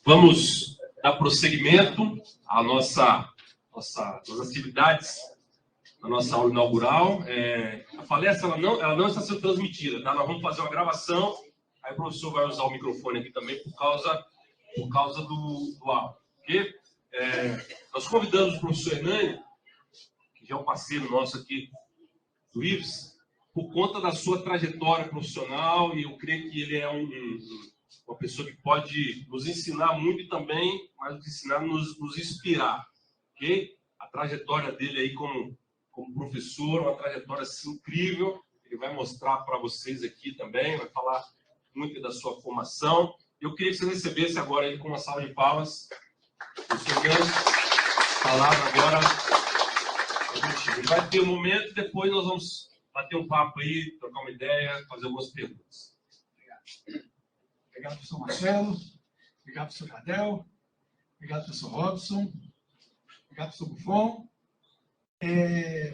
Vamos dar prosseguimento às nossas atividades na nossa aula inaugural. A palestra ela não está sendo transmitida, tá? Nós vamos fazer uma gravação, aí o professor vai usar o microfone aqui também por causa do áudio. Okay? Nós convidamos o professor Hernani, que já é um parceiro nosso aqui do IFES, por conta da sua trajetória profissional, e eu creio que ele é uma pessoa que pode nos ensinar muito e também, mais do que ensinar, nos inspirar. Okay? A trajetória dele aí como professor, uma trajetória assim, incrível. Ele vai mostrar para vocês aqui também, vai falar muito da sua formação. Eu queria que você recebesse agora ele com uma salva de palmas. O senhor Ganso, palavra agora. Ele vai ter um momento, depois nós vamos bater um papo aí, trocar uma ideia, fazer algumas perguntas. Obrigado. Obrigado, professor Marcelo. Obrigado, professor Jardel. Obrigado, professor Robson. Obrigado, professor Buffon.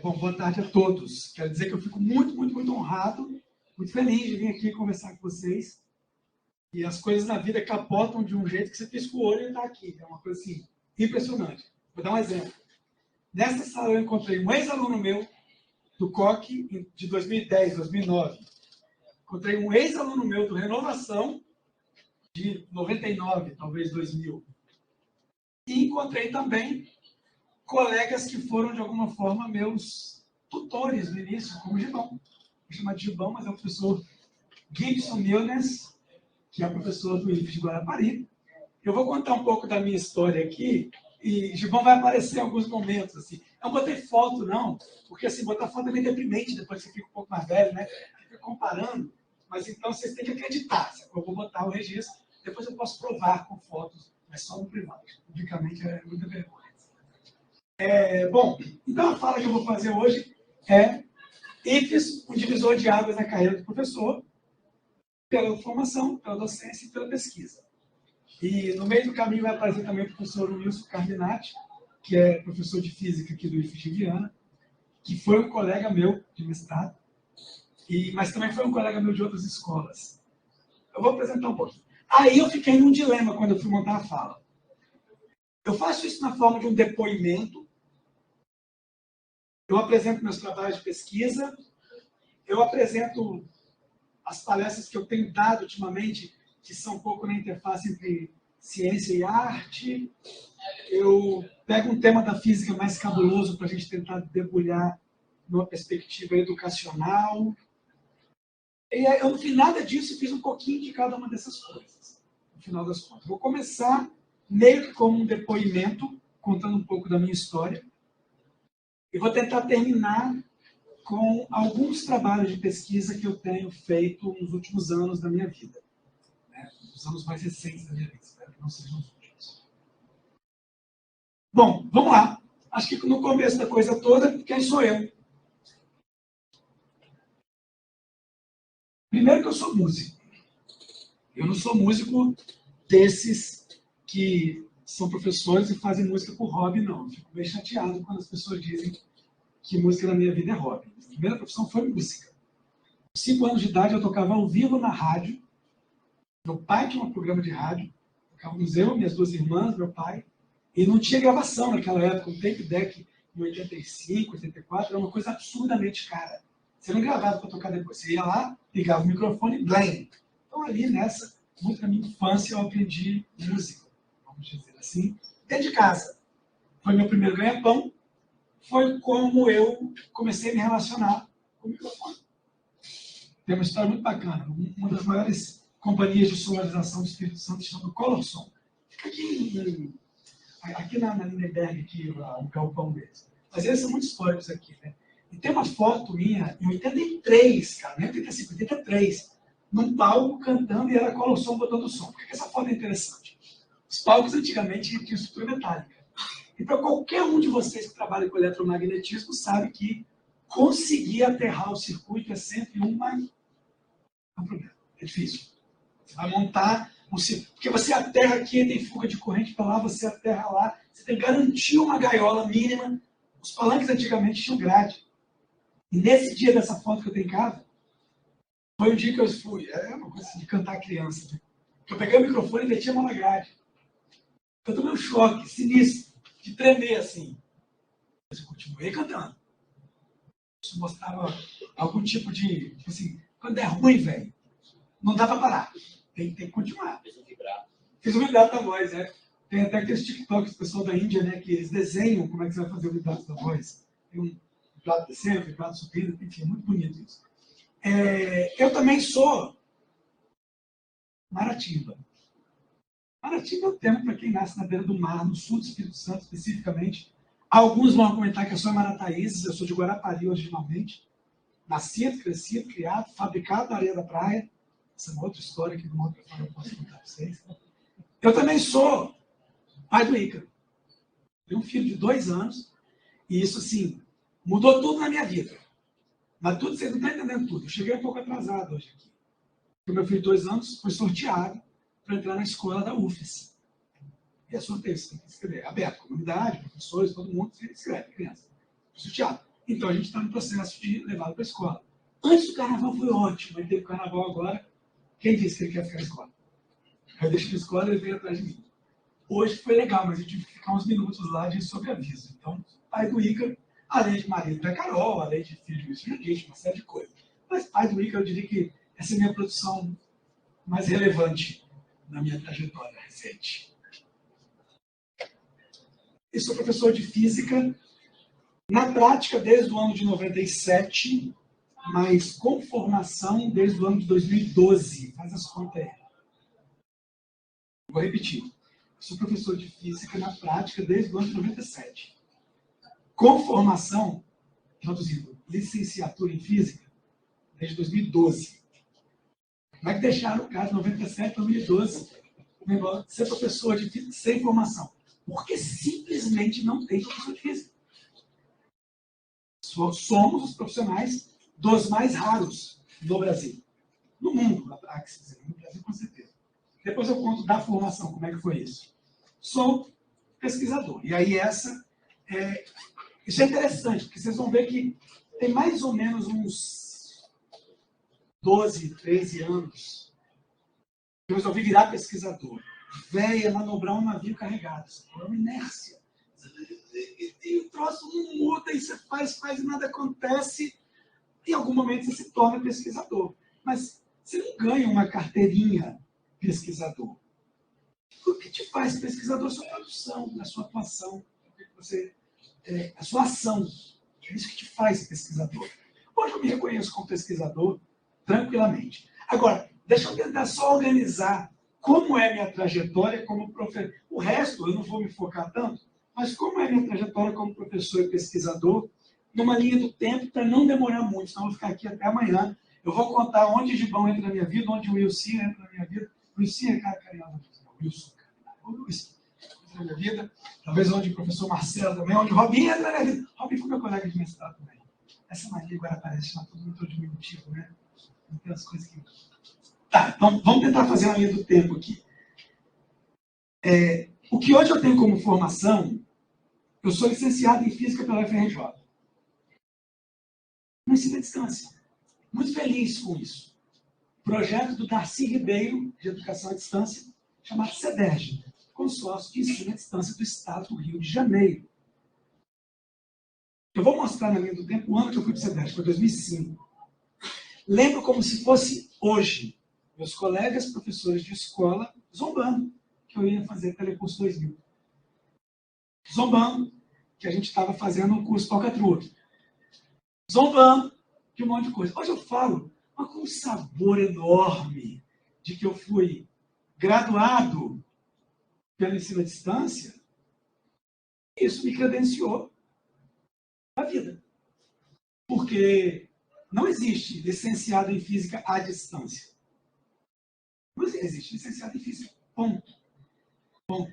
Bom, boa tarde a todos. Quero dizer que eu fico muito, muito, muito honrado, muito feliz de vir aqui conversar com vocês. E as coisas na vida capotam de um jeito que você pisca o olho e está aqui. É uma coisa assim, impressionante. Vou dar um exemplo. Nesta sala eu encontrei um ex-aluno meu do COC de 2010, 2009. Encontrei um ex-aluno meu do Renovação de 99, talvez 2000. E encontrei também colegas que foram, de alguma forma, meus tutores no início, como o Gibão. Vou chamar de Gibão, mas é o professor Gibson Milnes, que é professor do IFES de Guarapari. Eu vou contar um pouco da minha história aqui, e Gibão vai aparecer em alguns momentos. Assim. Eu não botei foto, não, porque assim, botar foto é meio deprimente, depois você fica um pouco mais velho, né? Fica comparando. Mas então vocês têm que acreditar. Eu vou botar o registro, depois eu posso provar com fotos, mas só no privado. Publicamente é muita vergonha. Bom, então a fala que eu vou fazer hoje é IFES, um divisor de águas na carreira do professor, pela formação, pela docência e pela pesquisa. E no meio do caminho vai aparecer também o professor Wilson Cardinati, que é professor de física aqui do IFES de Viana, que foi um colega meu de mestrado, mas também foi um colega meu de outras escolas. Eu vou apresentar um pouquinho. Aí eu fiquei num dilema quando eu fui montar a fala. Eu faço isso na forma de um depoimento. Eu apresento meus trabalhos de pesquisa, eu apresento as palestras que eu tenho dado ultimamente, que são um pouco na interface entre ciência e arte. Eu pego um tema da física mais cabuloso para a gente tentar debulhar numa perspectiva educacional. E eu não fiz nada disso, fiz um pouquinho de cada uma dessas coisas, no final das contas. Vou começar meio que como um depoimento, contando um pouco da minha história. E vou tentar terminar com alguns trabalhos de pesquisa que eu tenho feito nos últimos anos da minha vida. Os anos mais recentes da minha vida, espero que não sejam os últimos. Bom, vamos lá. Acho que no começo da coisa toda, quem sou eu? Primeiro que eu sou músico. Eu não sou músico desses que são professores e fazem música por hobby, não. Eu fico meio chateado quando as pessoas dizem que música na minha vida é hobby. A primeira profissão foi música. Com 5 anos de idade, eu tocava ao vivo na rádio. Meu pai tinha um programa de rádio. Tocávamos eu, minhas 2 irmãs, meu pai. E não tinha gravação naquela época. Um tape deck em 85, 84, era uma coisa absurdamente cara. Você não gravava para tocar depois. Você ia lá, ligava o microfone e blém. Então, ali nessa, muito na minha infância, eu aprendi música, vamos dizer assim, dentro de casa. Foi meu primeiro ganha-pão. Foi como eu comecei a me relacionar com o microfone. Tem uma história muito bacana. Uma das maiores companhias de sonorização do Espírito Santo se chama Color Som. Fica aqui na Lindenberg, aqui, o galpão deles. Mas eles são muito históricos aqui, né? E tem uma foto minha, em 83, cara, não é 85, 83, num palco cantando e era Color Som botando som. Por que essa foto é interessante? Os palcos antigamente tinham estrutura metálica. Então, qualquer um de vocês que trabalha com eletromagnetismo sabe que conseguir aterrar o circuito é sempre um problema. É difícil. Você vai montar um circuito. Porque você aterra aqui, tem fuga de corrente para lá, você aterra lá. Você tem que garantir uma gaiola mínima. Os palanques antigamente tinham grade. E nesse dia dessa foto que eu tenho em casa, foi o dia que eu fui. É uma coisa de cantar criança. Né? Eu peguei o microfone e meti a mão na grade. Eu tomei um choque sinistro, de tremer assim. Mas eu continuei cantando. Isso mostrava algum tipo de, assim, quando é ruim, velho, não dá para parar. Tem que continuar. Fiz um vibrato da voz, né? Tem até aqueles TikToks do pessoal da Índia, né? Que eles desenham como é que você vai fazer o vibrato da voz. Tem um vibrato descendo, um vibrato subindo, enfim, é muito bonito isso. Eu também sou Maratimba. Maratimba é um termo para quem nasce na beira do mar, no sul do Espírito Santo, especificamente. Alguns vão argumentar que eu sou Marataízes, eu sou de Guarapari originalmente. Nascido, crescido, criado, fabricado na areia da praia. Essa é uma outra história que numa outra forma eu posso contar para vocês. Eu também sou pai do Ícaro. Tenho um filho de 2 anos, e isso, assim, mudou tudo na minha vida. Mas tudo, vocês não estão entendendo tudo. Eu cheguei um pouco atrasado hoje aqui. Porque meu filho de 2 anos foi sorteado para entrar na escola da UFES. E é sorteio, você tem que escrever. É aberto, comunidade, professores, todo mundo se inscreve, criança. Sorteado. Então a gente está no processo de levá-lo para a escola. Antes do carnaval foi ótimo, aí teve o carnaval agora. Quem disse que ele quer ficar na escola? Aí eu deixo na escola e ele veio atrás de mim. Hoje foi legal, mas eu tive que ficar uns minutos lá de sobreaviso. Então, pai do Ícaro, além de marido da Carol, além de filho do Jurandir, uma série de coisas. Mas pai do Ícaro, eu diria que essa é a minha produção mais relevante na minha trajetória recente. Eu sou professor de física, na prática desde o ano de 97, mas com formação desde o ano de 2012. Faz as contas aí. Vou repetir. Sou professor de física na prática desde o ano de 97. Com formação, traduzido, licenciatura em física, desde 2012. Como é que deixaram o cara de 97 para 2012 o negócio de ser professor de física sem formação? Porque simplesmente não tem professor de física. Somos os profissionais dos mais raros no Brasil. No mundo, na prática, no Brasil com certeza. Depois eu conto da formação, como é que foi isso. Sou pesquisador. E aí isso é interessante, porque vocês vão ver que tem mais ou menos uns 12, 13 anos que eu resolvi virar pesquisador. Véia, manobrar um navio carregado. É uma inércia. E o troço não muda, e você faz e nada acontece. Em algum momento você se torna pesquisador. Mas você não ganha uma carteirinha pesquisador. O que te faz pesquisador é a sua produção, a sua atuação, a sua ação. É isso que te faz pesquisador. Hoje eu me reconheço como pesquisador tranquilamente. Agora, deixa eu tentar só organizar como é minha trajetória como professor. O resto eu não vou me focar tanto, mas como é minha trajetória como professor e pesquisador, numa linha do tempo, para não demorar muito, senão eu vou ficar aqui até amanhã. Eu vou contar onde Gibão entra na minha vida, onde o Wilson entra na minha vida. O Wilson é cara carinhoso. Wilson, o Wilson entra na minha vida. Talvez onde o professor Marcelo também, onde o Robinho entra na minha vida. Robinho foi meu colega de mestrado também. Essa Maria agora parece chamar tudo muito diminutivo, né? Não tem as coisas que... Tá, então vamos tentar fazer uma linha do tempo aqui. O que hoje eu tenho como formação, eu sou licenciado em Física pela UFRJ. No ensino à distância. Muito feliz com isso. Projeto do Darcy Ribeiro, de Educação à Distância, chamado CEDERJ, Consórcio de Ensino à Distância do Estado do Rio de Janeiro. Eu vou mostrar na linha do tempo o ano que eu fui para o CEDERJ, foi 2005. Lembro como se fosse hoje, meus colegas professores de escola zombando que eu ia fazer Telecurso 2000. Zombando que a gente estava fazendo um curso falcatrua. Zombando de um monte de coisa. Hoje eu falo, mas com um sabor enorme de que eu fui graduado pelo ensino à distância. Isso me credenciou a vida. Porque não existe licenciado em física à distância. Não existe licenciado em física. Ponto. Ponto.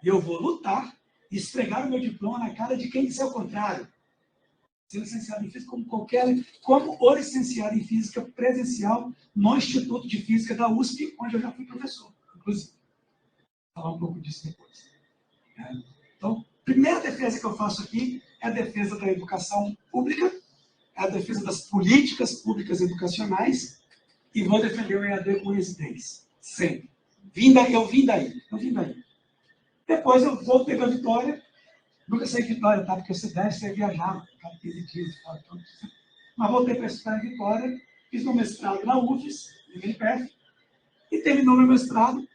E eu vou lutar e esfregar o meu diploma na cara de quem disser o contrário. Ser licenciado em física como o licenciado em física presencial no Instituto de Física da USP, onde eu já fui professor, inclusive. Vou falar um pouco disso depois. Então, a primeira defesa que eu faço aqui é a defesa da educação pública, é a defesa das políticas públicas educacionais, e vou defender o EAD com residência. Sempre. Eu vim daí. Depois eu voltei para Vitória. Nunca saí de Vitória, tá? Porque você deve, você viajava, cada 15 dias, tudo. Mas voltei para estudar em Vitória, fiz meu mestrado na UFES, em MPF, e terminou meu mestrado.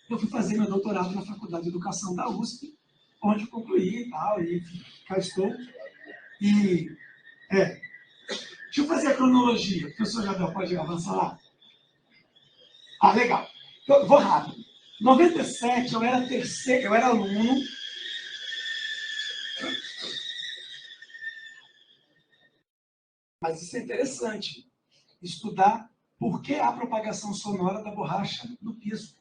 Eu fui fazer meu doutorado na Faculdade de Educação da USP, onde concluí e tal, e cá estou. E, deixa eu fazer a cronologia. O professor Jadel pode avançar lá? Ah, legal. Eu vou rápido. Em 97, eu era aluno. Mas isso é interessante, estudar por que há propagação sonora da borracha no piso.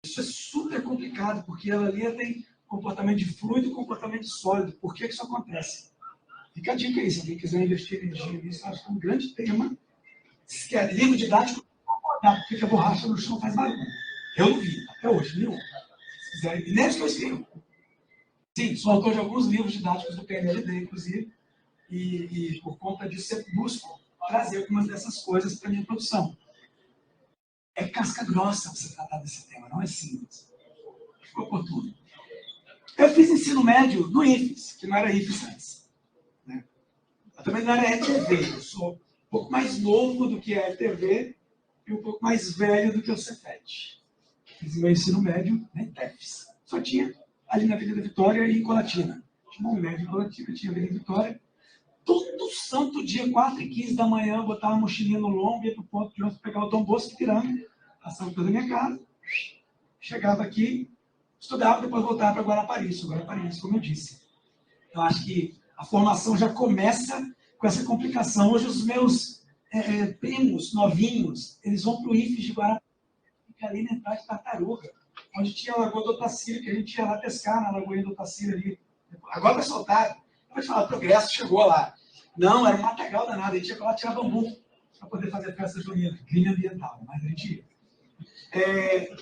Isso é super complicado, porque ela ali tem comportamento de fluido e comportamento de sólido. Por que isso acontece? Fica a dica aí, se alguém quiser investir energia nisso, acho que é um grande tema. Se quer livro didático, por que a borracha no chão faz barulho. Eu não vi, até hoje, nenhum. Se quiser, e nem os que eu escrevo. Sim, sou autor de alguns livros didáticos do PNLD, inclusive, e por conta disso eu busco trazer algumas dessas coisas para a minha produção. É casca grossa você tratar desse tema, não é simples. Ficou por tudo. Eu fiz ensino médio no IFES, que não era IFES antes. Né? Eu também não era ETV, eu sou um pouco mais novo do que a ETV e um pouco mais velho do que o Cefet. Fiz meu ensino médio na ETEFES. Só tinha ali na Avenida Vitória e em Colatina. Tinha um médio em Colatina, tinha Avenida Vitória. Todo santo dia, 4h15 da manhã, eu botava a mochilinha no lombo, ia para o ponto de ônibus, pegar o Dom Bosco Ipiranga, passava pela minha casa, chegava aqui, estudava, depois voltava para Guarapari, como eu disse. Eu acho que a formação já começa com essa complicação. Hoje os meus primos novinhos, eles vão para o IFES de Guarapari, fica ali na entrada de Tartaruga, onde tinha a Lagoa do Otacílio, que a gente ia lá pescar na Lagoinha do Otacílio ali. Agora vai soltar. Pode falar, progresso chegou lá. Não, era um matagal danado, a gente ia para lá tirar bambu para poder fazer festa junina, crime ambiental, mas a gente ia.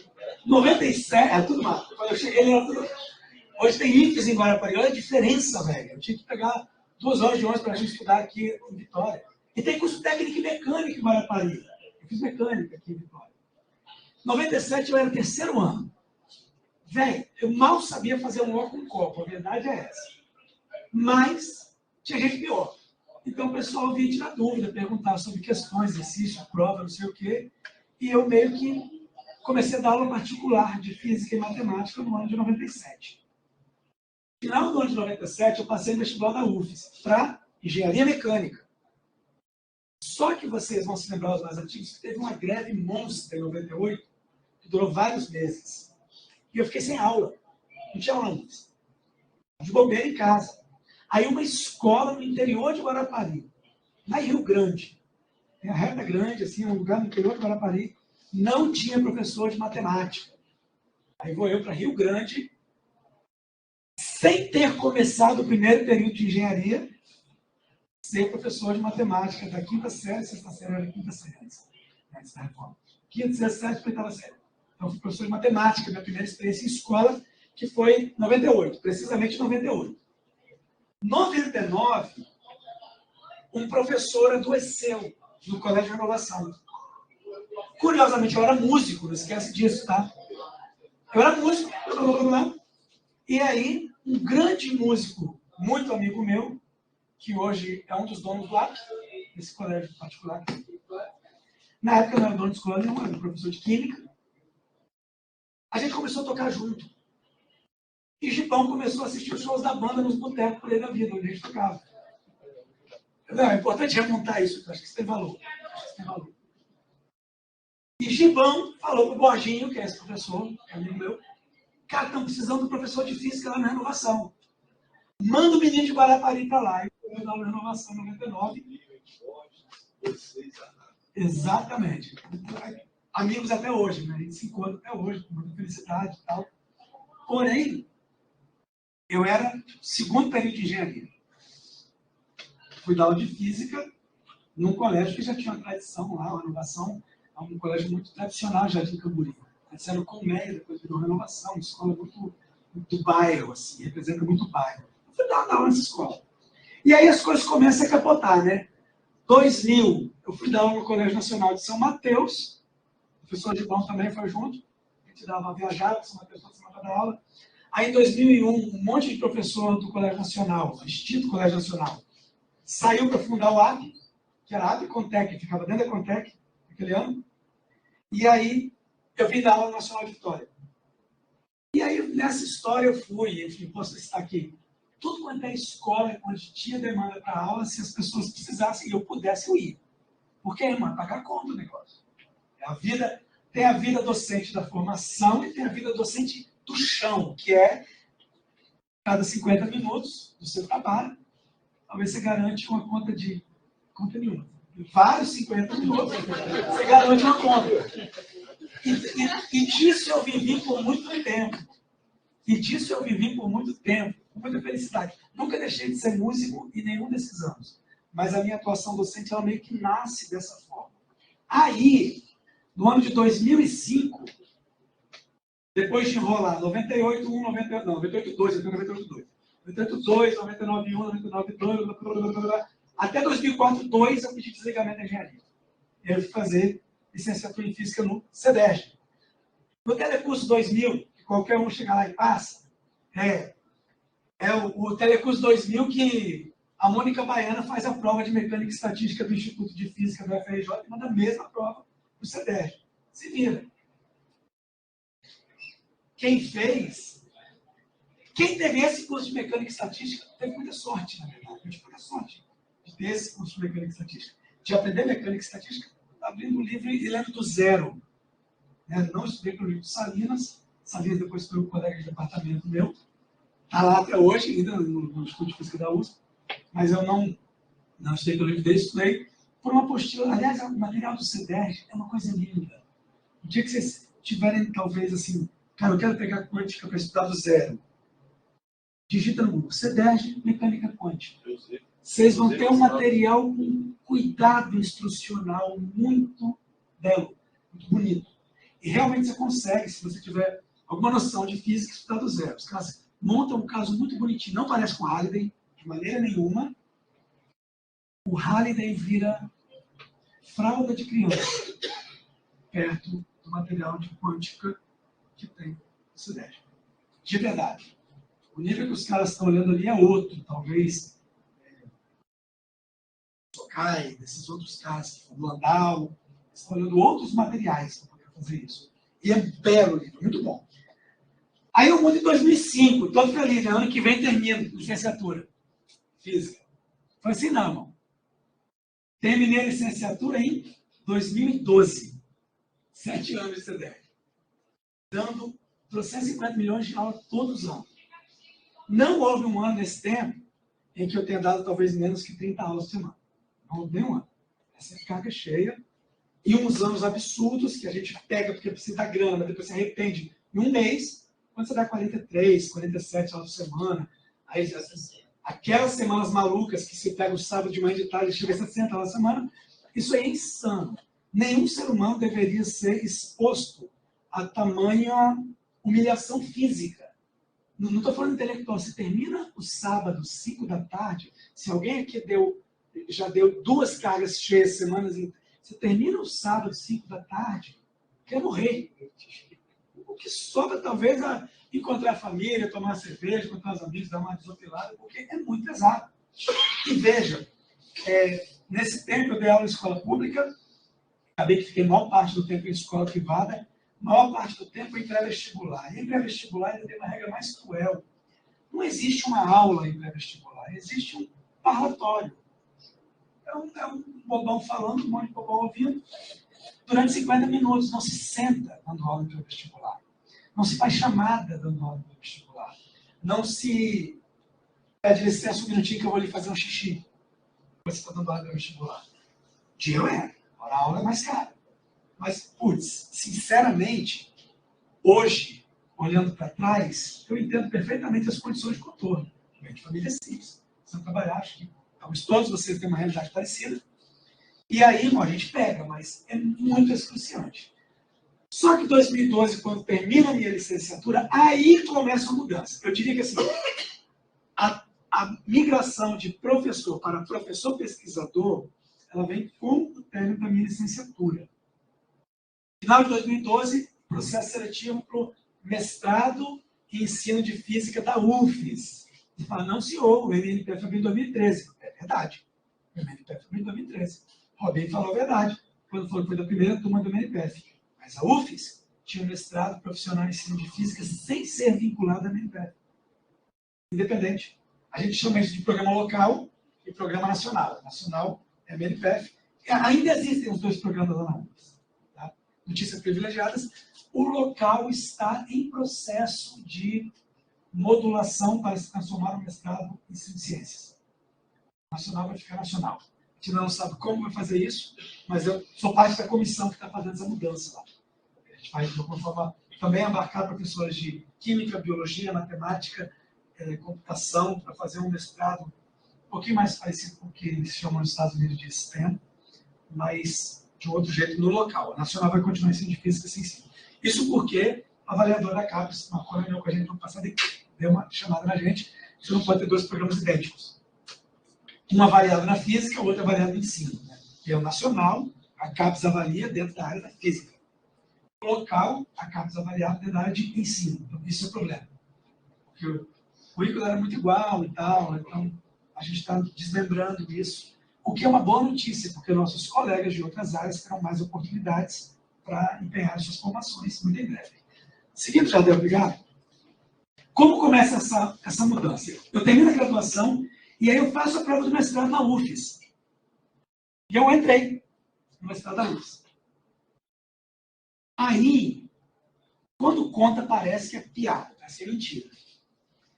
97, era tudo mato. Quando eu cheguei, ele era tudo. Hoje tem IFES em Guarapari, olha a diferença, velho. Eu tinha que pegar 2 horas de ônibus para a gente estudar aqui em Vitória. E tem curso técnico e mecânico em Guarapari. Eu fiz mecânica aqui em Vitória. 97 eu era 3º ano. Velho, eu mal sabia fazer um ó com um copo, a verdade é essa. Mas tinha gente pior. Então o pessoal vinha tirar dúvida, perguntar sobre questões, exercício, prova, não sei o quê. E eu meio que comecei a dar aula particular de física e matemática no ano de 97. No final do ano de 97, eu passei no vestibular da UFES para engenharia mecânica. Só que vocês vão se lembrar, os mais antigos, que teve uma greve monstra em 98, que durou vários meses. E eu fiquei sem aula. Não tinha aula antes. De bobeira em casa. Aí uma escola no interior de Guarapari, na Rio Grande, tem a Reta Grande, assim, um lugar no interior de Guarapari, não tinha professor de matemática. Aí vou eu para Rio Grande, sem ter começado o primeiro período de engenharia, ser professor de matemática da 5ª série, 6ª série, era 5ª série antes da reforma. 5ª, 6ª, 7ª, 8ª série. Então, fui professor de matemática, minha primeira experiência em escola, que foi em 98, precisamente em 98. 99, um professor adoeceu no Colégio de Renovação. Curiosamente, eu era músico, não esquece disso, tá? Eu era músico. E aí, um grande músico, muito amigo meu, que hoje é um dos donos do APS, desse colégio particular. Na época eu não era dono de escola nenhuma, era professor de química. A gente começou a tocar junto. E Gibão começou a assistir os shows da banda nos botecos por aí da vida, onde a gente tocava. Não, é importante remontar isso, eu acho que isso tem valor. E Gibão falou pro Borginho, que é esse professor, amigo meu, cara, estão precisando do professor de física lá na Renovação. Manda o menino de Guarapari para lá. E eu na Renovação em 99. Exatamente. Amigos até hoje, né? A gente se encontra até hoje, com muita felicidade e tal. Porém, eu era 2º período de engenharia. Fui dar aula de física num colégio que já tinha uma tradição lá, uma Renovação, um colégio muito tradicional, Jardim Camburi. Antes era o Colmeia, depois virou Renovação, uma escola muito do bairro, assim, representa muito o bairro. Eu fui dar aula nessa escola. E aí as coisas começam a capotar, né? 2000, eu fui dar aula no Colégio Nacional de São Mateus, o professor Gibão também foi junto, a gente dava uma viajada, São Mateus toda semana para dar aula. Aí, em 2001, um monte de professor do Colégio Nacional, Instituto Colégio Nacional, saiu para fundar o AP, que era a AP Contec, que ficava dentro da Contec, naquele ano. E aí, eu vim dar aula no Nacional de Vitória. E aí, nessa história, eu fui, enfim, posso citar aqui, tudo quanto é escola onde tinha demanda para aula, se as pessoas precisassem e eu pudesse, eu ia. Porque, irmã, pagar conta o negócio. Tem a vida docente da formação e tem a vida docente do chão, que é cada 50 minutos do seu trabalho, talvez você garante uma conta nenhuma. Vários 50 minutos, você garante uma conta. E disso eu vivi por muito tempo. Com muita felicidade. Nunca deixei de ser músico em nenhum desses anos. Mas a minha atuação docente, ela meio que nasce dessa forma. Aí, no ano de 2005, depois de enrolar 98, 1, 98, não, 98, 2, 98, 2. 98, 2, 99, 1, 99, 2, até 2004, 2, eu pedi desligamento da engenharia. E eu fui fazer licenciatura em Física no CEDERJ. No Telecurso 2000, que qualquer um chega lá e passa, é o Telecurso 2000 que a Mônica Baiana faz a prova de Mecânica e Estatística do Instituto de Física do FRJ e manda a mesma prova para o CEDERJ. Se vira. Quem teve esse curso de Mecânica e Estatística, teve muita sorte, na verdade. Eu tive muita sorte de ter esse curso de Mecânica e Estatística. De aprender Mecânica e Estatística, abrindo o livro e lendo do zero. Não estudei pelo livro de Salinas. Salinas depois foi um colega de departamento meu. Está lá até hoje, ainda no Instituto de Física da USP. Mas eu não estudei pelo livro dele, estudei por uma apostila. Aliás, o material do CEDERJ é uma coisa linda. O dia que vocês tiverem, talvez, assim, cara, eu quero pegar quântica para estudar do zero. Digita no Google, CEDERJ, Mecânica Quântica. Vocês vão ter um material com cuidado instrucional muito belo, muito bonito. E realmente você consegue, se você tiver alguma noção de física, estudar do zero. Os caras montam um caso muito bonitinho. Não parece com Halliday, de maneira nenhuma. O Halliday vira fralda de criança, perto do material de quântica que tem no CEDERJ. De verdade. O nível que os caras estão olhando ali é outro, talvez Sokai, desses outros caras, do Landau, estão olhando outros materiais para poder fazer isso. E é belo livro, muito bom. Aí eu mudo em 2005, todo feliz, né? Ano que vem termino licenciatura física. Falei assim, não, irmão. Terminei a licenciatura em 2012. 7 anos de CEDERJ. Dando 250 milhões de aula todos os anos. Não houve um ano nesse tempo em que eu tenha dado talvez menos que 30 aulas por semana. Não houve nenhum ano. Essa é carga cheia. E uns anos absurdos que a gente pega porque precisa da grana, mas depois se arrepende em um mês, quando você dá 43, 47 aulas por semana, aí aquelas semanas malucas que você pega o sábado de manhã de tarde e chega a 60 aulas por semana, isso é insano. Nenhum ser humano deveria ser exposto a tamanha humilhação física. Não estou falando intelectual. Você termina o sábado, 5 da tarde, se alguém aqui já deu 2 cargas cheias semanas, você termina o sábado, 5 da tarde, quer morrer. O que sobra, talvez, é encontrar a família, tomar uma cerveja, encontrar os amigos, dar uma desopilada, porque é muito pesado. E veja, nesse tempo eu dei aula em escola pública, acabei que fiquei a maior parte do tempo em escola privada, maior parte do tempo em pré-vestibular. E em pré-vestibular ainda tem uma regra mais cruel. Não existe uma aula em pré-vestibular, existe um parlatório. É um bobão falando, um monte de bobão ouvindo. Durante 50 minutos, não se senta dando aula em pré-vestibular. Não se faz chamada dando aula em pré-vestibular. Não se pede licença um minutinho que eu vou lhe fazer um xixi. Você está dando aula em pré-vestibular. Dinheiro é, a aula é mais cara. Mas, putz, sinceramente, hoje, olhando para trás, eu entendo perfeitamente as condições de contorno. De família simples. Você trabalhar, acho que talvez todos vocês tenham uma realidade parecida. E aí, bom, a gente pega, mas é muito excruciante. Só que em 2012, quando termina a minha licenciatura, aí começa a mudança. Eu diria que assim, a migração de professor para professor pesquisador, ela vem com o término da minha licenciatura. Final de 2012, processo seletivo para o mestrado em ensino de física da UFES. Você fala, não, senhor, o MNPF abriu em 2013. É verdade. O MNPF abriu em 2013. Robin falou a verdade, quando falou que foi da primeira turma do MNPF. Mas a UFES tinha um mestrado profissional em ensino de física sem ser vinculado à MNPF. Independente. A gente chama isso de programa local e programa nacional. Nacional é MNPF. Ainda existem os dois programas lá na UFES. Tá? Notícias privilegiadas. O local está em processo de modulação para se transformar no mestrado em ciências. O nacional vai ficar nacional. A gente não sabe como vai fazer isso, mas eu sou parte da comissão que está fazendo essa mudança lá. A gente vai, de alguma forma, também abarcar professores de química, biologia, matemática, computação, para fazer um mestrado um pouquinho mais parecido com o que eles chamam nos Estados Unidos de STEM, mas de um outro jeito no local. A nacional vai continuar ensino de física sem ensino. Isso porque a avaliadora da CAPES, uma reunião com a gente no passado, deu uma chamada na gente, você não pode ter dois programas idênticos. Um avaliado na física, o outro avaliado no ensino. Né? Que é o nacional, a CAPES avalia dentro da área da física. O local, a CAPES avaliada dentro da área de ensino. Então, isso é o problema. Porque o currículo era muito igual e tal, então a gente está desmembrando isso. O que é uma boa notícia, porque nossos colegas de outras áreas terão mais oportunidades para empenhar suas formações muito em breve. Seguindo, Jardel, obrigado. Como começa essa mudança? Eu termino a graduação e aí eu faço a prova do mestrado na UFES. E eu entrei no mestrado da UFES. Aí, quando conta, parece que é piada, parece que é mentira.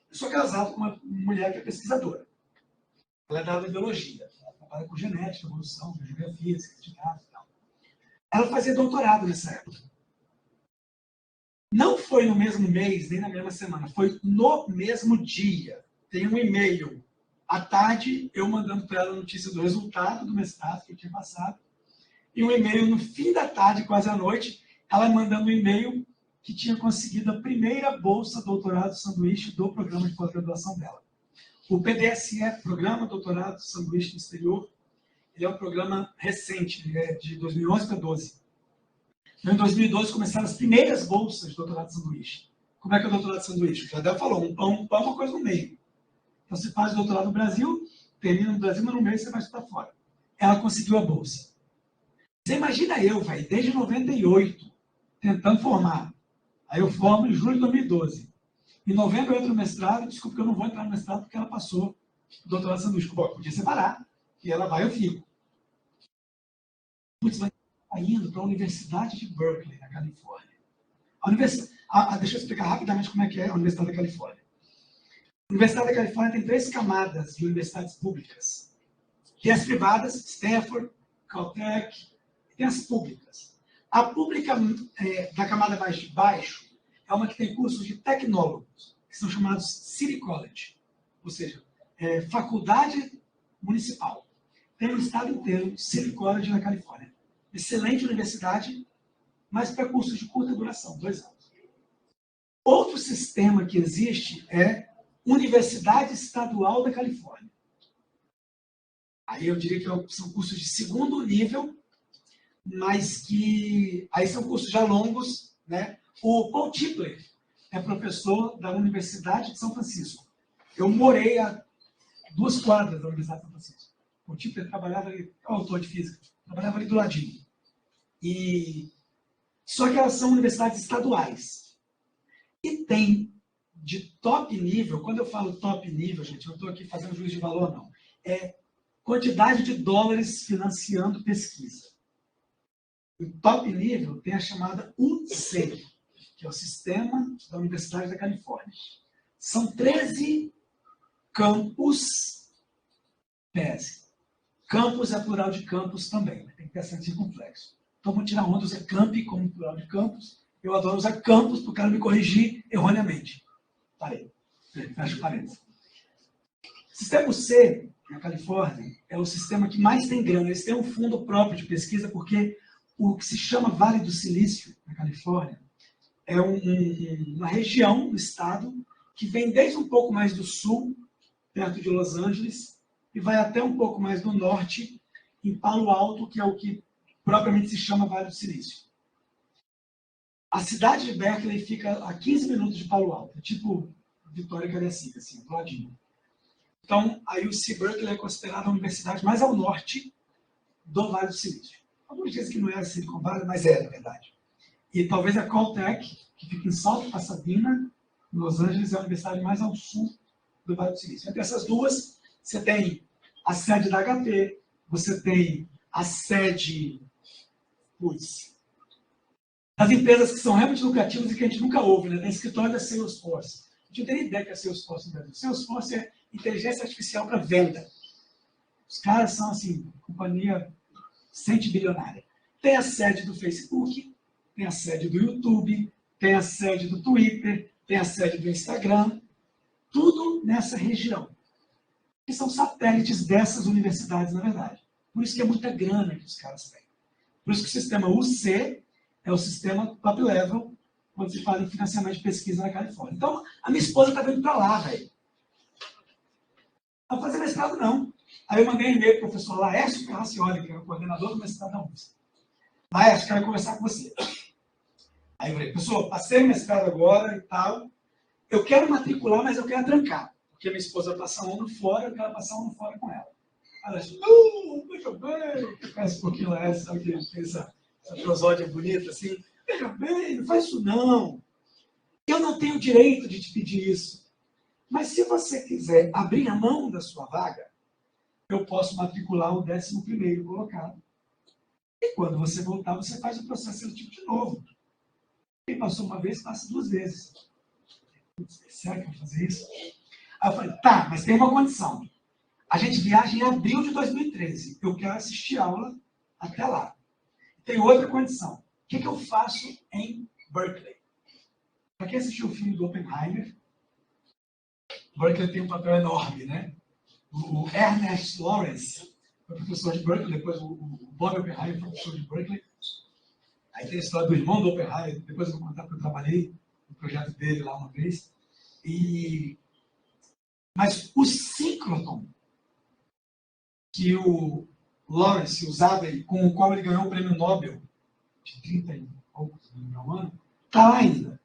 Eu sou casado com uma mulher que é pesquisadora. Ela é da área de biologia. Ela trabalha com genética, evolução, geografia, ciência de dados e tal. Ela fazia doutorado nessa época. Não foi no mesmo mês, nem na mesma semana. Foi no mesmo dia. Tem um e-mail. À tarde, eu mandando para ela a notícia do resultado do mestrado que eu tinha passado. E um e-mail no fim da tarde, quase à noite, ela mandando um e-mail que tinha conseguido a primeira bolsa doutorado sanduíche do programa de pós-graduação dela. O PDSE, Programa Doutorado Sanduíche no Exterior, ele é um programa recente, ele é de 2011 para 2012. Então, em 2012 começaram as primeiras bolsas de doutorado sanduíche. Como é que é o doutorado sanduíche? O Jardel falou, um pão é uma coisa no meio. Então, você faz doutorado no Brasil, termina no Brasil, mas no meio você vai estudar fora. Ela conseguiu a bolsa. Você imagina eu, velho, desde 98, tentando formar. Aí eu formo em julho de 2012. Em novembro eu entro no mestrado, desculpa que eu não vou entrar no mestrado porque ela passou o doutorado sanduíche. Bom, podia separar, e ela vai, eu fico. Putz, mas está indo para a Universidade de Berkeley, na Califórnia. Deixa eu explicar rapidamente como é que é a Universidade da Califórnia. A Universidade da Califórnia tem 3 camadas de universidades públicas. Tem as privadas, Stanford, Caltech, tem as públicas. A pública da camada mais de baixo é uma que tem cursos de tecnólogos, que são chamados City College, ou seja, faculdade municipal. Tem no estado inteiro, City College na Califórnia. Excelente universidade, mas para cursos de curta duração, 2 anos. Outro sistema que existe é Universidade Estadual da Califórnia. Aí eu diria que são cursos de segundo nível, mas que aí são cursos já longos, né? O Paul Tipler é professor da Universidade de São Francisco. Eu morei a 2 quadras da Universidade de São Francisco. O Tipler trabalhava ali, é um autor de física, trabalhava ali do ladinho. Só que elas são universidades estaduais. E tem de top nível, quando eu falo top nível, gente, eu não estou aqui fazendo juízo de valor, não. É quantidade de dólares financiando pesquisa. O top nível tem a chamada UC, que é o Sistema da Universidade da Califórnia. São 13 campus PES. Campus é plural de campus também, tem que ter acento circunflexo. Então, vou tirar onda, usar campi como plural de campus. Eu adoro usar campus para o cara me corrigir erroneamente. Parei. Fecho parênteses. Sistema C, na Califórnia, é o sistema que mais tem grana. Eles têm um fundo próprio de pesquisa, porque o que se chama Vale do Silício, na Califórnia, é uma região do estado que vem desde um pouco mais do sul, perto de Los Angeles, e vai até um pouco mais do norte, em Palo Alto, que é o que propriamente se chama Vale do Silício. A cidade de Berkeley fica a 15 minutos de Palo Alto, tipo Vitória Cariacica, assim, do ladinho. Então, a UC Berkeley é considerada a universidade mais ao norte do Vale do Silício. Alguns dizem que não é a Silicon Valley, mas é, na verdade. E talvez a Caltech, que fica em Salto Pasadena, em Los Angeles, é a universidade mais ao sul do Vale do Silício. Entre essas duas, você tem a sede da HP, você tem a sede das empresas que são realmente lucrativas e que a gente nunca ouve, né? Tem escritório da Salesforce. A gente não tem ideia que é Salesforce no Brasil. Salesforce é inteligência artificial para venda. Os caras são, assim, companhia centibilionária. Tem a sede do Facebook, tem a sede do YouTube, tem a sede do Twitter, tem a sede do Instagram, tudo nessa região. Que são satélites dessas universidades, na verdade. Por isso que é muita grana que os caras têm. Por isso que o sistema UC é o sistema top level quando se fala em financiamento de pesquisa na Califórnia. Então, a minha esposa está vindo para lá, velho. Não vai fazer mestrado, não. Aí eu mandei um e-mail para o professor Laércio Carracioli, que é o coordenador do mestrado da UFSC. Laércio, quero conversar com você. Aí eu falei, professor, passei o mestrado agora e tal. Eu quero matricular, mas eu quero trancar. Porque minha esposa passa um ano fora, eu quero passar um ano fora com ela. Ela disse, não, veja bem. Parece um pouquinho Laércio, sabe que tem essa prosódia bonita assim. Veja bem, não faz isso não. Eu não tenho direito de te pedir isso. Mas se você quiser abrir a mão da sua vaga, eu posso matricular o 11º colocado. E quando você voltar, você faz o processo seletivo de novo. Quem passou uma vez, passa 2 vezes. Será que eu vou fazer isso? Aí eu falei, tá, mas tem uma condição. A gente viaja em abril de 2013. Eu quero assistir aula até lá. Tem outra condição. O que eu faço em Berkeley? Para quem assistiu o filme do Oppenheimer, Berkeley tem um papel enorme, né? O Ernest Lawrence foi professor de Berkeley, depois o Bob Oppenheimer foi professor de Berkeley. Aí tem a história do irmão do Oppenheimer, depois eu vou contar porque eu trabalhei no projeto dele lá uma vez. Mas o síncroton que o Lawrence usava, com o qual ele ganhou o prêmio Nobel, de 30 e poucos, não lembro o ano, está lá ainda.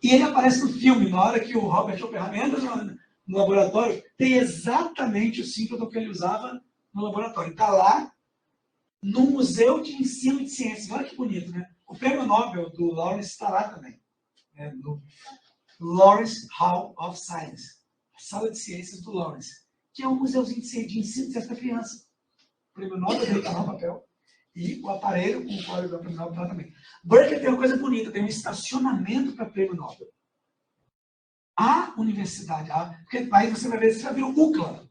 E ele aparece no filme, na hora que o Robert Oppenheimer entra no laboratório, tem exatamente o síncroton que ele usava no laboratório. Está lá no Museu de Ensino de Ciências. Olha que bonito, né? O prêmio Nobel do Lawrence está lá também. Né? No Lawrence Hall of Science. A sala de ciências do Lawrence. Que é um museuzinho de ensino de ciências para criança. O prêmio Nobel dele está no papel. E o aparelho com o qual ele vai para o Nobel está também. Berkeley tem uma coisa bonita. Tem um estacionamento para prêmio Nobel. A universidade, porque aí você vai ver, você já viu o UCLA.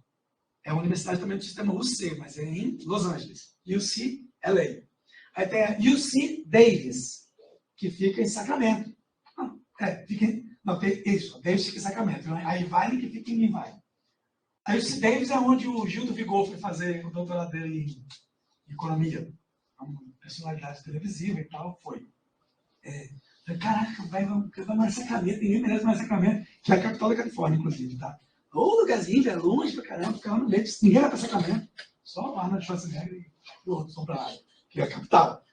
É a universidade também do sistema UC, mas é em Los Angeles. UCLA. Aí tem a UC Davis, que fica em Sacramento. Tem isso, Davis fica em Sacramento. A Irvine que fica em Irvine. A UC Davis é onde o Gil do Vigor foi fazer o doutorado dele em economia. Uma personalidade televisiva e tal, foi. Caraca, vai mais Sacramento, ninguém merece mais Sacramento, que é a capital da Califórnia, inclusive, tá? Ou lugarzinho, é longe pra caramba, fica lá no meio, ninguém vai pra Sacramento, só o Arnold Schwarzenegger e o outro são pra lá, que é a capital.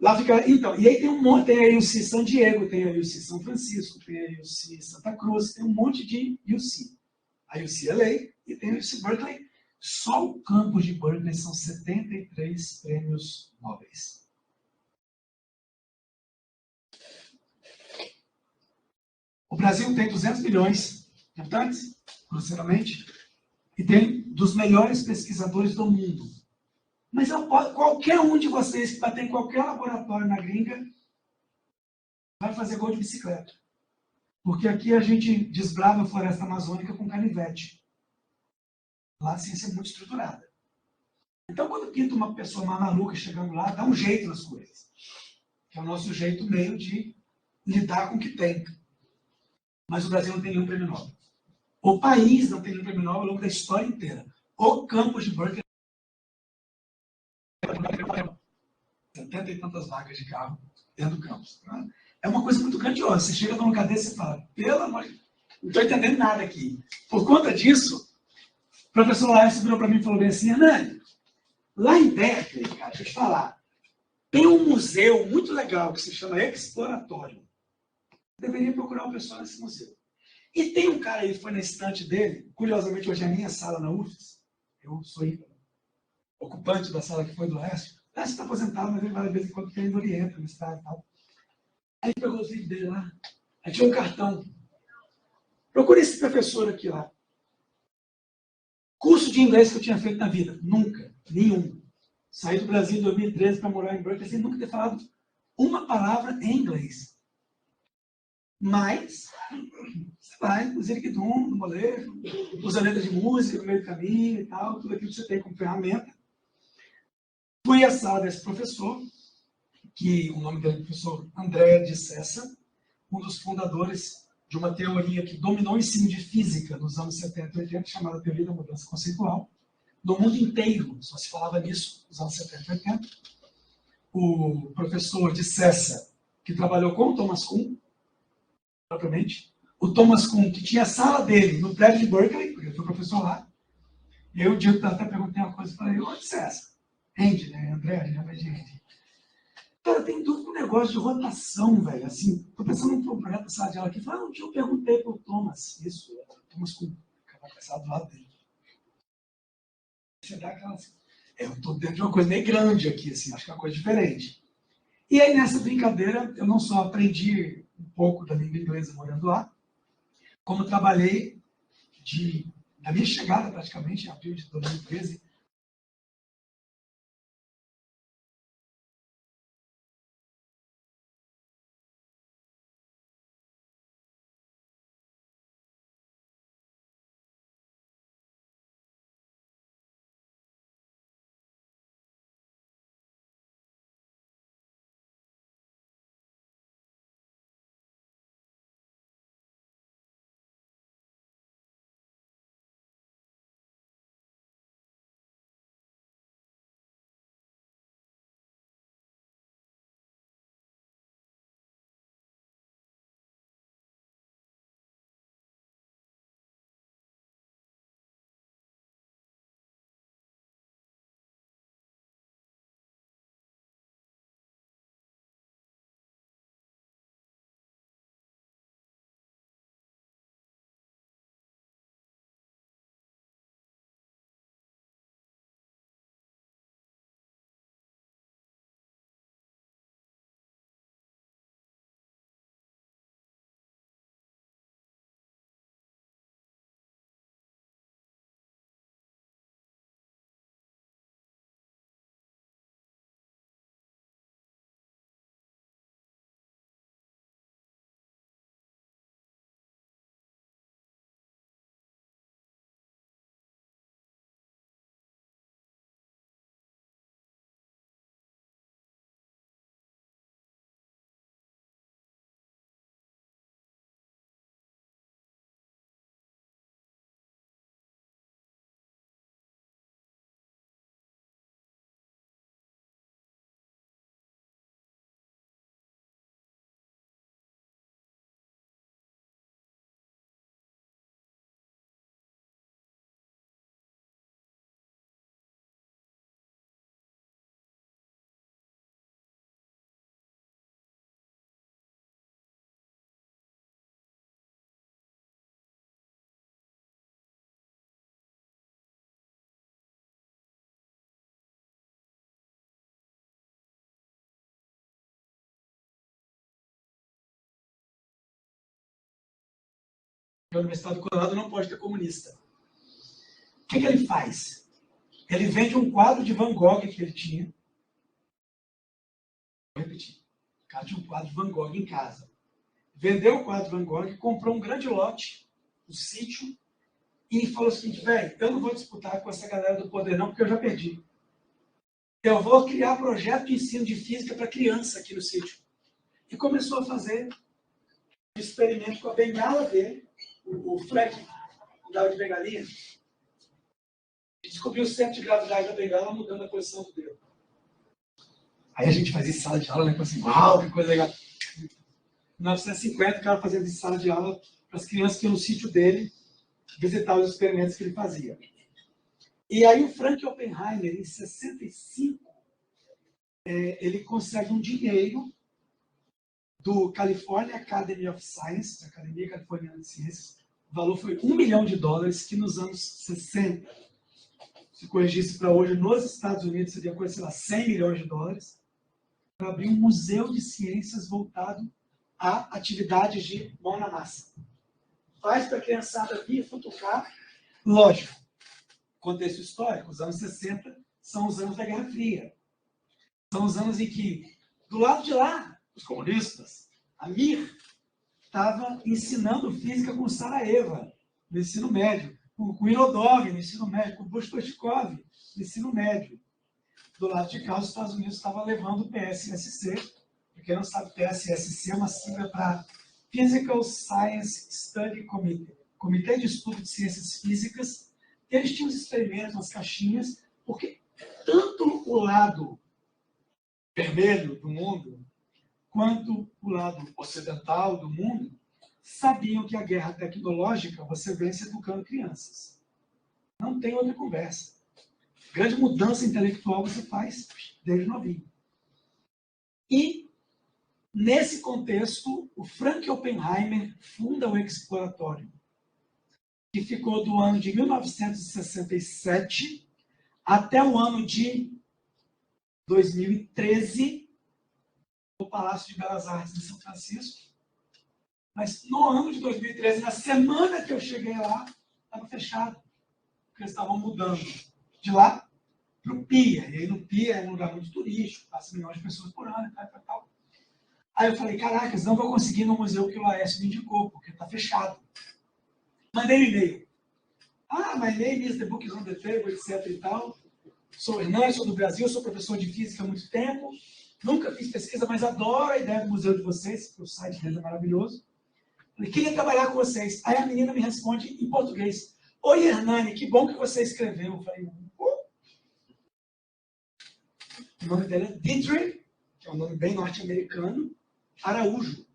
Lá fica, então, e aí tem um monte, tem a UC San Diego, tem a UC São Francisco, tem a UC Santa Cruz, tem um monte de UC. A UCLA e tem a UC Berkeley. Só o campus de Berkeley são 73 prêmios Nobéis. O Brasil tem 200 milhões de habitantes, grosseiramente, e tem dos melhores pesquisadores do mundo. Mas qualquer um de vocês que bater em qualquer laboratório na gringa vai fazer gol de bicicleta. Porque aqui a gente desbrava a floresta amazônica com canivete. Lá a ciência é muito estruturada. Então, quando pinta uma pessoa mais maluca chegando lá, dá um jeito nas coisas. Que é o nosso jeito meio de lidar com o que tem. Mas o Brasil não tem nenhum prêmio Nobel. O país não tem nenhum prêmio Nobel ao longo da história inteira. O campus de Berkeley 70 e tantas vagas de carro dentro do campus. Tá? É uma coisa muito grandiosa. Você chega num lugar desse e fala, pelo amor de Deus, não estou entendendo nada aqui. Por conta disso, o professor Laércio virou para mim e falou bem assim, Hernani, lá em Berkeley, cara, deixa eu te falar, Tem um museu muito legal que se chama Exploratório. Deveria procurar o pessoal nesse museu. E tem um cara aí, foi na estante dele, curiosamente hoje é a minha sala na UFES, eu sou ocupante da sala que foi do Lécio. O Lécio está aposentado, mas ele vai de vez em quando que ele orienta no estado e tal. Aí pegou os livros dele lá, aí tinha um cartão. Procure esse professor aqui lá. Curso de inglês que eu tinha feito na vida? Nunca, nenhum. Saí do Brasil em 2013 para morar em Berkeley sem nunca ter falado uma palavra em inglês. Mas, você vai no Ziriguidum, no molejo, usa letra de música no meio do caminho e tal, tudo aquilo que você tem como ferramenta. Fui à sala desse professor, que o nome dele é o professor André de Cessa, um dos fundadores de uma teoria que dominou o ensino de física nos anos 70 e 80, chamada teoria da mudança conceitual. No mundo inteiro, só se falava nisso nos anos 70 e 80. O professor de Cessa, que trabalhou com o Thomas Kuhn, propriamente. O Thomas Kuhn, que tinha a sala dele no prédio de Berkeley, porque eu fui professor lá. E eu, um dia, até perguntei uma coisa e falei, onde é essa? Andy, né? André, a gente chama de Andy. Cara, tem dúvida com um negócio de rotação, velho. Assim, tô pensando num projeto da sala de aula aqui. Falei, um dia eu perguntei pro Thomas, isso, o Thomas Kuhn, que vai passar do lado dele. Você dá aquela assim, eu tô dentro de uma coisa meio grande aqui, assim, acho que é uma coisa diferente. E aí, nessa brincadeira, eu não só aprendi um pouco da língua inglesa morando lá, como trabalhei da minha chegada, praticamente, em abril de 2013, a Universidade do Colorado não pode ter comunista. O que ele faz? Ele vende um quadro de Van Gogh que ele tinha. Vou repetir. O cara tinha um quadro de Van Gogh em casa. Vendeu o quadro de Van Gogh, comprou um grande lote, um sítio, e falou o seguinte, velho, eu não vou disputar com essa galera do poder não, porque eu já perdi. Eu vou criar projeto de ensino de física para criança aqui no sítio. E começou a fazer um experimento com a bengala dele, o Fleck, andava de bengalinha, e descobriu o centro de gravidade da bengala mudando a posição do dedo. Aí a gente fazia sala de aula, né? Assim, uau, que coisa legal. Em 1950, o cara fazia sala de aula para as crianças que iam no sítio dele visitar os experimentos que ele fazia. E aí o Frank Oppenheimer, em 65, ele consegue um dinheiro do California Academy of Science, Academia Californiana de Ciências. O valor foi $1 milhão, que nos anos 60, se corrigisse para hoje, nos Estados Unidos, seria coisa, sei lá, $100 milhões, para abrir um museu de ciências voltado a atividades de mão na massa. Faz para a criançada vir futucar. Lógico, contexto histórico, os anos 60 são os anos da Guerra Fria. São os anos em que, do lado de lá, os comunistas, a Mir, estava ensinando física com Saraiva, no ensino médio, com Irodov, no ensino médio, com Bush-Toshkov, no ensino médio. Do lado de cá, os Estados Unidos estavam levando o PSSC. Para quem não sabe, PSSC é uma sigla para Physical Science Study Committee, Comitê de Estudo de Ciências Físicas. Eles tinham os experimentos nas caixinhas, porque tanto o lado vermelho do mundo, quanto o lado ocidental do mundo, sabiam que a guerra tecnológica você vence educando crianças. Não tem outra conversa. Grande mudança intelectual você faz desde novinho. E, nesse contexto, o Frank Oppenheimer funda o Exploratório, que ficou do ano de 1967 até o ano de 2013, no Palácio de Belas Artes de São Francisco. Mas no ano de 2013, na semana que eu cheguei lá, estava fechado, porque eles estavam mudando de lá para o PIA. E aí no PIA é um lugar muito turístico, passa milhões de pessoas por ano e tal. Aí eu falei, caraca, não vou conseguir no museu que o Laércio me indicou, porque está fechado. Mandei um e-mail. My name is the book is on the table, etc e tal. Sou Hernani, sou do Brasil, sou professor de física há muito tempo. Nunca fiz pesquisa, mas adoro a ideia do museu de vocês, porque o site deles é maravilhoso. Falei, queria trabalhar com vocês. Aí a menina me responde em português. Oi, Hernani, que bom que você escreveu. Eu falei, O nome dela é Deidre, que é um nome bem norte-americano, Araújo.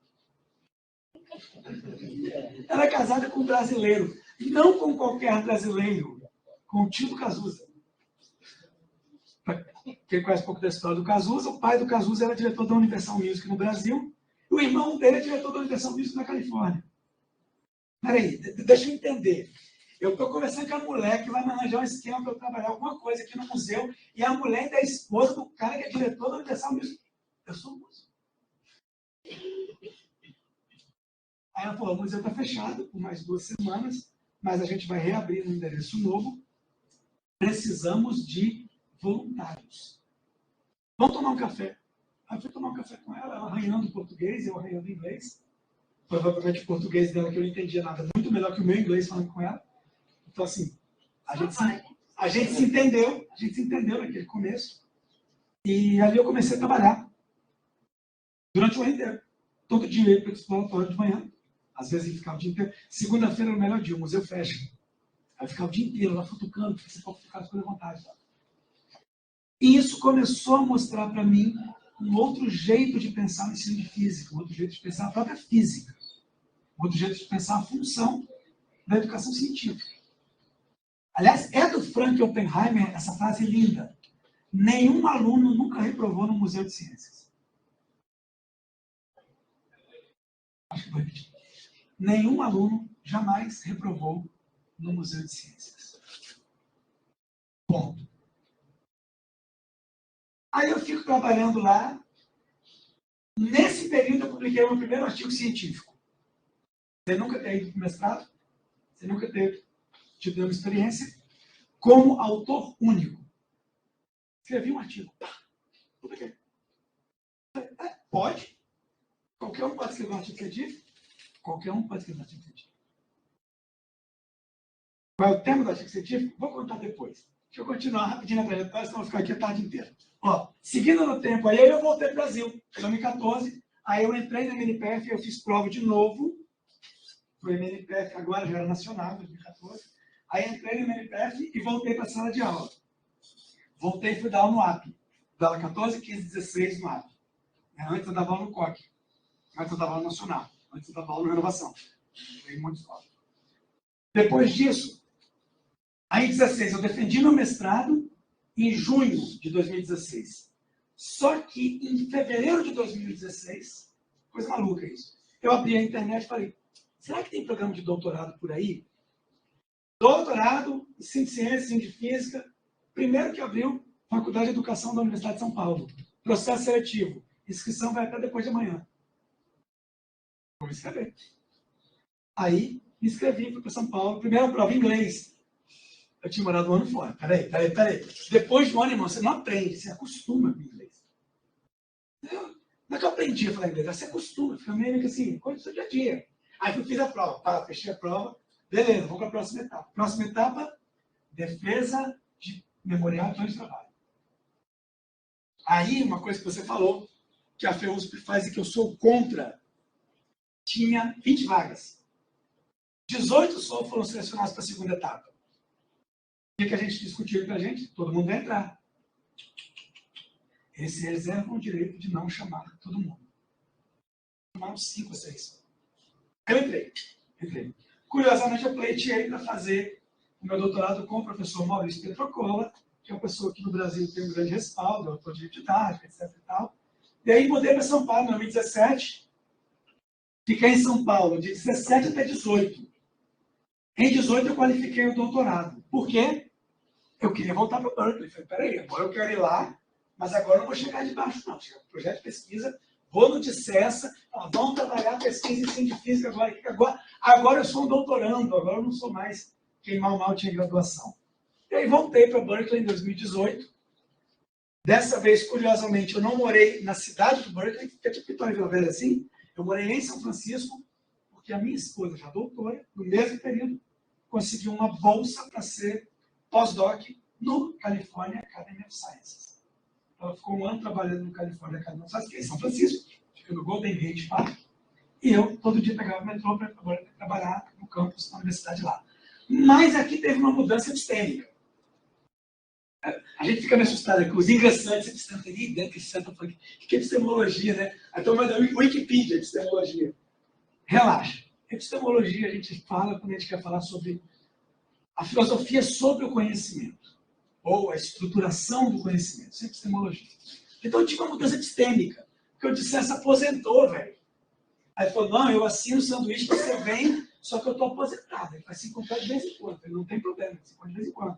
Ela é casada com um brasileiro. Não com qualquer brasileiro, com o tio do Cazuza. Quem conhece um pouco da história do Cazuza, o pai do Cazuza era diretor da Universal Music no Brasil, e o irmão dele é diretor da Universal Music na Califórnia. Peraí, deixa eu entender. Eu estou conversando com a mulher que vai me arranjar um esquema para eu trabalhar alguma coisa aqui no museu, e a mulher ainda é esposa do cara que é diretor da Universal Music. Eu sou músico. Aí ela falou, o museu está fechado por mais 2 semanas, mas a gente vai reabrir no endereço novo. Precisamos de voluntários. Vamos tomar um café. Aí eu fui tomar um café com ela, ela arranhando português, eu arranhando inglês. Provavelmente o português dela, que eu não entendia nada, muito melhor que o meu inglês falando com ela. Então, assim, a gente se entendeu naquele começo. E ali eu comecei a trabalhar durante o ano inteiro. Todo dia eu ia para o exploratório de manhã. Às vezes eu ficava o dia inteiro. Segunda-feira era o melhor dia, o museu fecha. Aí eu ficava o dia inteiro lá futucando, porque você pode ficar as coisas à vontade. E isso começou a mostrar para mim um outro jeito de pensar o ensino de física, um outro jeito de pensar a própria física, um outro jeito de pensar a função da educação científica. Aliás, é do Frank Oppenheimer essa frase linda. Nenhum aluno nunca reprovou no Museu de Ciências. Acho que vou repetir. Nenhum aluno jamais reprovou no Museu de Ciências. Ponto. Aí eu fico trabalhando lá. Nesse período eu publiquei o meu primeiro artigo científico. Você nunca ter ido para o mestrado, você nunca ter tido nenhuma experiência, como autor único. Escrevi um artigo. Publiquei. Pode. Qualquer um pode escrever um artigo científico. Qualquer um pode escrever um artigo científico. Qual é o tema do artigo científico? Vou contar depois. Deixa eu continuar rapidinho na trajetória, senão eu vou ficar aqui a tarde inteira. Seguindo no tempo, aí eu voltei para o Brasil, em 2014. Aí eu entrei na MNPF, eu fiz prova de novo. Foi a MNPF, agora já era nacional, em 2014. Aí entrei na MNPF e voltei para a sala de aula. Voltei e fui dar aula no AP. Dava 14, 15, 16 no AP. Antes eu dava aula no COC. Antes eu dava aula no Nacional. Antes eu dava aula no Renovação. Foi muito escola. Depois disso, aí em 16, eu defendi meu mestrado em junho de 2016. Só que em fevereiro de 2016, coisa maluca isso, eu abri a internet e falei, será que tem programa de doutorado por aí? Doutorado em ciências e física, primeiro que abriu, Faculdade de Educação da Universidade de São Paulo. Processo seletivo. Inscrição vai até depois de amanhã. Vou me inscrever. Aí, me inscrevi, fui para São Paulo. Primeira prova em inglês. Eu tinha morado um ano fora. Peraí. Depois de um ano, irmão, você não aprende, você acostuma com o inglês. Não é que eu aprendi a falar inglês, você acostuma, fica meio que assim, coisa do seu dia a dia. Aí eu fiz a prova, fechei a prova, beleza, vamos para a próxima etapa. Próxima etapa, defesa de memorial de trabalho. Aí, uma coisa que você falou, que a FEUSP faz e que eu sou contra, tinha 20 vagas. 18 só foram selecionados para a segunda etapa. O que a gente discutiu entre a gente? Todo mundo vai entrar. Eles reservam o direito de não chamar todo mundo. Chamaram 5 ou 6. Eu entrei. Curiosamente, eu pleiteei para fazer o meu doutorado com o professor Maurício Petrocola, que é uma pessoa que no Brasil tem um grande respaldo, autor de didática, etc. E tal. E aí mudei para São Paulo em 2017. Fiquei em São Paulo de 17 até 18. Em 18 eu qualifiquei o doutorado. Por quê? Eu queria voltar para o Berkeley. Falei, peraí, agora eu quero ir lá, mas agora eu não vou chegar de baixo, não. Chega no projeto de pesquisa, vou no DICESA, vamos trabalhar pesquisa em ciência física agora eu sou um doutorando, agora eu não sou mais quem mal tinha graduação. E aí voltei para Berkeley em 2018. Dessa vez, curiosamente, eu não morei na cidade de Berkeley, que é tipo Vitória Vila Velha assim, eu morei em São Francisco, porque a minha esposa, já doutora, no mesmo período, conseguiu uma bolsa para ser pós-doc no California Academy of Sciences. Ela ficou um ano trabalhando no California Academy of Sciences, que é em São Francisco, fica no Golden Gate Park, e eu todo dia pegava o metrô para trabalhar no campus da universidade lá. Mas aqui teve uma mudança epistêmica. A gente fica meio assustado com os ingressantes epistêmicos. O que é epistemologia, né? Então, mas é Wikipedia, epistemologia. Relaxa. Epistemologia a gente fala quando a gente quer falar sobre a filosofia sobre o conhecimento, ou a estruturação do conhecimento. Isso é epistemologia. Então, eu tive uma mudança epistêmica, porque o DICESA aposentou, velho. Aí ele falou, não, eu assino o sanduíche, você vem, só que eu estou aposentado. Ele vai se encontrar de vez em quando. Ele não tem problema, ele se encontra de vez em quando.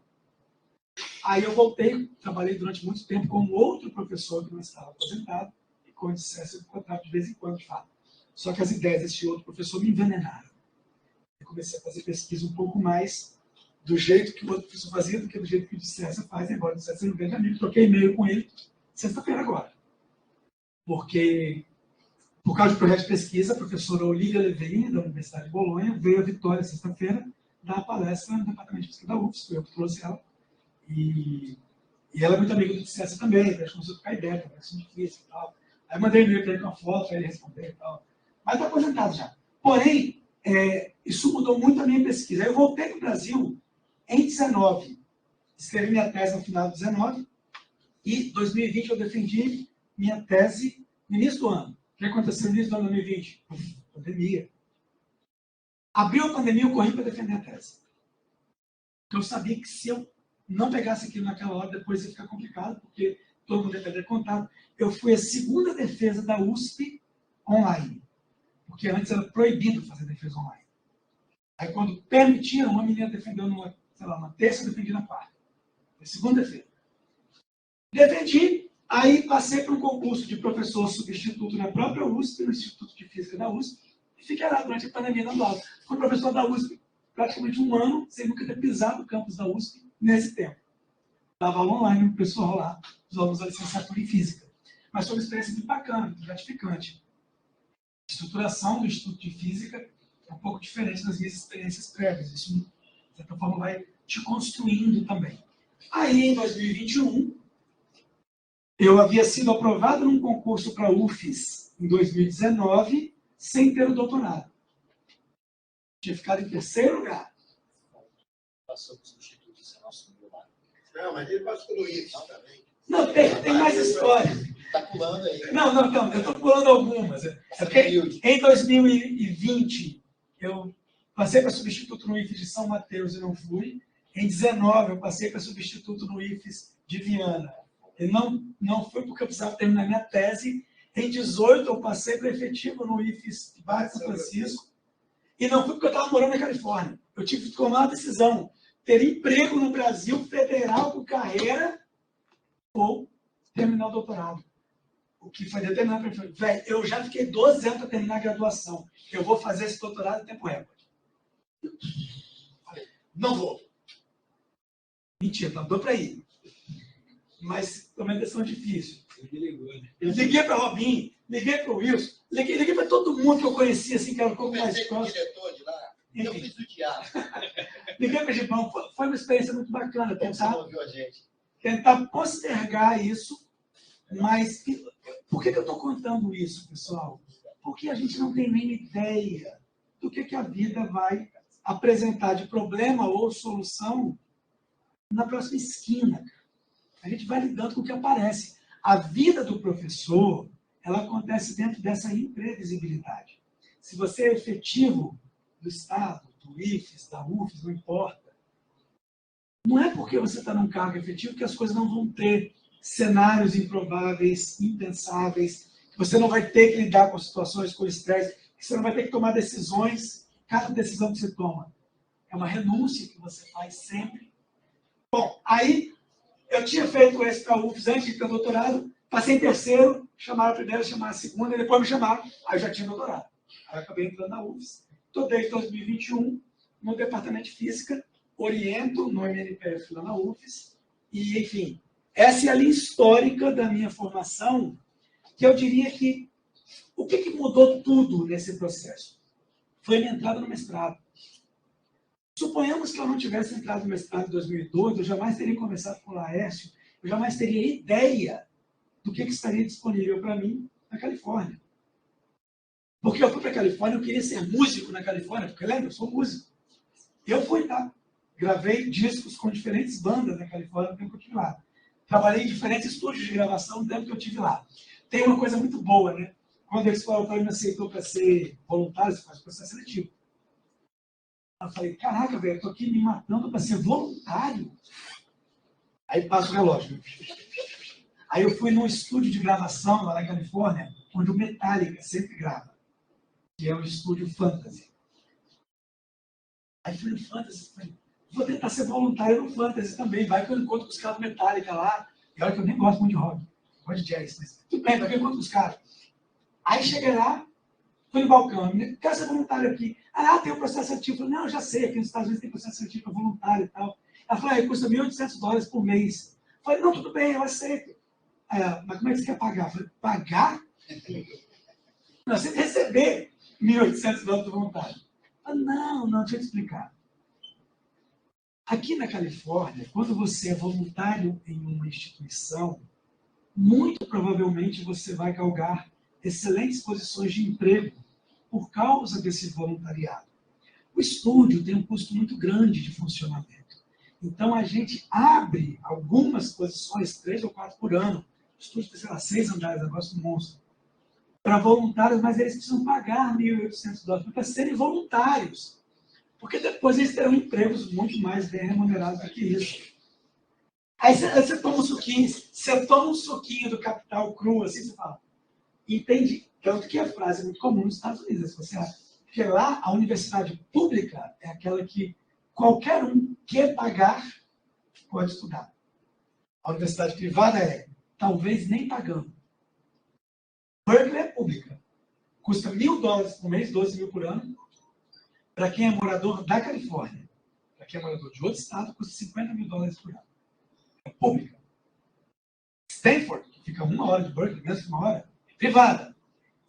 Aí eu voltei, trabalhei durante muito tempo com outro professor que não estava aposentado, e com o DICESA eu encontrava de vez em quando, de fato. Só que as ideias desse outro professor me envenenaram. Eu comecei a fazer pesquisa um pouco mais do jeito que o outro professor fazia do que do jeito que o DICESA faz. Agora o DICESA não vende amigo, troquei e-mail com ele sexta-feira agora. Porque, por causa do projeto de pesquisa, a professora Olivia Levine, da Universidade de Bolonha, veio a Vitória sexta-feira dar palestra no departamento de pesquisa da UFSC, eu que trouxe ela. E ela é muito amiga do DICESA também, a gente começou a trocar ideia, conversa difícil e tal. Aí eu mandei e-mail para ele com uma foto, para ele responder e tal. Mas está aposentado já. Porém, isso mudou muito a minha pesquisa. Aí eu voltei para o Brasil em 19. Escrevi minha tese no final de 19. E em 2020 eu defendi minha tese no início do ano. O que aconteceu no início do ano de 2020? Pandemia. Abriu a pandemia, eu corri para defender a tese. Porque eu sabia que se eu não pegasse aquilo naquela hora, depois ia ficar complicado, porque todo mundo ia perder contato. Eu fui a segunda defesa da USP online. Porque antes era proibido fazer defesa online. Aí quando permitiram, uma menina defendeu numa terça, eu defendi na quarta. Foi a segunda defesa. Defendi, aí passei para um concurso de professor substituto na própria USP, no Instituto de Física da USP, e fiquei lá durante a pandemia dando aula. Fui professor da USP praticamente um ano, sem nunca ter pisado no campus da USP nesse tempo. Dava aula online para o pessoal lá, os alunos da licenciatura em Física. Mas foi uma experiência muito bacana, muito gratificante. A estruturação do Instituto de Física é um pouco diferente das minhas experiências prévias. Isso, de certa forma, vai te construindo também. Aí, em 2021, eu havia sido aprovado num concurso para a UFES em 2019, sem ter o doutorado. Tinha ficado em terceiro lugar. Passou para o substituto, você não assumiu lá. Não, mas ele passou no IFES também. Não, tem mais história. Está pulando aí. Não, então, eu estou pulando algumas. Porque em 2020, eu passei para substituto no IFES de São Mateus e não fui. Em 19, eu passei para substituto no IFES de Viana E não foi porque eu precisava terminar minha tese. Em 18, eu passei para efetivo no IFES de Barra São Francisco. E não foi porque eu estava morando na Califórnia. Eu tive que tomar uma decisão. Ter emprego no Brasil federal com carreira ou terminar o doutorado. O que foi determinado para mim. Velho, eu já fiquei 12 anos para terminar a graduação. Eu vou fazer esse doutorado em tempo recorde. Não vou. Mentira, tá doido para ir. Mas também é decisão difícil. Eu liguei para o Robinho, liguei para o Wilson, liguei para todo mundo que eu conhecia, assim, que era um pouco mais próximo. Diretor de lá, eu fiz o diabo. Liguei para o Gibão, foi uma experiência muito bacana Você não ouviu a gente? tentar postergar isso, mas por que eu estou contando isso, pessoal? Porque a gente não tem nem ideia do que a vida vai apresentar de problema ou solução na próxima esquina. A gente vai lidando com o que aparece. A vida do professor, ela acontece dentro dessa imprevisibilidade. Se você é efetivo do Estado, do IFES, da UFES, não importa. Não é porque você está num cargo efetivo que as coisas não vão ter cenários improváveis, impensáveis, que você não vai ter que lidar com situações, com estresse, que você não vai ter que tomar decisões. Cada decisão que você toma é uma renúncia que você faz sempre. Bom, aí eu tinha feito esse para a UFES antes de ter doutorado, passei em terceiro, chamaram a primeira, chamaram a segunda, e depois me chamaram, aí eu já tinha doutorado. Aí eu acabei entrando na UFES. Estou desde 2021 no departamento de física, oriento no MNPF lá na UFES, e, enfim, essa é a linha histórica da minha formação, que eu diria que o que mudou tudo nesse processo? Foi a minha entrada no mestrado. Suponhamos que eu não tivesse entrado no mestrado em 2002, eu jamais teria conversado com o Laércio, eu jamais teria ideia do que estaria disponível para mim na Califórnia. Porque eu fui para a Califórnia, eu queria ser músico na Califórnia, porque lembra, eu sou músico. Eu fui lá, gravei discos com diferentes bandas na Califórnia no tempo que eu estive lá. Trabalhei em diferentes estúdios de gravação no tempo que eu estive lá. Tem uma coisa muito boa, né? Quando o exploratório me aceitou para ser voluntário, você faz processo seletivo. Eu falei, caraca, velho, eu tô aqui me matando para ser voluntário. Aí passa o relógio. Aí eu fui num estúdio de gravação lá na Califórnia, onde o Metallica sempre grava, que é o estúdio Fantasy. Aí fui no Fantasy, falei, vou tentar ser voluntário no Fantasy também, vai que eu encontro com os caras do Metallica lá. E olha que eu nem gosto muito de rock, gosto de jazz, mas tudo bem, vai que eu encontro com os caras. Aí cheguei lá, fui no balcão, quero ser voluntário aquaqui. Ah, tem um processo seletivo. Eu falei, não, eu já sei, aqui nos Estados Unidos tem processo seletivo para voluntário e tal. Ela falou, custa $1.800 por mês. Eu falei, não, tudo bem, eu aceito. Mas como é que você quer pagar? Eu falei, pagar? Não, você receber $1.800 do voluntário. Eu falei, não, deixa eu te explicar. Aqui na Califórnia, quando você é voluntário em uma instituição, muito provavelmente você vai galgar excelentes posições de emprego por causa desse voluntariado. O estúdio tem um custo muito grande de funcionamento. Então, a gente abre algumas posições, 3 ou 4 por ano. O estúdio tem, sei lá, 6 andares, negócio do monstro. Para voluntários, mas eles precisam pagar $1.800 para serem voluntários. Porque depois eles terão empregos muito mais bem remunerados do que isso. Aí você toma um suquinho do capital cru, assim, você fala, entende? Tanto que a frase é muito comum nos Estados Unidos. Você acha que lá a universidade pública é aquela que qualquer um que pagar pode estudar. A universidade privada é talvez nem pagando. Berkeley é pública. Custa $1.000 por mês, 12 mil por ano. Para quem é morador da Califórnia. Para quem é morador de outro estado, custa $50 mil por ano. É pública. Stanford, que fica 1 hora de Berkeley, menos que 1 hora, é privada.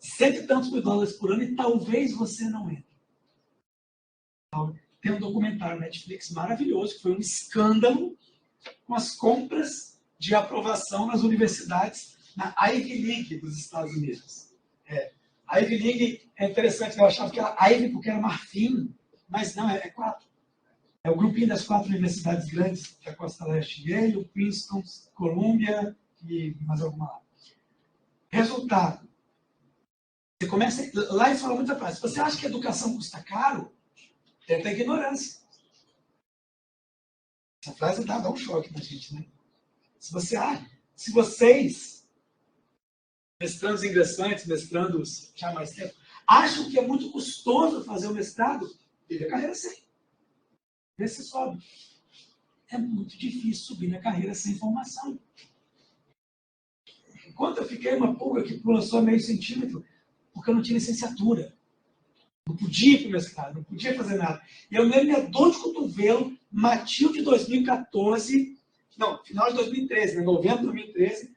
$100 e tantos mil por ano e talvez você não entre. Tem um documentário na Netflix maravilhoso, que foi um escândalo com as compras de aprovação nas universidades na Ivy League dos Estados Unidos. A Ivy League é interessante, eu achava que era Ivy porque era marfim, mas não, é 4. É o grupinho das 4 universidades grandes da Costa Leste, Yale, Princeton, Columbia e mais alguma lá. Resultado. Você começa, lá eles falam muita frase. Se você acha que a educação custa caro, tenta a ignorância. Essa frase dá um choque na gente, né? Se você Se vocês, mestrandos ingressantes, mestrandos já há mais tempo, acham que é muito custoso fazer o mestrado, vive a carreira sem. Vê se sobe. É muito difícil subir na carreira sem formação. Enquanto eu fiquei uma pulga que pula só meio centímetro, porque eu não tinha licenciatura. Não podia ir para o mestrado, não podia fazer nada. E eu lembro minha dor de cotovelo, matil de 2014, não, final de 2013, né, novembro de 2013,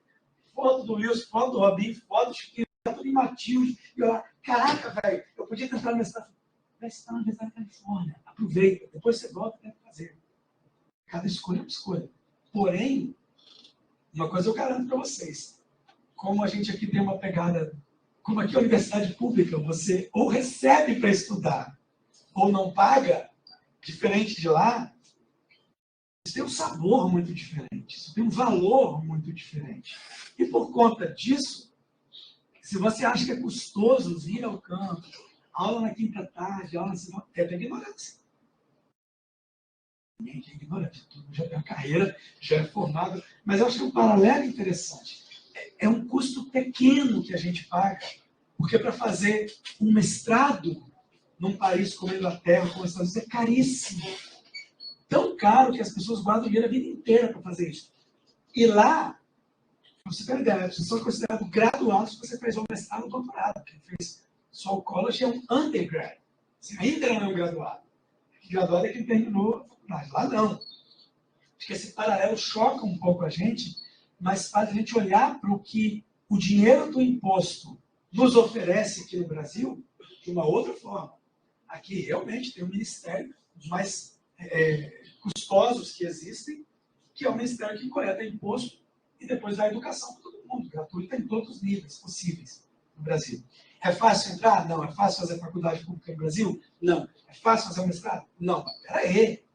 foto do Wilson, foto do Robinho, foto do Chiquinho, foto de Matilde. E eu lá, caraca, velho, eu podia tentar no mestrado. Vai estar na Universidade da Califórnia, aproveita, depois você volta e deve fazer. Cada escolha é uma escolha. Porém, uma coisa eu garanto para vocês, como a gente aqui tem uma pegada, como aqui é a universidade pública, você ou recebe para estudar, ou não paga, diferente de lá, isso tem um sabor muito diferente, isso tem um valor muito diferente. E por conta disso, se você acha que é custoso vir ao campo, aula na quinta tarde, aula na segunda, é da ignorância. Ninguém é ignorante, todo mundo já tem uma carreira, já é formado, mas eu acho que é um paralelo interessante. É um custo pequeno que a gente paga, porque para fazer um mestrado num país como a Inglaterra, como os Estados Unidos, é caríssimo. Tão caro que as pessoas guardam dinheiro a vida inteira para fazer isso. E lá, você tem ideia, você só é considerado graduado se você fez um mestrado ou doutorado. Quem fez só o college é um undergrad. Você ainda não é um graduado. Graduado é quem terminou a faculdade. Lá não. Acho que esse paralelo choca um pouco a gente, mas faz a gente olhar para o que o dinheiro do imposto nos oferece aqui no Brasil de uma outra forma. Aqui realmente tem um ministério dos mais custosos que existem, que é o ministério que coleta imposto e depois dá educação para todo mundo, gratuita em todos os níveis possíveis no Brasil. É fácil entrar? Não. É fácil fazer faculdade pública no Brasil? Não. É fácil fazer um mestrado? Não. Mas peraí.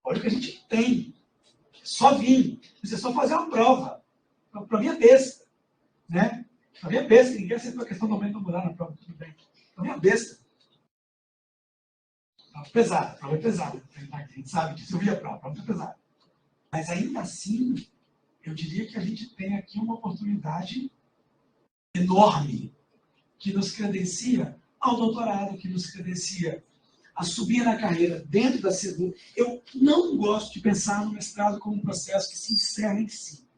Olha o que a gente tem. É só vir. Você só fazer uma prova. A provinha é besta. Né? A provinha é besta. Ninguém acertou a questão do aumento moral na prova. Tudo bem. A provinha é besta. A prova é pesada. A gente sabe disso. Eu vi a prova é pesada. Mas ainda assim, eu diria que a gente tem aqui uma oportunidade enorme que nos credencia ao doutorado, que nos credencia a subir na carreira dentro da CEDU. Eu não gosto de pensar no mestrado como um processo que se encerra em si.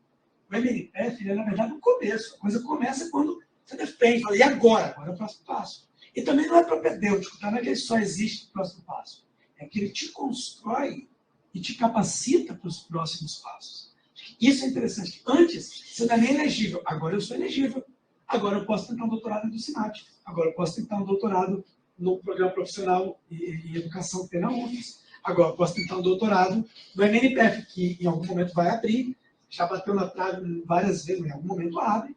O MNPF, ele é, na verdade, um começo. A coisa começa quando você defende. Fala, e agora? Agora é o próximo passo. E também não é propedêutico, tá? Não é que ele só existe no próximo passo. É que ele te constrói e te capacita para os próximos passos. Isso é interessante. Antes, você não é nem elegível. Agora eu sou elegível. Agora eu posso tentar um doutorado no SINAT. Agora eu posso tentar um doutorado no programa profissional em educação que tem na UFES. Agora eu posso tentar um doutorado no MNPF, que em algum momento vai abrir. Já bateu na trave várias vezes, mas em algum momento abre.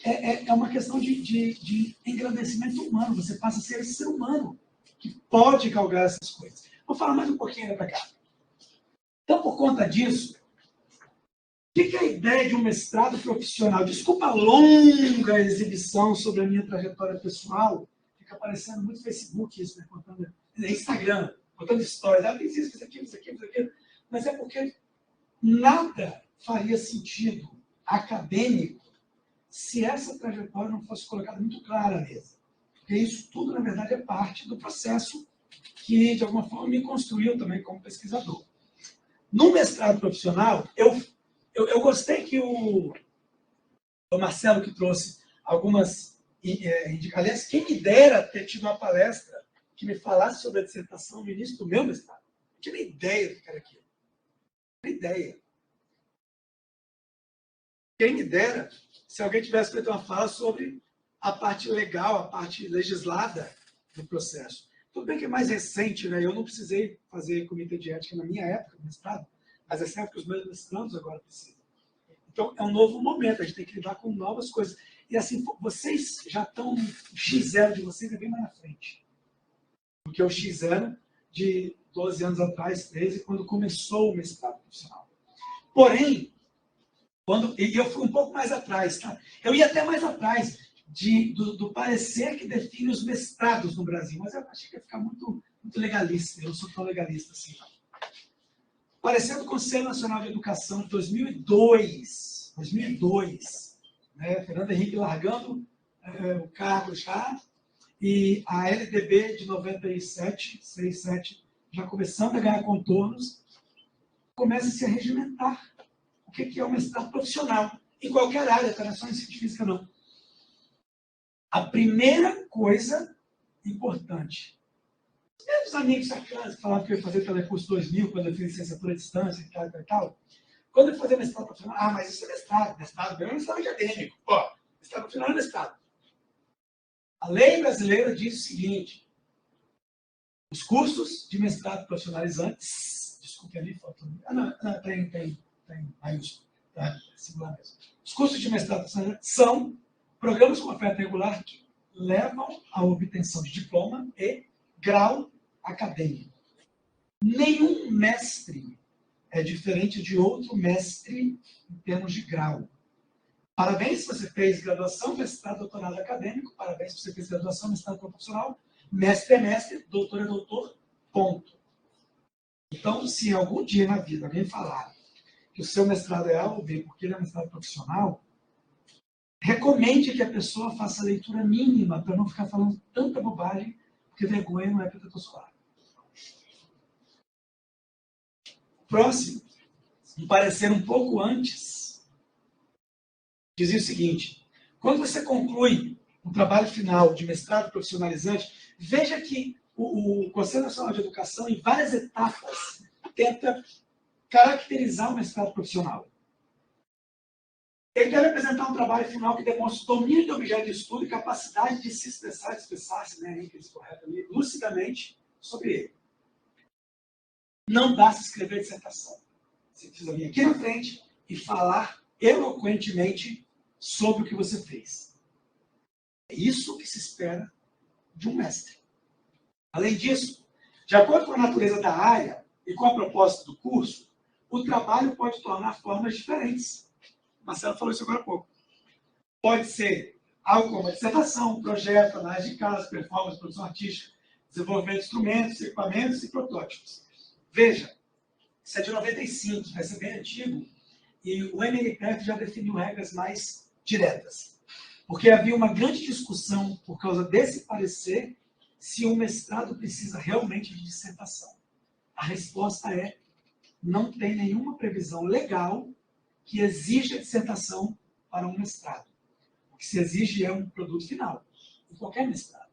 É uma questão de engrandecimento humano. Você passa a ser esse ser humano que pode galgar essas coisas. Vou falar mais um pouquinho para cá. Então, por conta disso, o que é a ideia de um mestrado profissional? Desculpa a longa exibição sobre a minha trajetória pessoal. Fica aparecendo muito no Facebook isso, né? Contando, Instagram, contando histórias. Ah, fiz isso, fiz aquilo, fiz aquilo, fiz aquilo. Mas é porque nada faria sentido acadêmico se essa trajetória não fosse colocada muito clara à mesa. Porque isso tudo, na verdade, é parte do processo que, de alguma forma, me construiu também como pesquisador. No mestrado profissional, eu gostei que o Marcelo que trouxe algumas indicações. Quem me dera ter tido uma palestra que me falasse sobre a dissertação no início do meu mestrado. Não tinha nem ideia do que era aquilo. Não tinha ideia. Quem me dera se alguém tivesse feito uma fala sobre a parte legal, a parte legislada do processo. Tudo bem que é mais recente, né? Eu não precisei fazer comitê de ética na minha época, no mestrado, mas é certo que os meus mestrandos agora precisam. Então, é um novo momento, a gente tem que lidar com novas coisas. E assim, vocês já estão, o X0 de vocês é bem mais na frente do que o X0 de 12 anos atrás, 13, quando começou o mestrado profissional. Porém, e eu fui um pouco mais atrás, tá? Eu ia até mais atrás do parecer que define os mestrados no Brasil, mas eu achei que ia ficar muito legalista. Eu não sou tão legalista assim, não. Parecer do Conselho Nacional de Educação de 2002, né? Fernando Henrique largando o cargo já, e a LDB de 97, 67, já começando a ganhar contornos, começa a se regimentar o que é o mestrado profissional, em qualquer área, tá? Não é só em ciência física, não. A primeira coisa importante, os amigos sacanas que falavam que eu ia fazer telecurso 2000, quando eu fiz licenciatura à distância e tal, e tal. Quando eu fazia mestrado profissional, mas isso é mestrado mesmo é mestrado acadêmico. Pô, mestrado profissional é mestrado. A lei brasileira diz o seguinte: os cursos de mestrado profissionalizantes, desculpe ali, faltou. Tem maiúsculo, tá? Singular mesmo. Os cursos de mestrado profissionalizantes são programas com oferta regular que levam à obtenção de diploma e grau acadêmico. Nenhum mestre é diferente de outro mestre em termos de grau. Parabéns se você fez graduação, mestrado, doutorado acadêmico. Parabéns se você fez graduação, mestrado profissional. Mestre é mestre, doutor é doutor, ponto. Então, se algum dia na vida alguém falar que o seu mestrado é A ou B porque ele é mestrado profissional, recomende que a pessoa faça a leitura mínima para não ficar falando tanta bobagem, porque vergonha não é protetor solar. Próximo, um parecer um pouco antes, dizia o seguinte: quando você conclui o trabalho final de mestrado profissionalizante, veja que o Conselho Nacional de Educação, em várias etapas, tenta caracterizar o mestrado profissional. Ele deve apresentar um trabalho final que demonstre domínio do objeto de estudo e capacidade de se expressar, expressar-se, né, lucidamente sobre ele. Não basta escrever dissertação. Você precisa vir aqui na frente e falar eloquentemente sobre o que você fez. É isso que se espera de um mestre. Além disso, de acordo com a natureza da área e com a proposta do curso, o trabalho pode tomar formas diferentes. Marcelo falou isso agora há pouco. Pode ser algo como a dissertação, um projeto, análise de casos, performance, produção artística, desenvolvimento de instrumentos, equipamentos e protótipos. Veja, isso é de 95, vai ser bem antigo, e o MNPF já definiu regras mais diretas. Porque havia uma grande discussão, por causa desse parecer, se o mestrado precisa realmente de dissertação. A resposta é: não tem nenhuma previsão legal que exija dissertação para um mestrado. O que se exige é um produto final, em qualquer mestrado.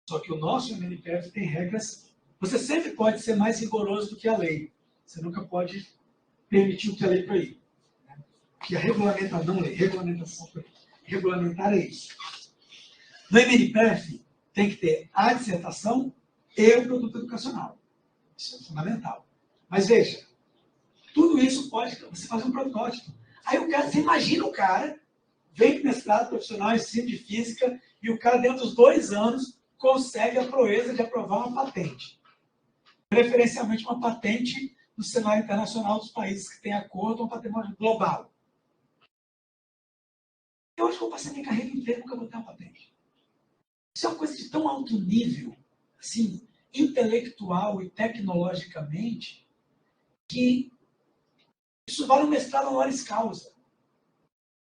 Só que o nosso MNPF tem regras. Você sempre pode ser mais rigoroso do que a lei. Você nunca pode permitir o que a lei proíbe. Que a regulamentar, não lei, regulamentação proíbe. Regulamentar é isso. No MNPF, tem que ter a dissertação e o produto educacional. Isso é fundamental. Mas veja, tudo isso pode... Você faz um protótipo. Aí o cara, você imagina o cara, vem para o mestrado profissional em ensino de física, e o cara, dentro dos 2 anos, consegue a proeza de aprovar uma patente. Preferencialmente uma patente no cenário internacional dos países que têm acordo com o patrimônio global. Eu acho que eu passei minha carreira inteira e nunca vou ter uma patente. Isso é uma coisa de tão alto nível, assim, intelectual e tecnologicamente, que isso vale um mestrado honoris causa.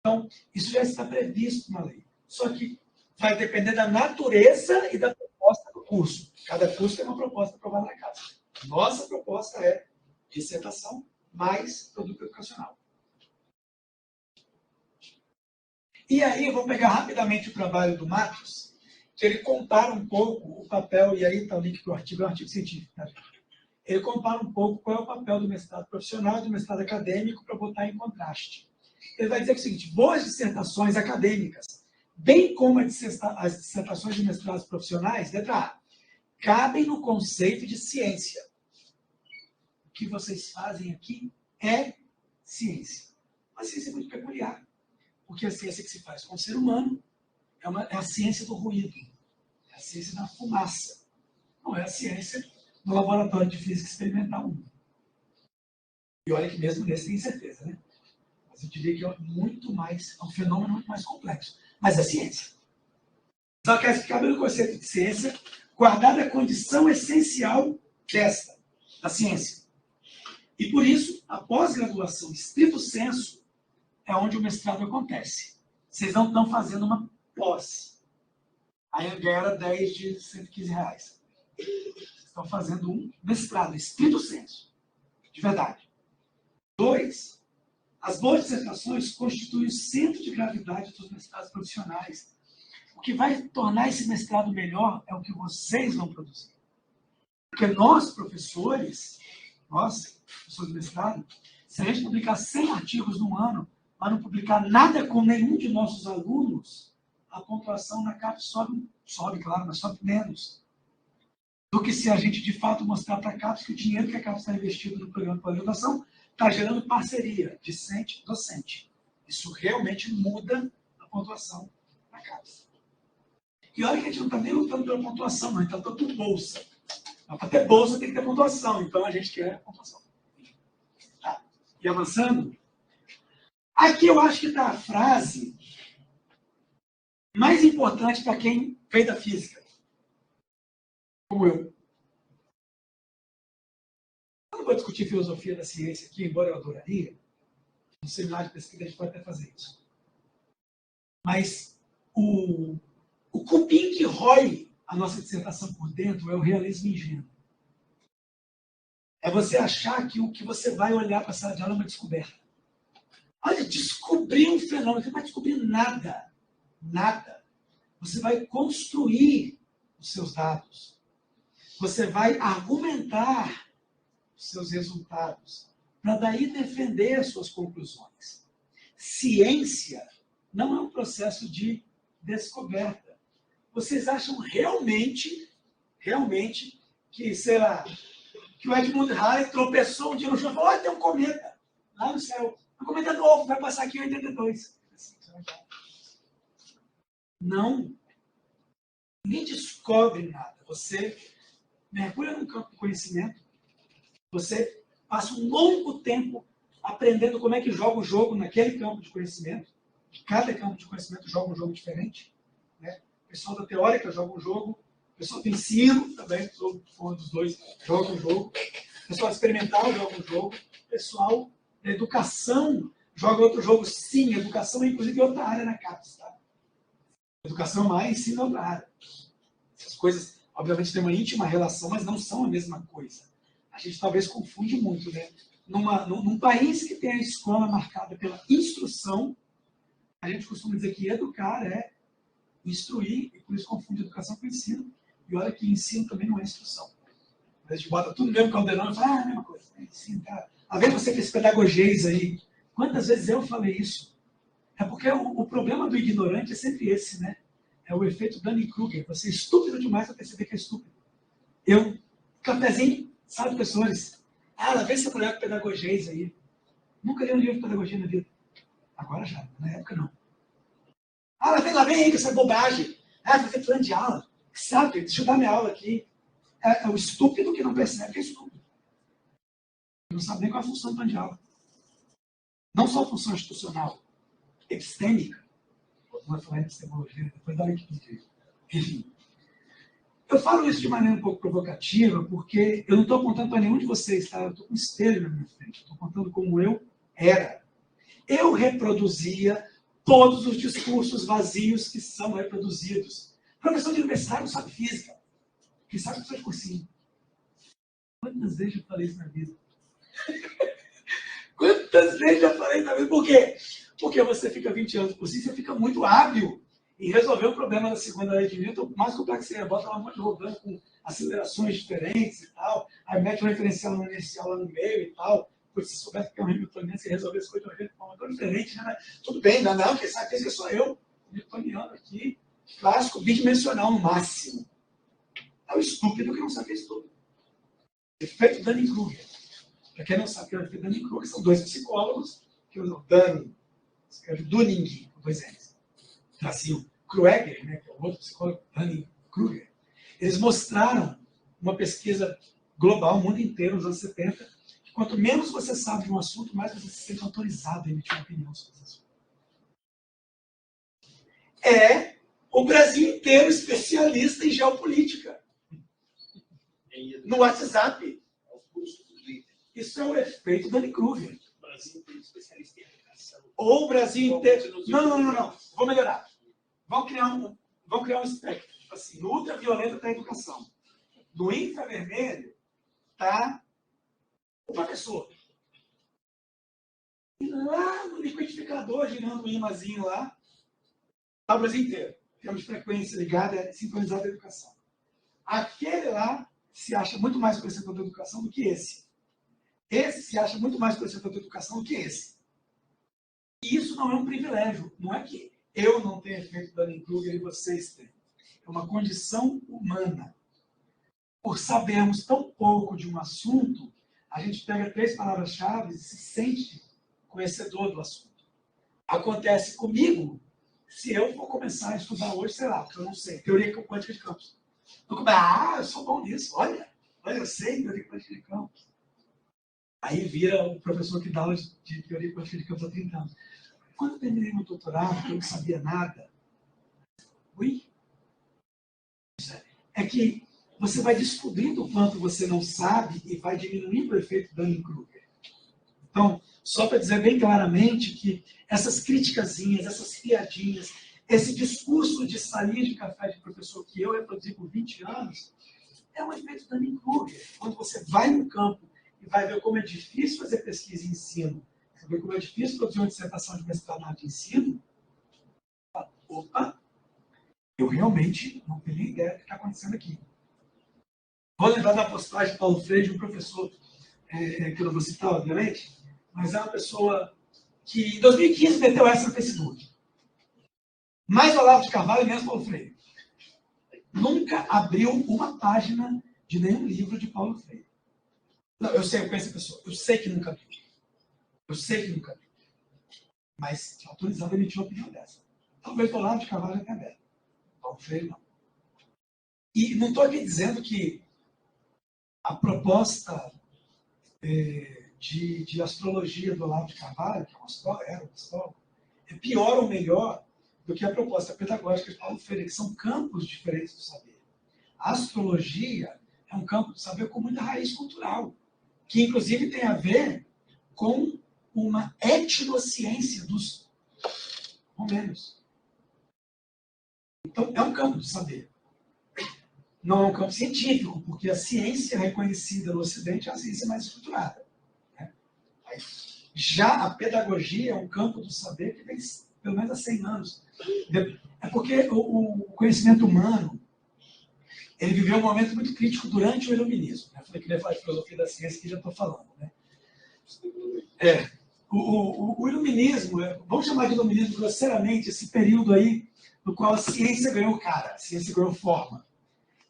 Então, isso já está previsto na lei. Só que vai depender da natureza e da proposta do curso. Cada curso tem uma proposta aprovada na casa. Nossa proposta é dissertação mais produto educacional. E aí, eu vou pegar rapidamente o trabalho do Matos, que ele compara um pouco o papel, e aí está o link para o artigo, é um artigo científico, tá? Ele compara um pouco qual é o papel do mestrado profissional e do mestrado acadêmico para botar em contraste. Ele vai dizer o seguinte: boas dissertações acadêmicas, bem como as dissertações de mestrados profissionais, letra A, cabem no conceito de ciência. O que vocês fazem aqui é ciência. Uma ciência muito peculiar, porque a ciência que se faz com o ser humano é a ciência do ruído, é a ciência da fumaça, não é a ciência do laboratório de física experimental 1. E olha que mesmo nesse tem certeza, né? Mas eu diria que é muito mais, é um fenômeno muito mais complexo. Mas é ciência. Só que cabe no conceito de ciência, guardada a condição essencial desta, da ciência. E por isso, a pós-graduação, estrito sensu, é onde o mestrado acontece. Vocês não estão fazendo uma pós. A Anguera era 10 de R$115. Vocês estão fazendo um mestrado, estrito sensu. De verdade. 2. As boas dissertações constituem o centro de gravidade dos mestrados profissionais. O que vai tornar esse mestrado melhor é o que vocês vão produzir. Porque nós, professores de mestrado, se a gente publicar 100 artigos no ano, mas não publicar nada com nenhum de nossos alunos, a pontuação na CAPES sobe, claro, mas sobe menos do que se a gente, de fato, mostrar para a CAPES que o dinheiro que a CAPES está investindo no programa de pós-graduação está gerando parceria discente-docente. Isso realmente muda a pontuação na CAPES. E olha que a gente não está nem lutando pela pontuação, não. A gente está lutando por bolsa. Para ter bolsa tem que ter pontuação. Então a gente quer a pontuação. Tá. E avançando. Aqui eu acho que está a frase mais importante para quem veio da física. Como eu. Eu não vou discutir filosofia da ciência aqui, embora eu adoraria. No seminário de pesquisa a gente pode até fazer isso. Mas o cupim que rói a nossa dissertação por dentro é o realismo ingênuo. É você achar que o que você vai olhar para a sala de aula é uma descoberta. Olha, descobrir um fenômeno. Você não vai descobrir nada. Nada. Você vai construir os seus dados. Você vai argumentar os seus resultados. Para daí defender as suas conclusões. Ciência não é um processo de descoberta. Vocês acham realmente que, sei lá, que o Edmund Halley tropeçou um dia no chão e falou, olha, tem um cometa lá no céu. Um cometa novo, vai passar aqui em 82. Não. Ninguém descobre nada. Você mergulha num campo de conhecimento, você passa um longo tempo aprendendo como é que joga o jogo naquele campo de conhecimento. Cada campo de conhecimento joga um jogo diferente. Né? O pessoal da teórica joga um jogo, o pessoal do ensino também, sou fã dos dois, joga um jogo, o pessoal experimental joga um jogo, o pessoal da educação joga outro jogo. Sim, educação é inclusive outra área na CAPES. Tá? Educação mais ensino é outra área. Essas coisas, obviamente, têm uma íntima relação, mas não são a mesma coisa. A gente talvez confunde muito, né? Num país que tem a escola marcada pela instrução, a gente costuma dizer que educar é instruir, e por isso confunde educação com ensino. E olha que ensino também não é instrução. A gente bota tudo no mesmo caldeirão e fala, a mesma coisa, é ensino, cara. A ver você fez pedagogês aí. Quantas vezes eu falei isso? É porque o problema do ignorante é sempre esse, né? É o efeito Dunning-Kruger. Você é estúpido demais para perceber que é estúpido. Cafezinho, sabe, professores? Lá vem essa mulher com pedagogês aí. Nunca li um livro de pedagogia na vida. Agora já, na época não. Lá vem aí com essa bobagem. Fazer plano de aula. Sabe, deixa eu dar minha aula aqui. É o estúpido que não percebe que é estúpido. Não sabe nem qual é a função do plano de aula. Não só a função institucional, epistêmica. Não vai falar epistemologia, depois da Wikipedia. Enfim. Eu falo isso de maneira um pouco provocativa, porque eu não estou contando para nenhum de vocês, tá? Eu estou com um espelho na minha frente. Estou contando como eu era. Eu reproduzia todos os discursos vazios que são reproduzidos. Professor de universidade não sabe física. Quem sabe professor de cursinho. Quantas vezes eu falei isso na vida? Quantas vezes já falei na vida? Por quê? Porque você fica 20 anos por si, você fica muito hábil em resolver o problema da segunda lei de Newton, mais complexo que você bota lá um monte de rodando com acelerações diferentes e tal, aí mete um referencial no inicial lá no meio e tal, pois se soubesse que é um Hamiltoniano, você resolver as coisas de uma forma tão diferente, né? Tudo bem, não, quem sabe que sou eu, Hamiltoniano aqui, clássico, bidimensional no máximo. É o estúpido que não sabe que é estúpido. Efeito Dunning-Kruger. Para quem não sabe o que é o efeito Dunning-Kruger, são dois psicólogos que usam Dunning, escreve Dunning, com dois N's. Tracinho Krueger, né, que é o outro psicólogo, Dunning-Kruger. Eles mostraram uma pesquisa global, o mundo inteiro, nos anos 70, que quanto menos você sabe de um assunto, mais você se sente autorizado a emitir uma opinião sobre esse assunto. É o Brasil inteiro especialista em geopolítica. No WhatsApp. Isso é o efeito Dunning-Kruger. O Brasil tem especialista em educação. Ou o Brasil inteiro. Não. Vou melhorar. Vamos criar um espectro. Tipo assim, no ultravioleta está a educação. No infravermelho está o professor. E lá no liquidificador, girando o imãzinho lá, está o Brasil inteiro. Temos frequência ligada, sincronizada à educação. Aquele lá se acha muito mais conhecedor da educação do que esse. Esse se acha muito mais conhecedor da educação do que esse. E isso não é um privilégio. Não é que eu não tenho efeito Dunning-Kruger e vocês têm. É uma condição humana. Por sabermos tão pouco de um assunto, a gente pega 3 palavras-chave e se sente conhecedor do assunto. Acontece comigo se eu for começar a estudar hoje, sei lá, porque eu não sei, teoria quântica de campos. Eu sou bom nisso, olha, eu sei teoria quântica de campos. Aí vira o professor que dá aula de teoria quântica de campos há 30 anos. Quando eu terminei meu doutorado, eu não sabia nada. É que você vai descobrindo o quanto você não sabe e vai diminuindo o efeito Dunning-Kruger. Então, só para dizer bem claramente que essas criticazinhas, essas piadinhas, esse discurso de salinha de café de professor que eu reproduzi por 20 anos, é um efeito Dunning-Kruger. Quando você vai no campo e vai ver como é difícil fazer pesquisa e ensino, ver como é difícil produzir uma dissertação de mestrado de ensino, opa, eu realmente não tenho ideia do que está acontecendo aqui. Vou lembrar da postagem de Paulo Freire, de um professor, que eu não vou citar, obviamente, mas é uma pessoa que em 2015 meteu essa no Facebook. Mais Olavo de Carvalho, menos Paulo Freire. Nunca abriu uma página de nenhum livro de Paulo Freire. Não, eu conheço a pessoa. Eu sei que nunca abriu. Mas tinha autorizado a emitir uma opinião dessa. Talvez Olavo de Carvalho até aberto. Paulo Freire não. E não estou aqui dizendo que a proposta de astrologia do Olavo de Carvalho, que era um astrólogo, é pior ou melhor do que a proposta pedagógica de Paulo Freire, que são campos diferentes do saber. A astrologia é um campo de saber com muita raiz cultural, que inclusive tem a ver com uma etnociência dos romanos. Então, é um campo de saber. Não é um campo científico, porque a ciência reconhecida no Ocidente é a ciência mais estruturada. Né? Já a pedagogia é um campo do saber que vem pelo menos há 100 anos. É porque o conhecimento humano ele viveu um momento muito crítico durante o iluminismo. Né? Eu falei que ia falar de filosofia da ciência, que já estou falando. Né? O iluminismo, vamos chamar de iluminismo grosseiramente, esse período aí no qual a ciência ganhou cara, a ciência ganhou forma.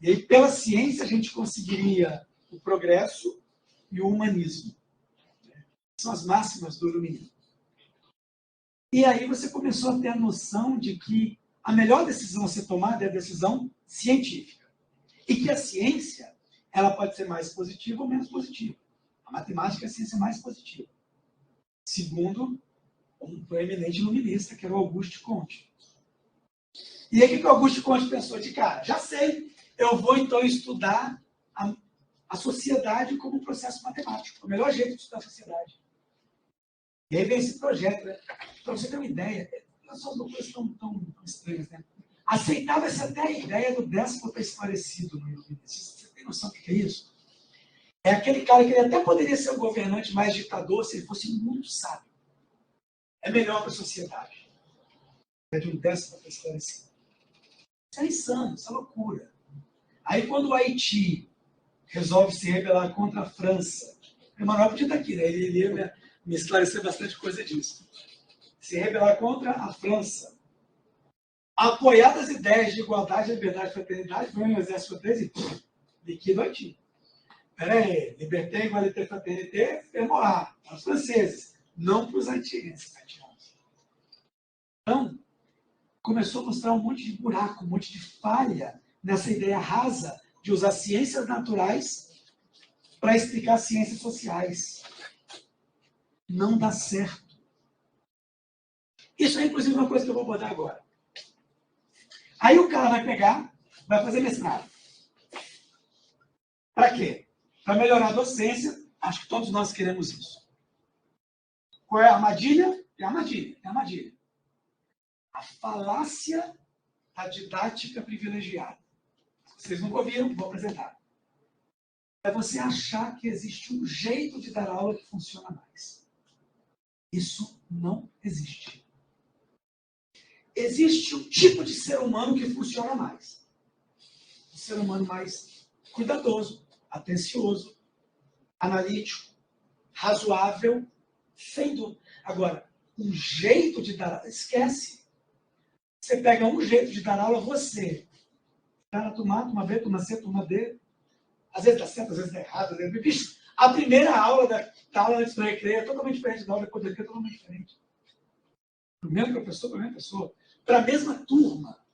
E aí, pela ciência, a gente conseguiria o progresso e o humanismo. São as máximas do iluminismo. E aí você começou a ter a noção de que a melhor decisão a ser tomada é a decisão científica. E que a ciência ela pode ser mais positiva ou menos positiva. A matemática é a ciência mais positiva. Segundo um proeminente iluminista, que era o Auguste Comte. E aí o que o Auguste Comte pensou? De cara, já sei, eu vou então estudar a sociedade como um processo matemático. O melhor jeito de estudar a sociedade. E aí vem esse projeto, né? Para você ter uma ideia, não são coisas tão estranhas, né? Aceitava-se até a ideia do déspota esclarecido no iluminismo. Você tem noção do que é isso? É aquele cara que ele até poderia ser um governante mais ditador se ele fosse muito sábio. É melhor para a sociedade. É de um déspota esclarecido. Isso é insano, isso é loucura. Aí quando o Haiti resolve se rebelar contra a França, o Emmanuel podia estar aqui, né? Ele ia me esclarecer bastante coisa disso. Se rebelar contra a França, apoiar as ideias de igualdade, liberdade e fraternidade, vem o exército francês e liquida o Haiti. Peraí, liberté, igualité, fraternité, fermoar, para os franceses, não para os haitianos. Então, começou a mostrar um monte de buraco, um monte de falha nessa ideia rasa de usar ciências naturais para explicar ciências sociais. Não dá certo. Isso é, inclusive, uma coisa que eu vou abordar agora. Aí o cara vai pegar, vai fazer mestrado. Para quê? Para melhorar a docência, Acho que todos nós queremos isso. Qual é a armadilha? É a armadilha, é a armadilha. A falácia da didática privilegiada. Se vocês nunca ouviram, vou apresentar. É você achar que existe um jeito de dar aula que funciona mais. Isso não existe. Existe um tipo de ser humano que funciona mais. Um ser humano mais cuidadoso, atencioso, analítico, razoável, sem dúvida. Agora, um jeito de dar aula, esquece. Você pega um jeito de dar aula, você. Cara, turma B, turma C, turma D. Às vezes dá certo, às vezes dá errado. Às vezes... Bicho, a primeira aula da aula antes do recreio é totalmente diferente da aula depois do recreio, é totalmente diferente. Para o mesmo professor, para a mesma pessoa. Para a mesma turma.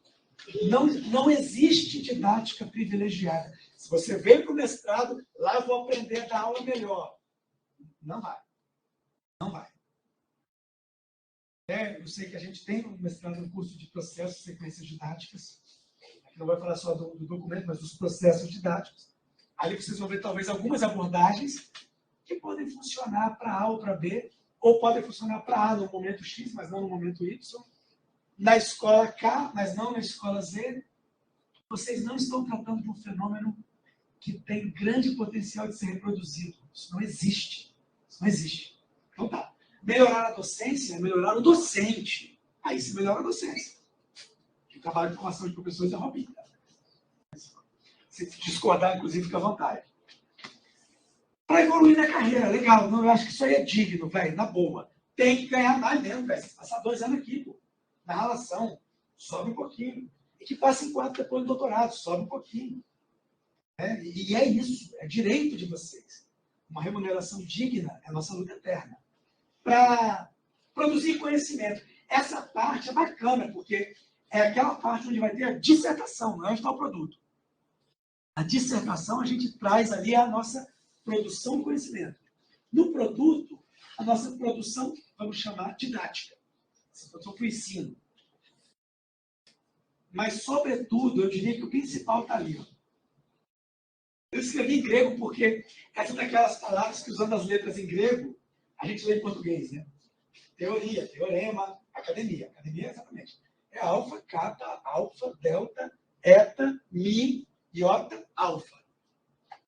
Não existe didática privilegiada. Se você veio para o mestrado, lá eu vou aprender a dar aula melhor. Não vai. Não vai. Eu sei que a gente tem um mestrado no curso de processos e sequências didáticas. Aqui não vai falar só do documento, mas dos processos didáticos. Ali vocês vão ver talvez algumas abordagens que podem funcionar para A ou para B, ou podem funcionar para A no momento X, mas não no momento Y. Na escola K, mas não na escola Z. Vocês não estão tratando de um fenômeno que tem grande potencial de ser reproduzido. Isso não existe. Isso não existe. Então tá. Melhorar a docência é melhorar o docente. Aí se melhora a docência. O trabalho de formação de professores é Robinho. Se discordar, inclusive, fica à vontade. Para evoluir na carreira, legal. Não, eu acho que isso aí é digno, velho, na boa. Tem que ganhar mais mesmo, velho. Você passar 2 anos aqui, pô. Na relação, sobe um pouquinho. E que passe em 4 depois do doutorado, sobe um pouquinho. E é isso, é direito de vocês. Uma remuneração digna é a nossa luta eterna. Para produzir conhecimento. Essa parte é bacana, porque é aquela parte onde vai ter a dissertação, não é onde está o produto. A dissertação a gente traz ali a nossa produção de conhecimento. No produto, a nossa produção, vamos chamar didática. Essa produção para o ensino. Mas, sobretudo, eu diria que o principal está ali. Ó. Eu escrevi em grego porque essa é daquelas palavras que, usando as letras em grego, a gente lê em português, né? Teoria, teorema, academia. Academia, exatamente. É alfa, cata, alfa, delta, eta, mi, iota, alfa.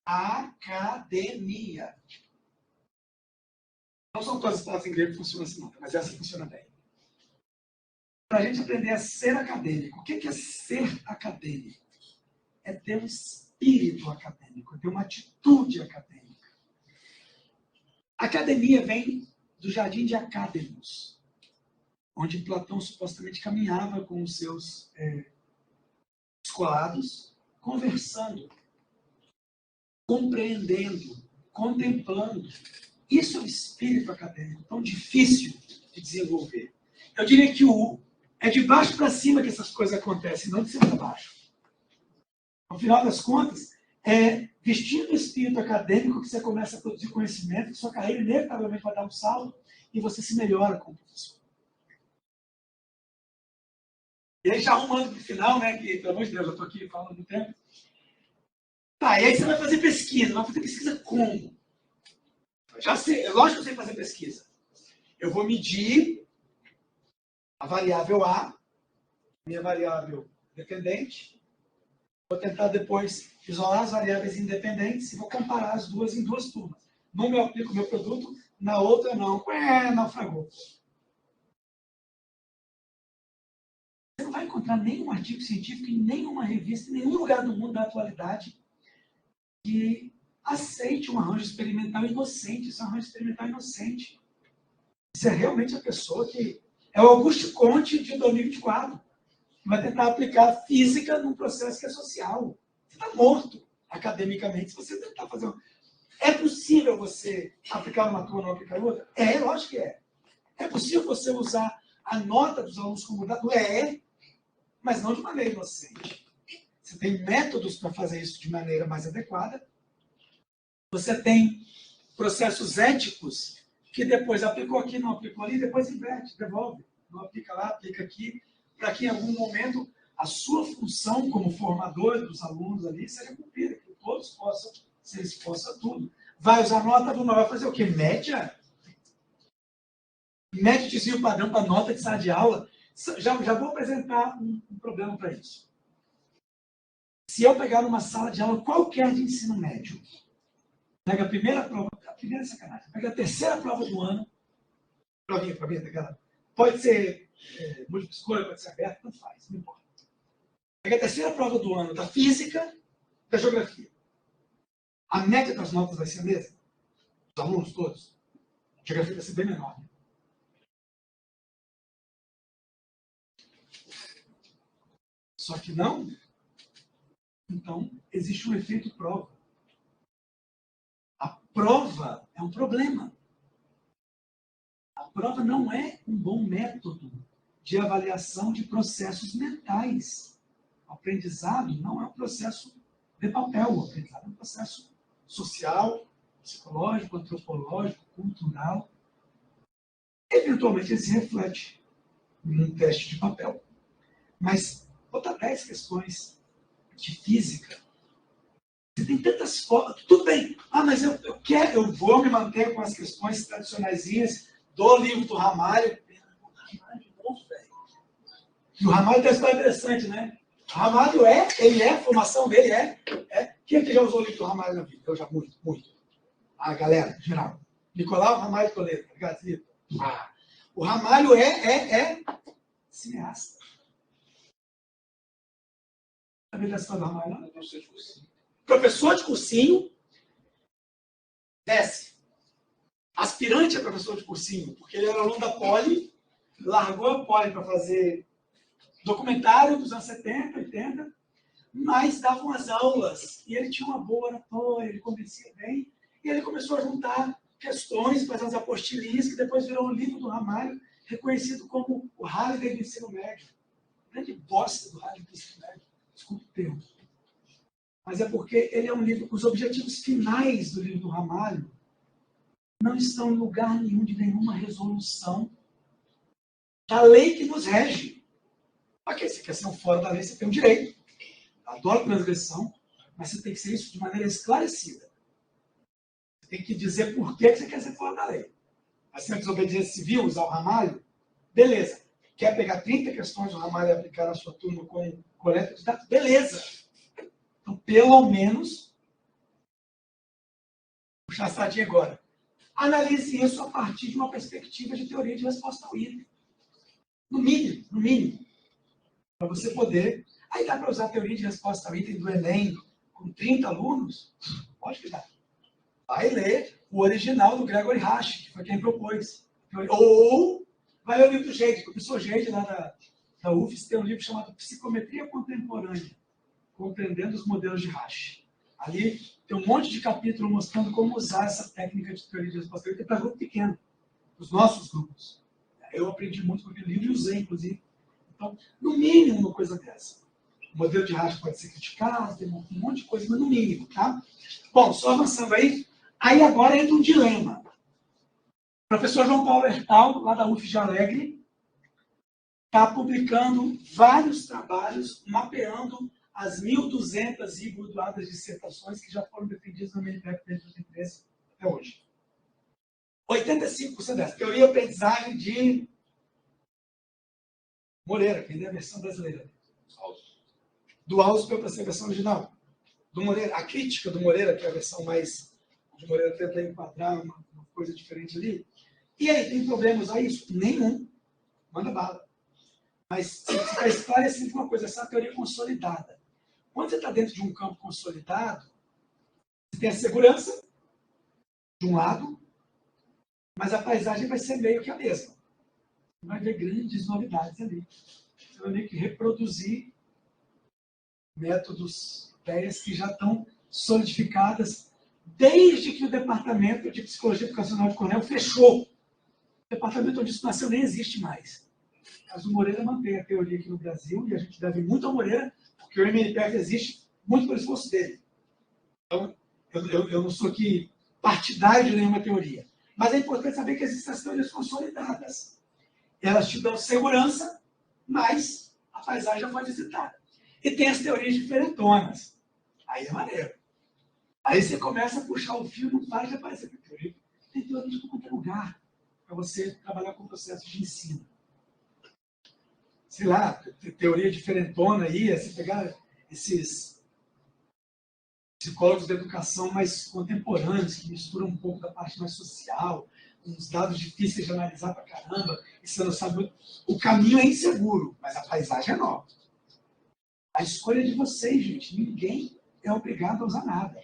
Academia. Não são todas as palavras em grego que funcionam assim, não, mas essa funciona bem. Para a gente aprender a ser acadêmico. O que é ser acadêmico? É ter um espírito acadêmico, é ter uma atitude acadêmica. Academia vem do jardim de Academos, onde Platão supostamente caminhava com os seus escolados, conversando, compreendendo, contemplando. Isso é o espírito acadêmico, tão difícil de desenvolver. Eu diria que é de baixo para cima que essas coisas acontecem, não de cima para baixo. No final das contas, é vestindo o espírito acadêmico que você começa a produzir conhecimento, que sua carreira inevitavelmente vai dar um salto e você se melhora como professor. E aí já arrumando para o final, né, que, pelo amor de Deus, eu estou aqui falando do tempo. Tá, e aí você vai fazer pesquisa. Vai fazer pesquisa como? Já sei, é lógico que eu sei fazer pesquisa. Eu vou medir a variável A, minha variável dependente. Vou tentar depois isolar as variáveis independentes e vou comparar as duas em 2 turmas. Numa eu aplico o meu produto, na outra não. Naufragou. Você não vai encontrar nenhum artigo científico em nenhuma revista, em nenhum lugar do mundo da atualidade que aceite um arranjo experimental inocente. Isso é um arranjo experimental inocente. Isso é realmente a pessoa que... É o Auguste Comte de 2024. Que vai tentar aplicar a física num processo que é social. Você está morto, academicamente, se você tentar fazer... É possível você aplicar uma turma ou não aplicar outra? É, lógico que é. É possível você usar a nota dos alunos como dado? É, mas não de maneira inocente. Você tem métodos para fazer isso de maneira mais adequada. Você tem processos éticos que depois aplicou aqui, não aplicou ali, depois inverte, devolve. Não aplica lá, aplica aqui, para que em algum momento a sua função como formador dos alunos ali seja cumprida, que todos possam ser expostos a tudo. Vai usar nota, vai fazer o quê? Média? Média de desvio padrão para nota de sala de aula. Já vou apresentar um problema para isso. Se eu pegar numa sala de aula qualquer de ensino médio, pega a primeira prova, a primeira sacanagem, pega a terceira prova do ano, provinha, daquela. Pode ser múltipla escolha, pode ser aberta, tanto faz, não importa. Pega a terceira prova do ano da física, da geografia. A média das notas vai ser a mesma? Os alunos todos? A geografia vai ser bem menor. Só que não. Então, existe um efeito prova. A prova é um problema. A prova não é um bom método de avaliação de processos mentais. O aprendizado não é um processo de papel. O aprendizado é um processo social, psicológico, antropológico, cultural. Eventualmente, ele se reflete num teste de papel. Mas, botar 10 questões de física, você tem tantas formas, tudo bem, mas eu vou me manter com as questões tradicionaisinhas do livro do Ramalho. E o Ramalho tem uma história interessante, né? O Ramalho a formação dele Quem é que já usou o livro do Ramalho na vida? Eu já, muito. A galera, em geral. Nicolau Ramalho Toledo, obrigado, Vitor. O Ramalho é cineasta. Sabe da história do Ramalho? Não? Professor de cursinho, desce. Aspirante a professor de cursinho, porque ele era aluno da Poli, largou a Poli para fazer documentário dos anos 70, 80, mas dava umas aulas, e ele tinha uma boa oratória, ele convencia bem, e ele começou a juntar questões, fazer umas apostilinhas, que depois virou um livro do Ramalho, reconhecido como o Halliday do ensino médio. Grande bosta do Halliday do ensino médio. Desculpe o termo. Mas é porque ele é um livro, os objetivos finais do livro do Ramalho não estão em lugar nenhum de nenhuma resolução da lei que nos rege. Ok, você quer ser fora da lei, você tem o direito. Eu adoro transgressão, mas você tem que ser isso de maneira esclarecida. Você tem que dizer por que você quer ser fora da lei. Vai ser uma desobediência civil, usar o Ramalho? Beleza. Quer pegar 30 questões do Ramalho e aplicar na sua turma com coleta de dados? Beleza. Então, pelo menos, puxar a sardinha agora. Analise isso a partir de uma perspectiva de teoria de resposta ao item. No mínimo. Para você poder... Aí dá para usar a teoria de resposta ao item do Enem com 30 alunos? Pode que dá. Vai ler o original do Gregory Rasch, que foi quem propôs. Ou vai ler o livro do Geide, que o professor Geide, lá da UFES, tem um livro chamado Psicometria Contemporânea, compreendendo os modelos de Rasch. Ali tem um monte de capítulo mostrando como usar essa técnica de teoria de resposta ao item para grupo pequeno, os nossos grupos. Eu aprendi muito com aquele livro e usei, inclusive. Então, no mínimo, uma coisa dessa. O modelo de Rasch pode ser criticado, tem um monte de coisa, mas no mínimo, tá? Bom, só avançando aí. Aí agora entra um dilema. O professor João Paulo Hertal, lá da UFES de Alegre, está publicando vários trabalhos mapeando as 1.200 e graduadas dissertações que já foram defendidas no MNPq desde 2013 até hoje. 85% dessa. Teoria e aprendizagem de Moreira, que é a versão brasileira. Do Ausubel para ser a versão original. Do Moreira, a crítica do Moreira, que é a versão mais... de Moreira tenta enquadrar uma coisa diferente ali. E aí, tem problemas a isso? Nenhum. Manda bala. Mas se ficar esclarecido uma coisa, essa teoria consolidada. Quando você está dentro de um campo consolidado, você tem a segurança, de um lado, mas a paisagem vai ser meio que a mesma. Você vai ver grandes novidades ali. Você vai meio que reproduzir métodos, ideias que já estão solidificadas desde que o Departamento de Psicologia Educacional de Cornell fechou. O departamento onde isso nasceu nem existe mais. Mas o Moreira mantém a teoria aqui no Brasil e a gente deve muito ao Moreira, porque o MNPq existe muito pelo esforço dele. Então, eu não sou aqui partidário de nenhuma teoria. Mas é importante saber que existem as teorias consolidadas. Elas te dão segurança, mas a paisagem já foi visitada. E tem as teorias diferentonas. Aí é maneiro. Aí você começa a puxar o fio, não para de aparecer teoria. Tem teoria de qualquer lugar para você trabalhar com o processo de ensino. Sei lá, teoria diferentona aí, é você pegar esses psicólogos da educação mais contemporâneos, que misturam um pouco da parte mais social, uns dados difíceis de analisar pra caramba, e você não sabe. O caminho é inseguro, mas a paisagem é nova. A escolha é de vocês, gente. Ninguém é obrigado a usar nada.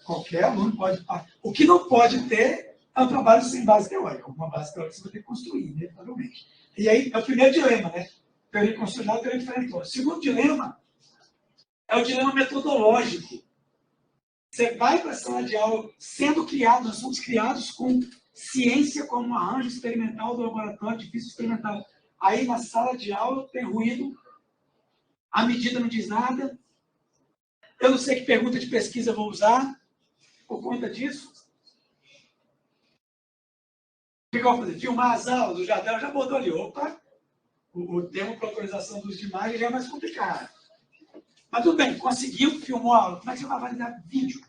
Qualquer aluno pode. O que não pode ter é um trabalho sem base teórica. Alguma base teórica você vai ter que construir, inevitavelmente. E aí é o primeiro dilema, né? Teoria consolidada, teoria diferentona. O segundo dilema é o dilema metodológico. Você vai para a sala de aula sendo criado, nós somos criados com ciência como um arranjo experimental do laboratório, difícil experimental. Aí na sala de aula tem ruído, a medida não diz nada, eu não sei que pergunta de pesquisa eu vou usar por conta disso. O que eu vou fazer? Filmar as aulas, o Jardel já botou ali, opa, o termo para autorização do uso de imagem já é mais complicado. Mas tudo bem, conseguiu, filmou a aula. Como é que você vai validar vídeo?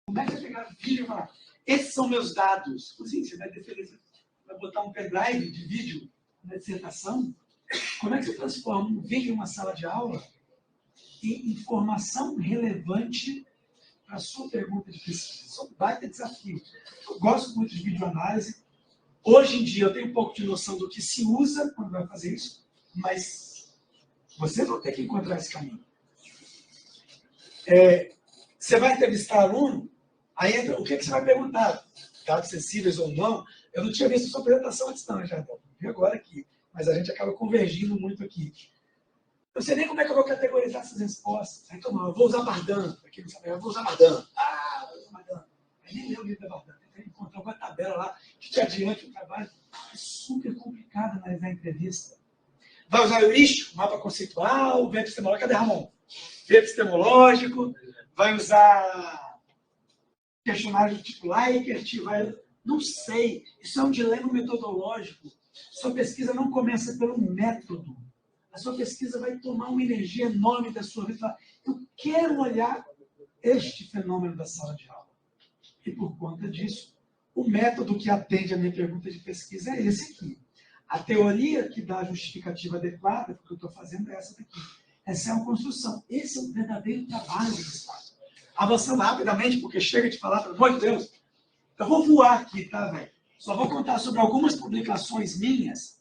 Como é que você vai pegar vídeo e falar, esses são meus dados? Assim, você vai botar um pendrive de vídeo na dissertação? Como é que você transforma um vídeo em uma sala de aula em informação relevante para a sua pergunta de pesquisa? Isso é um baita desafio. Eu gosto muito de videoanálise. Hoje em dia eu tenho um pouco de noção do que se usa quando vai fazer isso, mas vocês vão ter que encontrar esse caminho. Você vai entrevistar aluno, aí entra, o que você vai perguntar? Dados sensíveis ou não? Eu não tinha visto a sua apresentação antes, não, já vi agora aqui. Mas a gente acaba convergindo muito aqui. Eu não sei nem como é que eu vou categorizar essas respostas. Aí, então, eu vou usar Bardan. Aqui não sabe, eu vou usar Bardan. Vou usar Bardan. Aí nem leu o livro da Bardan. Tem que encontrar alguma tabela lá que te adiante o trabalho. É super complicado analisar a entrevista. Vai usar heurístico, mapa conceitual, vento epistemológico. Cadê, Ramon? Vento epistemológico. Vai usar questionário do tipo Likert. Não sei. Isso é um dilema metodológico. Sua pesquisa não começa pelo método. A sua pesquisa vai tomar uma energia enorme da sua vida. Eu quero olhar este fenômeno da sala de aula. E por conta disso, o método que atende a minha pergunta de pesquisa é esse aqui. A teoria que dá a justificativa adequada, porque eu estou fazendo é essa daqui. Essa é uma construção. Esse é o verdadeiro trabalho do Estado. Avançando rapidamente, porque chega de falar, pelo amor de Deus. Eu vou voar aqui, tá, velho? Só vou contar sobre algumas publicações minhas,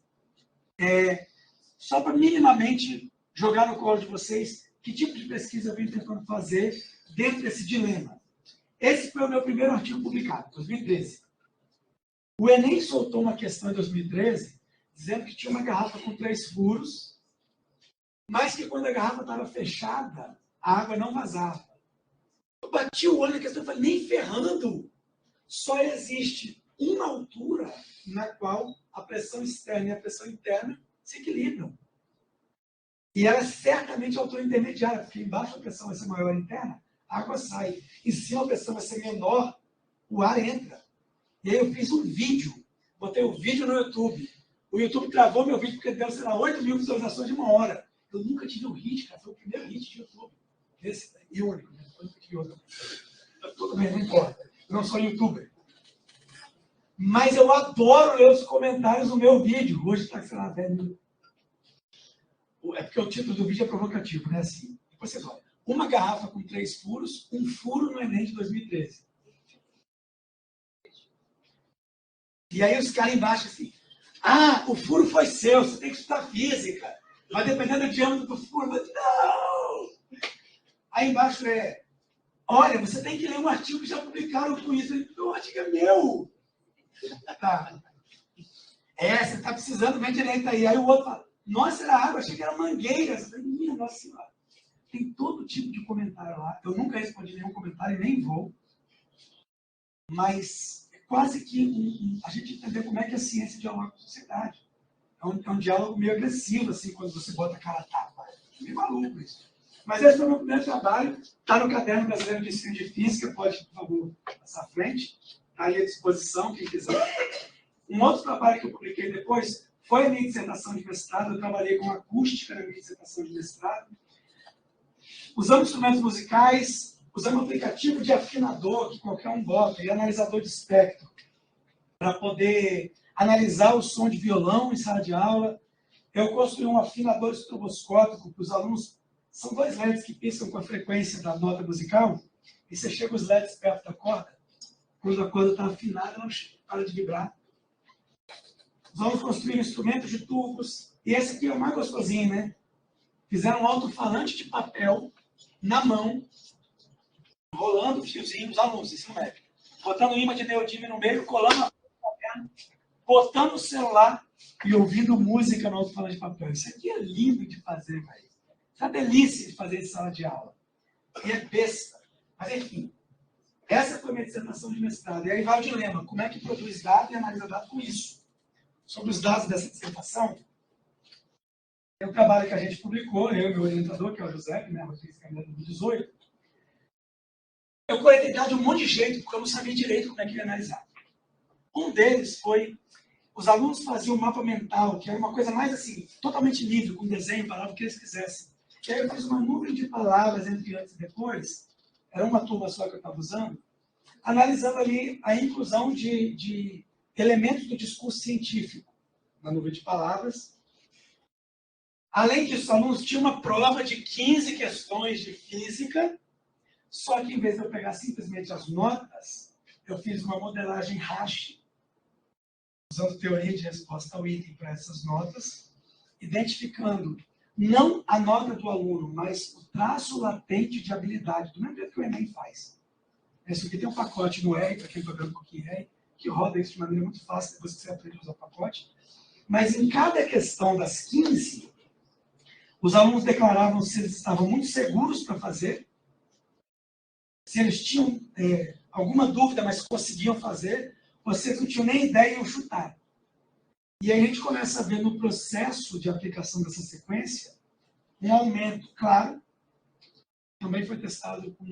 só para minimamente jogar no colo de vocês que tipo de pesquisa eu venho tentando fazer dentro desse dilema. Esse foi o meu primeiro artigo publicado, em 2013. O Enem soltou uma questão em 2013, dizendo que tinha uma garrafa com 3 furos, mas que quando a garrafa estava fechada, a água não vazava. Eu bati o olho na questão e falei, nem ferrando, só existe uma altura na qual a pressão externa e a pressão interna se equilibram. E ela é certamente a altura intermediária, porque embaixo a pressão vai ser maior interna, a água sai. Em cima a pressão vai ser menor, o ar entra. E aí eu fiz um vídeo, botei o vídeo no YouTube. O YouTube travou meu vídeo porque deu, sei lá, 8 mil visualizações de 1 hora. Eu nunca tive um hit, cara, foi o primeiro hit de YouTube. Esse e o único, né? Eu nunca tive outro. Tudo bem, não importa. Eu não sou youtuber. Mas eu adoro ler os comentários do meu vídeo. Hoje está, sei lá, velho. É porque o título do vídeo é provocativo, né? Assim, depois vocês olham. Uma garrafa com 3 furos, um furo no Enem de 2013. E aí os caras embaixo assim, o furo foi seu, você tem que estudar física. Mas dependendo do diâmetro do furo, mas não! Aí embaixo olha, você tem que ler um artigo que já publicaram com isso. O artigo é meu! Tá. Você está precisando, vem direito aí. Aí o outro fala, nossa, era água, achei que era mangueira. Eu falei, minha nossa senhora. Tem todo tipo de comentário lá. Eu nunca respondi nenhum comentário e nem vou. Mas é quase que a gente entender como é que a ciência dialoga com a sociedade. É um diálogo meio agressivo, assim, quando você bota a cara a tapa. É meio maluco isso. Mas esse foi o meu primeiro trabalho. Está no Caderno Brasileiro de Ensino de Física. Pode, por favor, passar à frente. Está aí à disposição, quem quiser. Um outro trabalho que eu publiquei depois foi a minha dissertação de mestrado. Eu trabalhei com acústica na minha dissertação de mestrado. Usando instrumentos musicais, Usamos um aplicativo de afinador que qualquer um bota, e analisador de espectro, para poder analisar o som de violão em sala de aula. Eu construí um afinador estroboscópico para os alunos. São 2 LEDs que piscam com a frequência da nota musical, e você chega os LEDs perto da corda, quando a corda está afinada, ela para de vibrar. Os alunos construíram instrumentos de tubos, e esse aqui é o mais gostosinho, né? Fizeram um alto-falante de papel, na mão, rolando o fiozinho, os alunos, ensino médio, botando imã de neodímio no meio, colando a perna, botando o celular e ouvindo música no alto-falante de papel. Isso aqui é lindo de fazer, velho. Isso é uma delícia de fazer em sala de aula. E é besta. Mas, enfim, essa foi a minha dissertação de mestrado. E aí vai o dilema, como é que produz dado e analisa dado com isso? Sobre os dados dessa dissertação, é um trabalho que a gente publicou, eu e meu orientador, que é o José, né, Rodrigues Camila, 2018. Eu coletei dados de um monte de jeito, porque eu não sabia direito como é que ia analisar. Um deles foi, os alunos faziam um mapa mental, que era uma coisa mais assim, totalmente livre, com desenho, palavra, o que eles quisessem. E aí eu fiz uma nuvem de palavras entre antes e depois, era uma turma só que eu estava usando, analisando ali a inclusão de elementos do discurso científico na nuvem de palavras. Além disso, os alunos tinham uma prova de 15 questões de física, só que em vez de eu pegar simplesmente as notas, eu fiz uma modelagem hash, usando teoria de resposta ao item para essas notas, identificando não a nota do aluno, mas o traço latente de habilidade, do mesmo jeito que o Enem faz. Esse aqui tem um pacote no R, para quem está vendo Cookie R, que roda isso de maneira muito fácil, depois que você aprende a usar o pacote. Mas em cada questão das 15, os alunos declaravam se eles estavam muito seguros para fazer, se eles tinham alguma dúvida, mas conseguiam fazer, ou se eles não tinham nem ideia e iam chutar. E aí a gente começa a ver no processo de aplicação dessa sequência um aumento, claro, também foi testado com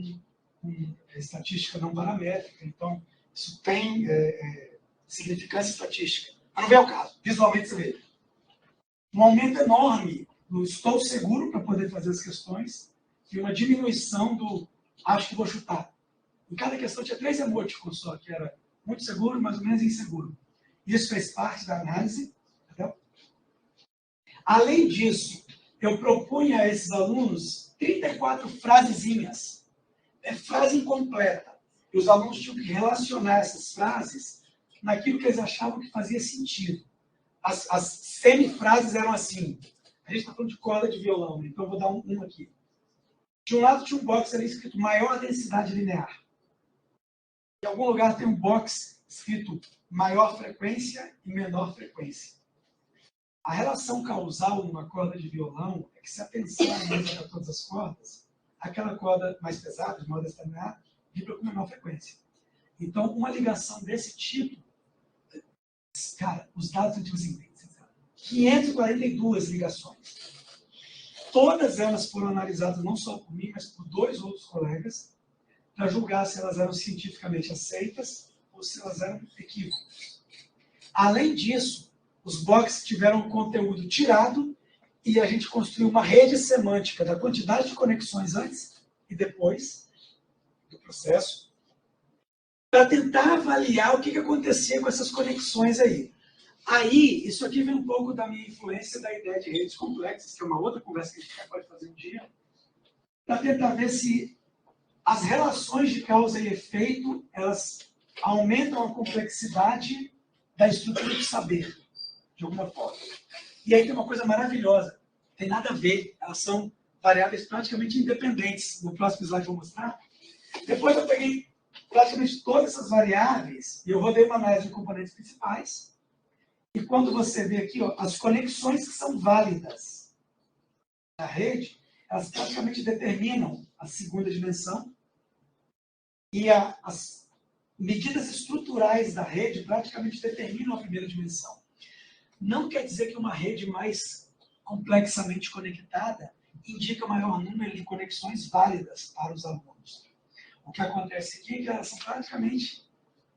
estatística não paramétrica, então isso tem significância estatística. Mas não vem ao caso, visualmente você vê. Um aumento enorme do estou seguro para poder fazer as questões e uma diminuição do acho que vou chutar. Em cada questão tinha 3 emoticons só, que era muito seguro, mais ou menos inseguro. Isso fez parte da análise. Entendeu? Além disso, eu propunha a esses alunos 34 frasezinhas. Frase incompleta. E os alunos tinham que relacionar essas frases naquilo que eles achavam que fazia sentido. As semifrases eram assim. A gente está falando de corda de violão, então eu vou dar um aqui. De um lado tinha um box ali escrito maior densidade linear. Em algum lugar tem um box escrito maior frequência e menor frequência. A relação causal numa corda de violão é que se a tensão é a mesma para todas as cordas, aquela corda mais pesada, de maior densidade linear, vibra com menor frequência. Então, uma ligação desse tipo, cara, os dados são tipo assim, 542 ligações. Todas elas foram analisadas não só por mim, mas por 2 outros colegas, para julgar se elas eram cientificamente aceitas ou se elas eram equívocas. Além disso, os boxes tiveram conteúdo tirado e a gente construiu uma rede semântica da quantidade de conexões antes e depois do processo, para tentar avaliar o que acontecia com essas conexões aí. Aí, isso aqui vem um pouco da minha influência da ideia de redes complexas, que é uma outra conversa que a gente pode fazer um dia, para tentar ver se as relações de causa e efeito, elas aumentam a complexidade da estrutura de saber, de alguma forma. E aí tem uma coisa maravilhosa, tem nada a ver, elas são variáveis praticamente independentes. No próximo slide eu vou mostrar. Depois eu peguei praticamente todas essas variáveis e eu rodei uma análise de componentes principais. E quando você vê aqui, ó, as conexões que são válidas na rede, elas praticamente determinam a segunda dimensão e as medidas estruturais da rede praticamente determinam a primeira dimensão. Não quer dizer que uma rede mais complexamente conectada indica maior número de conexões válidas para os alunos. O que acontece aqui é que elas são praticamente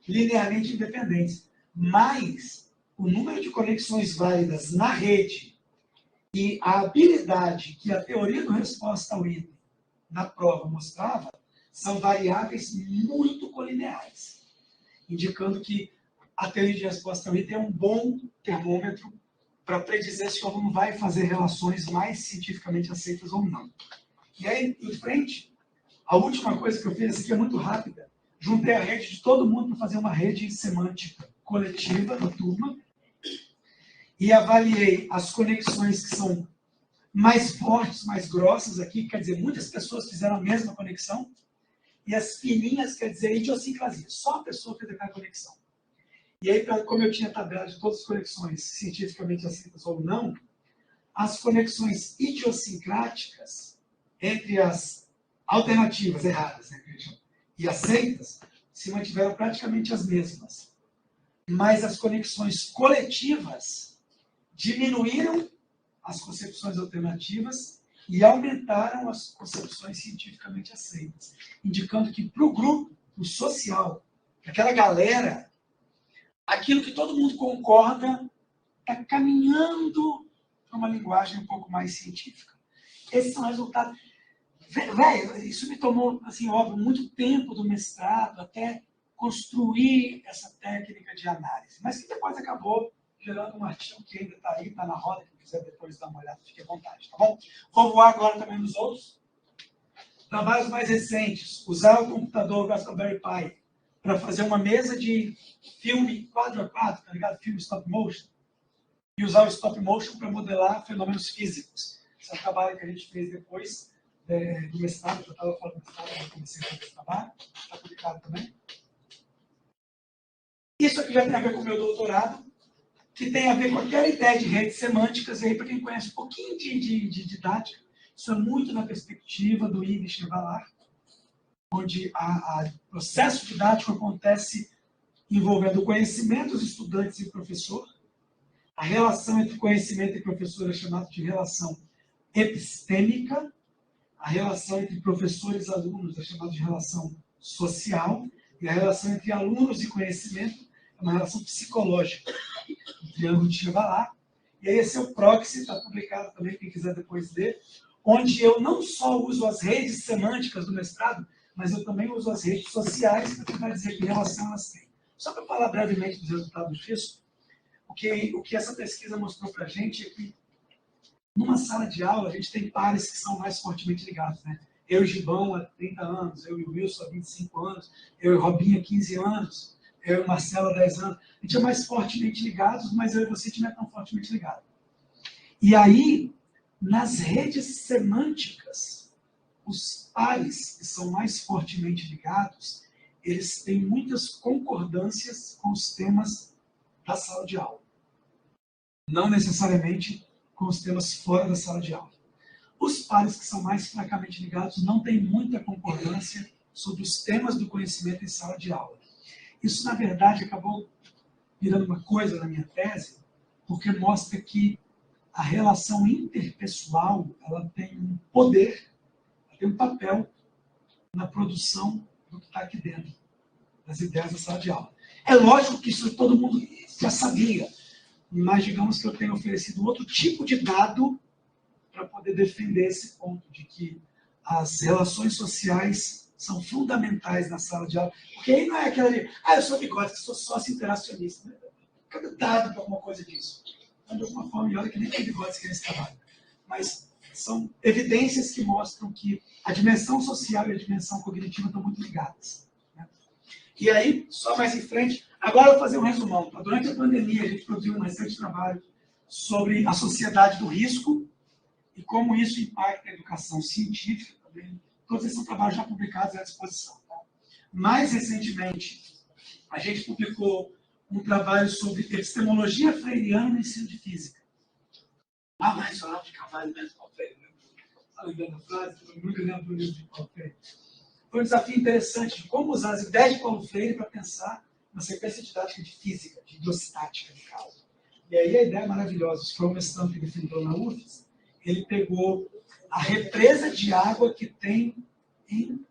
linearmente independentes, mas o número de conexões válidas na rede e a habilidade que a teoria do resposta ao item na prova mostrava são variáveis muito colineares, indicando que a teoria de resposta também tem um bom termômetro para predizer se o aluno vai fazer relações mais cientificamente aceitas ou não. E aí, em frente, a última coisa que eu fiz, essa aqui é muito rápida, juntei a rede de todo mundo para fazer uma rede semântica coletiva na turma e avaliei as conexões que são mais fortes, mais grossas aqui, quer dizer, muitas pessoas fizeram a mesma conexão, e as fininhas, quer dizer, idiosincrasia, só a pessoa fez aquela conexão. E aí, como eu tinha tabela de todas as conexões cientificamente aceitas ou não, as conexões idiosincráticas entre as alternativas erradas, né, e aceitas se mantiveram praticamente as mesmas. Mas as conexões coletivas diminuíram as concepções alternativas e aumentaram as concepções cientificamente aceitas, indicando que para o grupo, o social, aquela galera, aquilo que todo mundo concorda está caminhando para uma linguagem um pouco mais científica. Esses são resultados. Velho, isso me tomou, assim, óbvio, muito tempo do mestrado até construir essa técnica de análise, mas que depois acabou gerando um artigo que ainda está aí, está na roda, quem quiser depois dar uma olhada, fique à vontade, tá bom? Vou voar agora também nos outros. Trabalhos mais recentes, usar o computador Raspberry Pi para fazer uma mesa de filme quadro a quadro, tá ligado? Filme stop motion. E usar o stop motion para modelar fenômenos físicos. Esse é um trabalho que a gente fez depois do mestrado, eu estava falando do mestrado, eu comecei a fazer esse trabalho, está publicado também. Isso aqui já tem a ver com o meu doutorado, que tem a ver com aquela ideia de redes semânticas, e aí para quem conhece um pouquinho de didática, isso é muito na perspectiva do Yves Chevallard, onde o processo didático acontece envolvendo o conhecimento dos estudantes e o professor. A relação entre conhecimento e professor é chamada de relação epistêmica. A relação entre professores e alunos é chamada de relação social. E a relação entre alunos e conhecimento é uma relação psicológica, o triângulo de Chevallard. E aí esse é o proxy, está publicado também, quem quiser depois ler, onde eu não só uso as redes semânticas do mestrado, mas eu também uso as redes sociais para tentar dizer que relação elas têm. Só para falar brevemente dos resultados disso, o que essa pesquisa mostrou para a gente é que numa sala de aula a gente tem pares que são mais fortemente ligados, né? Eu e o Gibão há 30 anos, eu e o Wilson há 25 anos, eu e o Robinho há 15 anos, eu e o Marcelo há 10 anos. A gente é mais fortemente ligados, mas eu e você não é tão fortemente ligado. E aí, nas redes semânticas, os pares que são mais fortemente ligados, eles têm muitas concordâncias com os temas da sala de aula. Não necessariamente com os temas fora da sala de aula. Os pares que são mais fracamente ligados não têm muita concordância sobre os temas do conhecimento em sala de aula. Isso, na verdade, acabou virando uma coisa na minha tese, porque mostra que a relação interpessoal ela tem um poder, ela tem um papel na produção do que está aqui dentro, das ideias da sala de aula. É lógico que isso todo mundo já sabia, mas digamos que eu tenho oferecido outro tipo de dado para poder defender esse ponto de que as relações sociais são fundamentais na sala de aula. Porque aí não é aquela de, eu sou bigode, sou sócio interacionista. Cada dado para alguma coisa disso. Então, de alguma forma, e olha que nem tem bigode que nesse trabalho. Mas são evidências que mostram que a dimensão social e a dimensão cognitiva estão muito ligadas. Né? E aí, só mais em frente, agora eu vou fazer um resumão. Durante a pandemia, a gente produziu um recente trabalho sobre a sociedade do risco e como isso impacta a educação científica também. Todos esses são trabalhos já publicados à disposição. Tá? Mais recentemente, a gente publicou um trabalho sobre epistemologia freiriana no ensino de física. Mas falava de Carvalho mesmo, Paulo Freire. Está lembrando a frase? Eu nunca lembro do livro de Paulo Freire. Foi um desafio interessante de como usar as ideias de Paulo Freire para pensar na sequência didática de física, de hidrostática, no caso. E aí a ideia é maravilhosa. Isso foi um mestrado que ele enfrentou na UFES. Ele pegou a represa de água que tem em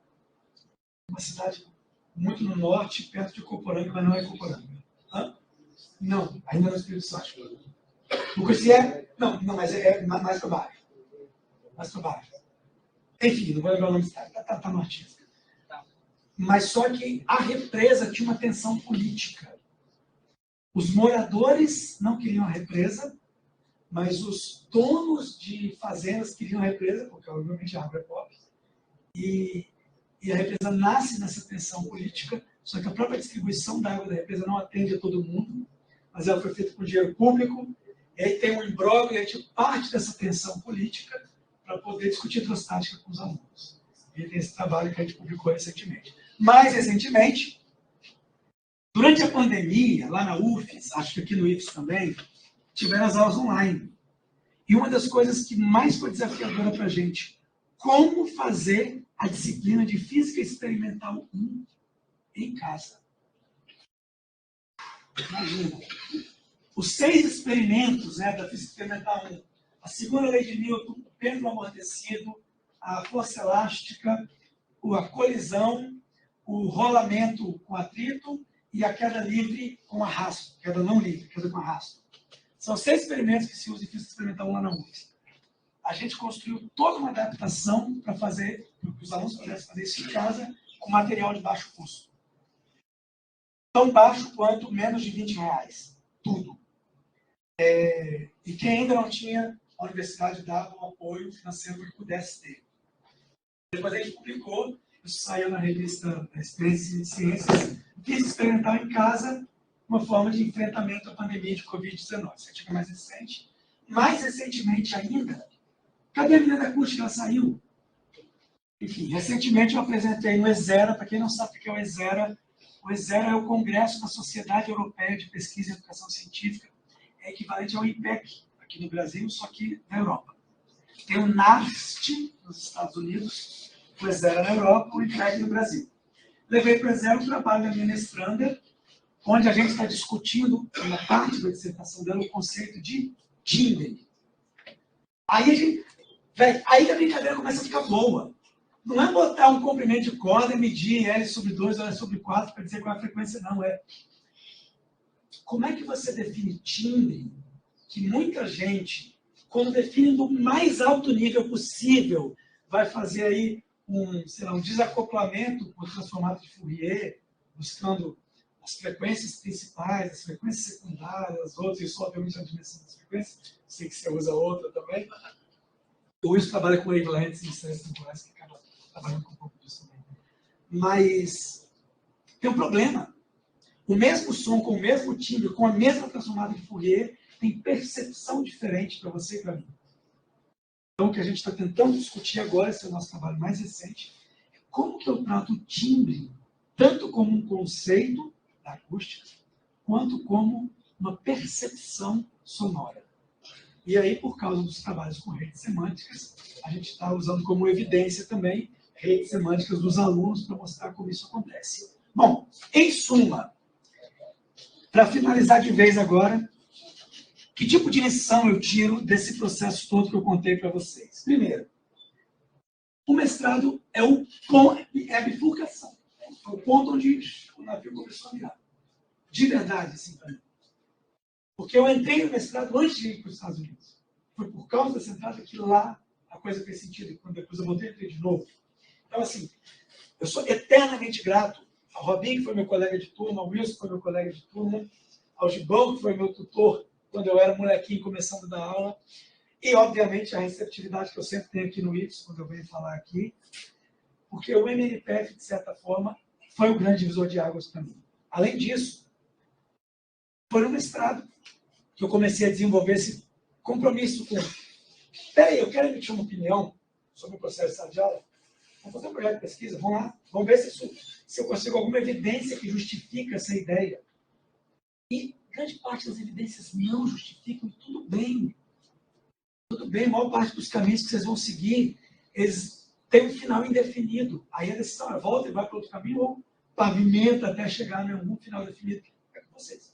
uma cidade muito no norte, perto de Coporanga, mas não é Coporanga. Hã? Não, ainda no Espírito Santo. Porque não, mas é mais para baixo. Mais para baixo. Enfim, não vou lembrar o nome da cidade. Está no artigo. Mas só que a represa tinha uma tensão política. Os moradores não queriam a represa, mas os donos de fazendas queriam a represa, porque obviamente a água é pobre. E a represa nasce nessa tensão política, só que a própria distribuição da água da represa não atende a todo mundo, mas ela foi feita com dinheiro público, e aí tem um imbróglio, e a gente parte dessa tensão política para poder discutir transtática com os alunos. E tem esse trabalho que a gente publicou recentemente. Mais recentemente, durante a pandemia, lá na UFES, acho que aqui no IFES também, tiveram as aulas online. E uma das coisas que mais foi desafiadora para a gente, como fazer a disciplina de Física Experimental 1 em casa. Imagina. Os 6 experimentos, né, da Física Experimental 1, a segunda lei de Newton, o pêndulo amortecido, a força elástica, a colisão, o rolamento com atrito e a queda livre com arrasto. Queda não livre, queda com arrasto. São 6 experimentos que se usam em Física Experimental 1 lá na UFES. A gente construiu toda uma adaptação para fazer, para que os alunos pudessem fazer isso em casa com material de baixo custo. Tão baixo quanto menos de R$20. Tudo. E quem ainda não tinha, a universidade dava um apoio financeiro para que pudesse ter. Depois a gente publicou, isso saiu na revista Experiência de Ciências, Física Experimental em Casa, uma forma de enfrentamento à pandemia de Covid-19. Isso aqui é mais recente. Mais recentemente ainda, cadê a menina da acústica? Ela saiu. Enfim, recentemente eu apresentei no ESERA, para quem não sabe o que é o ESERA é o Congresso da Sociedade Europeia de Pesquisa e Educação Científica, é equivalente ao IPEC, aqui no Brasil, só que na Europa. Tem o NAST, nos Estados Unidos, o ESERA na Europa, o IPEC no Brasil. Levei para o ESERA o trabalho da minha mestranda, onde a gente está discutindo, uma parte da dissertação dela, o conceito de timbre. Aí a brincadeira começa a ficar boa. Não é botar um comprimento de corda e medir L sobre 2 ou L sobre 4 para dizer qual é a frequência, não. É como é que você define timbre que muita gente, quando define no mais alto nível possível, vai fazer aí um desacoplamento com o transformado de Fourier, buscando as frequências principais, as frequências secundárias, as outras, e só obviamente a dimensão das frequências, sei que você usa outra também. O Wilson trabalha com wavelengths e séries temporais, que acaba trabalhando com um pouco disso também. Mas tem um problema. O mesmo som, com o mesmo timbre, com a mesma transformada de Fourier, tem percepção diferente para você e para mim. Então, o que a gente está tentando discutir agora, esse é o nosso trabalho mais recente, é como que eu trato o timbre, tanto como um conceito da acústica, quanto como uma percepção sonora. E aí, por causa dos trabalhos com redes semânticas, a gente está usando como evidência também redes semânticas dos alunos para mostrar como isso acontece. Bom, em suma, para finalizar de vez agora, que tipo de lição eu tiro desse processo todo que eu contei para vocês? Primeiro, o mestrado é a bifurcação. É o ponto onde o navio começou a virar. De verdade, assim, para mim. Porque eu entrei no mestrado antes de ir para os Estados Unidos. Foi por causa dessa entrada que lá a coisa fez sentido. E quando depois eu voltei, entrei de novo. Então, assim, eu sou eternamente grato ao Robinho, que foi meu colega de turma, ao Wilson, que foi meu colega de turma, ao Gibão, que foi meu tutor quando eu era molequinho começando a dar aula, e, obviamente, a receptividade que eu sempre tenho aqui no IFES, quando eu venho falar aqui, porque o MNPF, de certa forma, foi o grande divisor de águas para mim. Além disso, foi no mestrado que eu comecei a desenvolver esse compromisso com... Peraí, eu quero emitir uma opinião sobre o processo de sala de aula. Vamos fazer um projeto de pesquisa, vamos lá. Vamos ver se eu consigo alguma evidência que justifica essa ideia. E grande parte das evidências não justificam, e tudo bem. Tudo bem, a maior parte dos caminhos que vocês vão seguir, eles têm um final indefinido. Aí a decisão é volta e vai para outro caminho, ou pavimenta até chegar em algum final definido. É com vocês.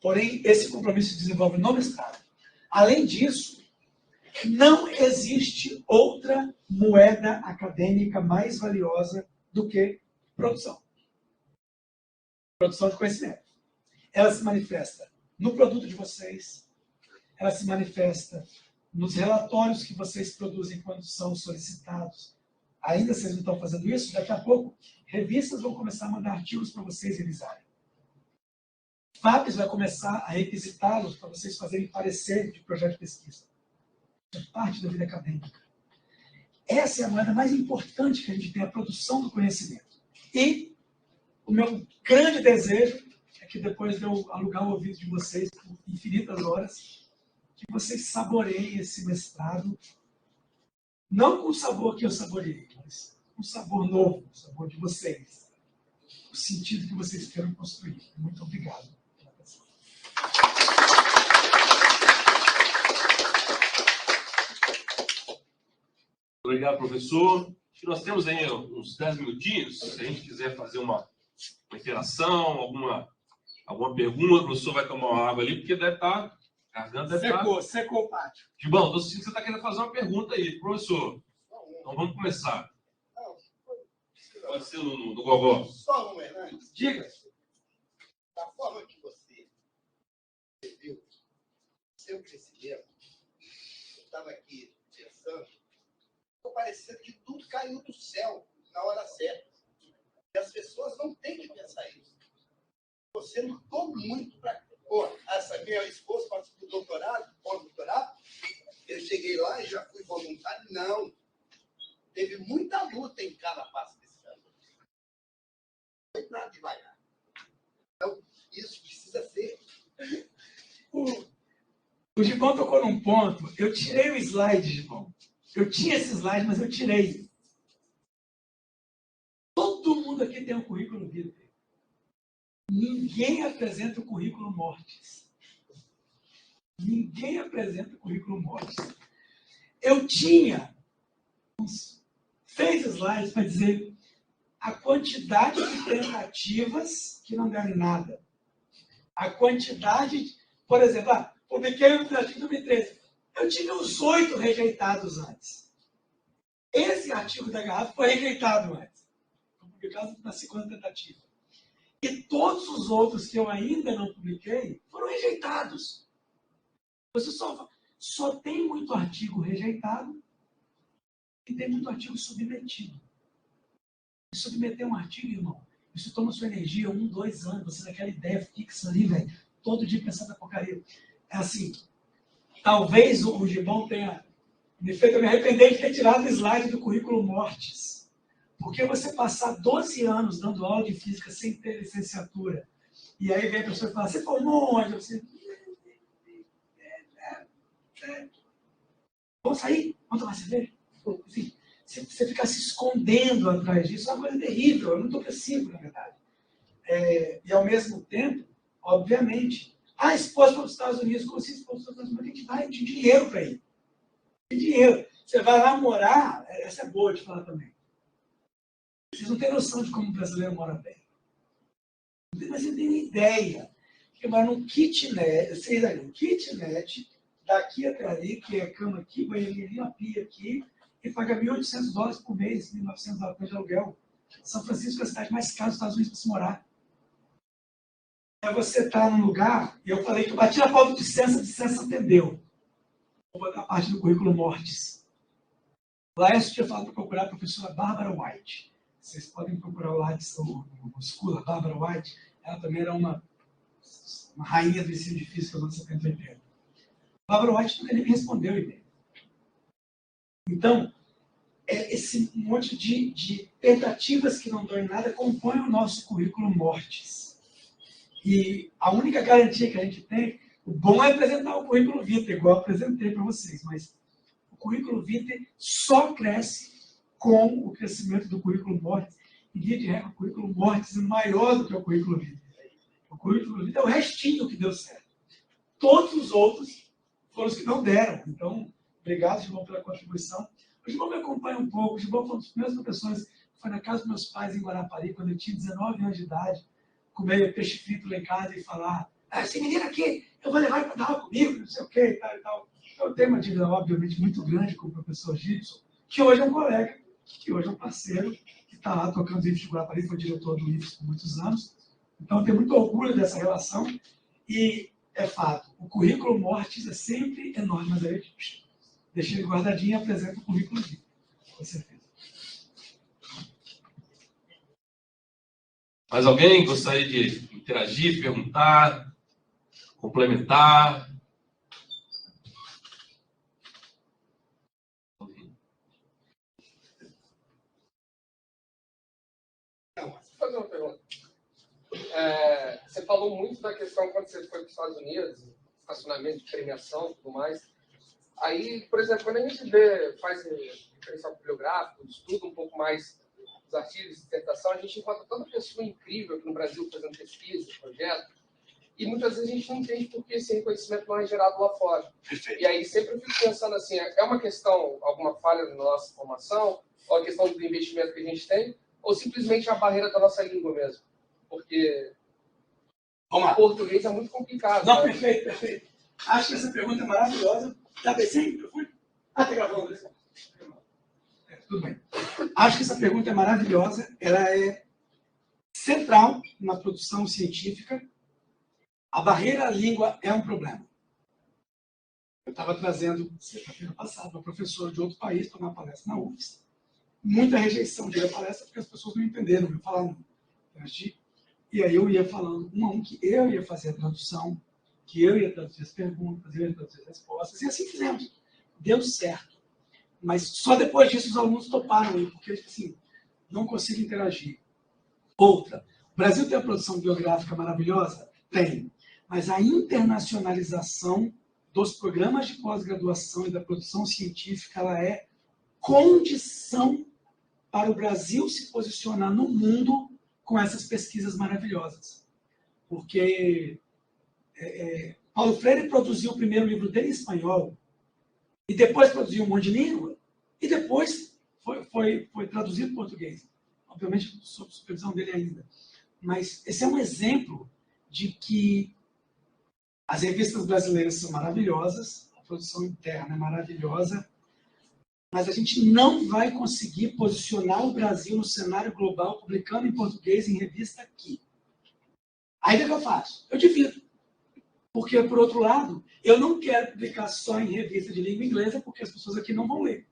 Porém, esse compromisso se desenvolve no mestrado. Além disso, não existe outra moeda acadêmica mais valiosa do que produção. Produção de conhecimento. Ela se manifesta no produto de vocês, ela se manifesta nos relatórios que vocês produzem quando são solicitados. ainda vocês não estão fazendo isso, daqui a pouco, revistas vão começar a mandar artigos para vocês revisarem. FAPES vai começar a requisitá-los para vocês fazerem parecer de projeto de pesquisa. É parte da vida acadêmica. Essa é a moeda mais importante que a gente tem, a produção do conhecimento. E o meu grande desejo é que depois de eu alugar o ouvido de vocês por infinitas horas, que vocês saboreiem esse mestrado, não com o sabor que eu saboreei, mas com um sabor novo, o sabor de vocês. O sentido que vocês queiram construir. Muito obrigado. Obrigado, professor. Nós temos aí uns 10 minutinhos, se a gente quiser fazer uma interação, alguma pergunta, o professor vai tomar uma água ali, porque deve estar... A garganta deve estar... Secou o pátio. Gibão, estou sentindo que você está querendo fazer uma pergunta aí, professor. Então vamos começar. Pode ser no Gogó. Só um, Hernandes. Diga. Da forma que você viu seu crescimento, eu estava aqui pensando, ficou parecendo que tudo caiu do céu na hora certa. E as pessoas não têm que pensar isso. Você lutou muito para... Essa minha esposa participou do doutorado, pós-doutorado, eu cheguei lá e já fui voluntário. Não. Teve muita luta em cada passo desse caminho. Não foi nada devagar. Então, isso precisa ser... O Gibão tocou num ponto. Eu tirei o slide, Gibão. Eu tinha esse slide, mas eu tirei. Todo mundo aqui tem um currículo vitae. Ninguém apresenta o currículo mortis. Ninguém apresenta o currículo mortis. Eu tinha uns 6 slides para dizer a quantidade de tentativas que não deram em nada. A quantidade, por exemplo, publiquei um artigo em 2013. Eu tive uns 8 rejeitados antes. Esse artigo da Garrafa foi rejeitado antes. Foi publicado na segunda tentativa. E todos os outros que eu ainda não publiquei foram rejeitados. Você só tem muito artigo rejeitado e tem muito artigo submetido. E submeter um artigo, irmão, isso toma sua energia 1, 2 anos. Você naquela ideia fixa ali, velho, todo dia pensando na porcaria. É assim, talvez o Gibão tenha me feito eu me arrepender de ter tirado o slide do currículo mortis. Porque você passar 12 anos dando aula de física sem ter licenciatura, e aí vem a pessoa e fala, você formou onde? Você... Vamos sair? Vamos tomar cerveja? Assim, você ficar se escondendo atrás disso é uma coisa terrível, é muito opressivo, na verdade. E ao mesmo tempo, obviamente, expôs para os Estados Unidos, como se expôs para os Estados Unidos, a gente vai de dinheiro para ir. De dinheiro. Você vai lá morar, essa é boa de falar também. Vocês não têm noção de como o brasileiro mora bem. Mas você tem ideia. Porque mora num kitnet, daqui até ali, que é cama aqui, banheirinho, uma pia aqui, e paga $1.800 por mês, $1.900 de aluguel. São Francisco é a cidade mais cara dos Estados Unidos para se morar. Aí você está num lugar, e eu falei que eu bati a pauta de licença atendeu. Vou botar a parte do currículo mortis. Lá eu tinha falado para procurar a professora Barbara White. Vocês podem procurar o Lattes, o School, a Barbara White. Ela também era uma rainha do ensino de física nos anos 70 e 80. Barbara White nunca nem me respondeu o e-mail. Então, esse monte de tentativas que não dão em nada compõem o nosso currículo mortis. E a única garantia que a gente tem, o bom é apresentar o currículo vitae, igual eu apresentei para vocês, mas o currículo vitae só cresce com o crescimento do currículo mortis. E, via de regra, o currículo mortis é maior do que o currículo vitae. O currículo vitae é o restinho que deu certo. Todos os outros foram os que não deram. Então, obrigado, Gibão, pela contribuição. O Gibão me acompanha um pouco. O Gibão foi uma das primeiras professores que foi na casa dos meus pais em Guarapari, quando eu tinha 19 anos de idade, comer peixe frito lá em casa e falar, esse menino aqui, eu vou levar ele para dar aula comigo, não sei o quê, e tal, e tal. Eu tenho uma dívida, obviamente, muito grande com o professor Gibson, que hoje é um colega, que hoje é um parceiro, que está lá tocando o IFES de Guarapari, foi diretor do IFES por muitos anos. Então, eu tenho muito orgulho dessa relação. E é fato, o currículo mortis é sempre enorme, mas aí deixei ele guardadinho e apresento o currículo aqui, com certeza. Mais alguém gostaria de interagir, perguntar, complementar? Vou fazer uma pergunta. Você falou muito da questão quando você foi para os Estados Unidos, estacionamento de premiação e tudo mais. Aí, por exemplo, quando a gente faz referencial bibliográfico, estuda um pouco mais os artigos de dissertação, a gente encontra tanta pessoa incrível aqui no Brasil fazendo pesquisa, projeto, e muitas vezes a gente não entende por que esse reconhecimento não é gerado lá fora. Perfeito. E aí sempre eu fico pensando assim, é uma questão, alguma falha na nossa formação, ou a questão do investimento que a gente tem, ou simplesmente a barreira da nossa língua mesmo? Porque Vamos lá. o português é muito complicado. Não, né? perfeito, perfeito. Acho que essa pergunta é maravilhosa. Tá bem sem microfone? Tá gravando. Tudo bem. Acho que essa pergunta é maravilhosa. Ela é central na produção científica. A barreira à língua é um problema. Eu estava trazendo, sexta-feira passada, uma professora de outro país para uma palestra na UFS. Muita rejeição de ir à palestra porque as pessoas não entenderam o que eu falava. E aí eu ia falando um a um que eu ia fazer a tradução, que eu ia traduzir as perguntas, eu ia traduzir as respostas, e assim fizemos. Deu certo. Mas só depois disso os alunos toparam ir, porque assim, não consigo interagir. Outra, o Brasil tem a produção biográfica maravilhosa? Tem. Mas a internacionalização dos programas de pós-graduação e da produção científica, ela é condição para o Brasil se posicionar no mundo com essas pesquisas maravilhosas. Porque Paulo Freire produziu o primeiro livro dele em espanhol, e depois produziu um monte de língua, e depois foi traduzido em português. Obviamente, sob supervisão dele ainda. Mas esse é um exemplo de que as revistas brasileiras são maravilhosas, a produção interna é maravilhosa, mas a gente não vai conseguir posicionar o Brasil no cenário global publicando em português em revista aqui. Aí o que eu faço? Eu divido. Porque, por outro lado, eu não quero publicar só em revista de língua inglesa, porque as pessoas aqui não vão ler.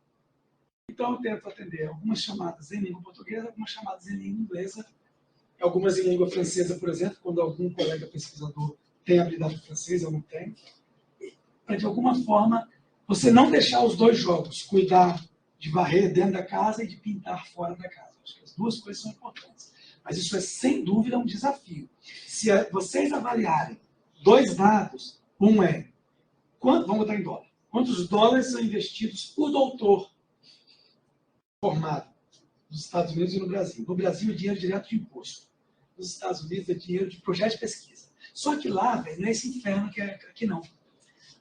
Então, eu tento atender algumas chamadas em língua portuguesa, algumas chamadas em língua inglesa, algumas em língua francesa, por exemplo, quando algum colega pesquisador tem habilidade francês, eu não tenho. Para, de alguma forma, você não deixar os dois jogos, cuidar de varrer dentro da casa e de pintar fora da casa. Acho que as duas coisas são importantes. Mas isso é, sem dúvida, um desafio. Se vocês avaliarem dois dados, um é, vamos botar em dólar, quantos dólares são investidos por doutor formado nos Estados Unidos e no Brasil? No Brasil é dinheiro direto de imposto. Nos Estados Unidos é dinheiro de projeto de pesquisa. Só que lá, velho, não é esse inferno que é aqui não.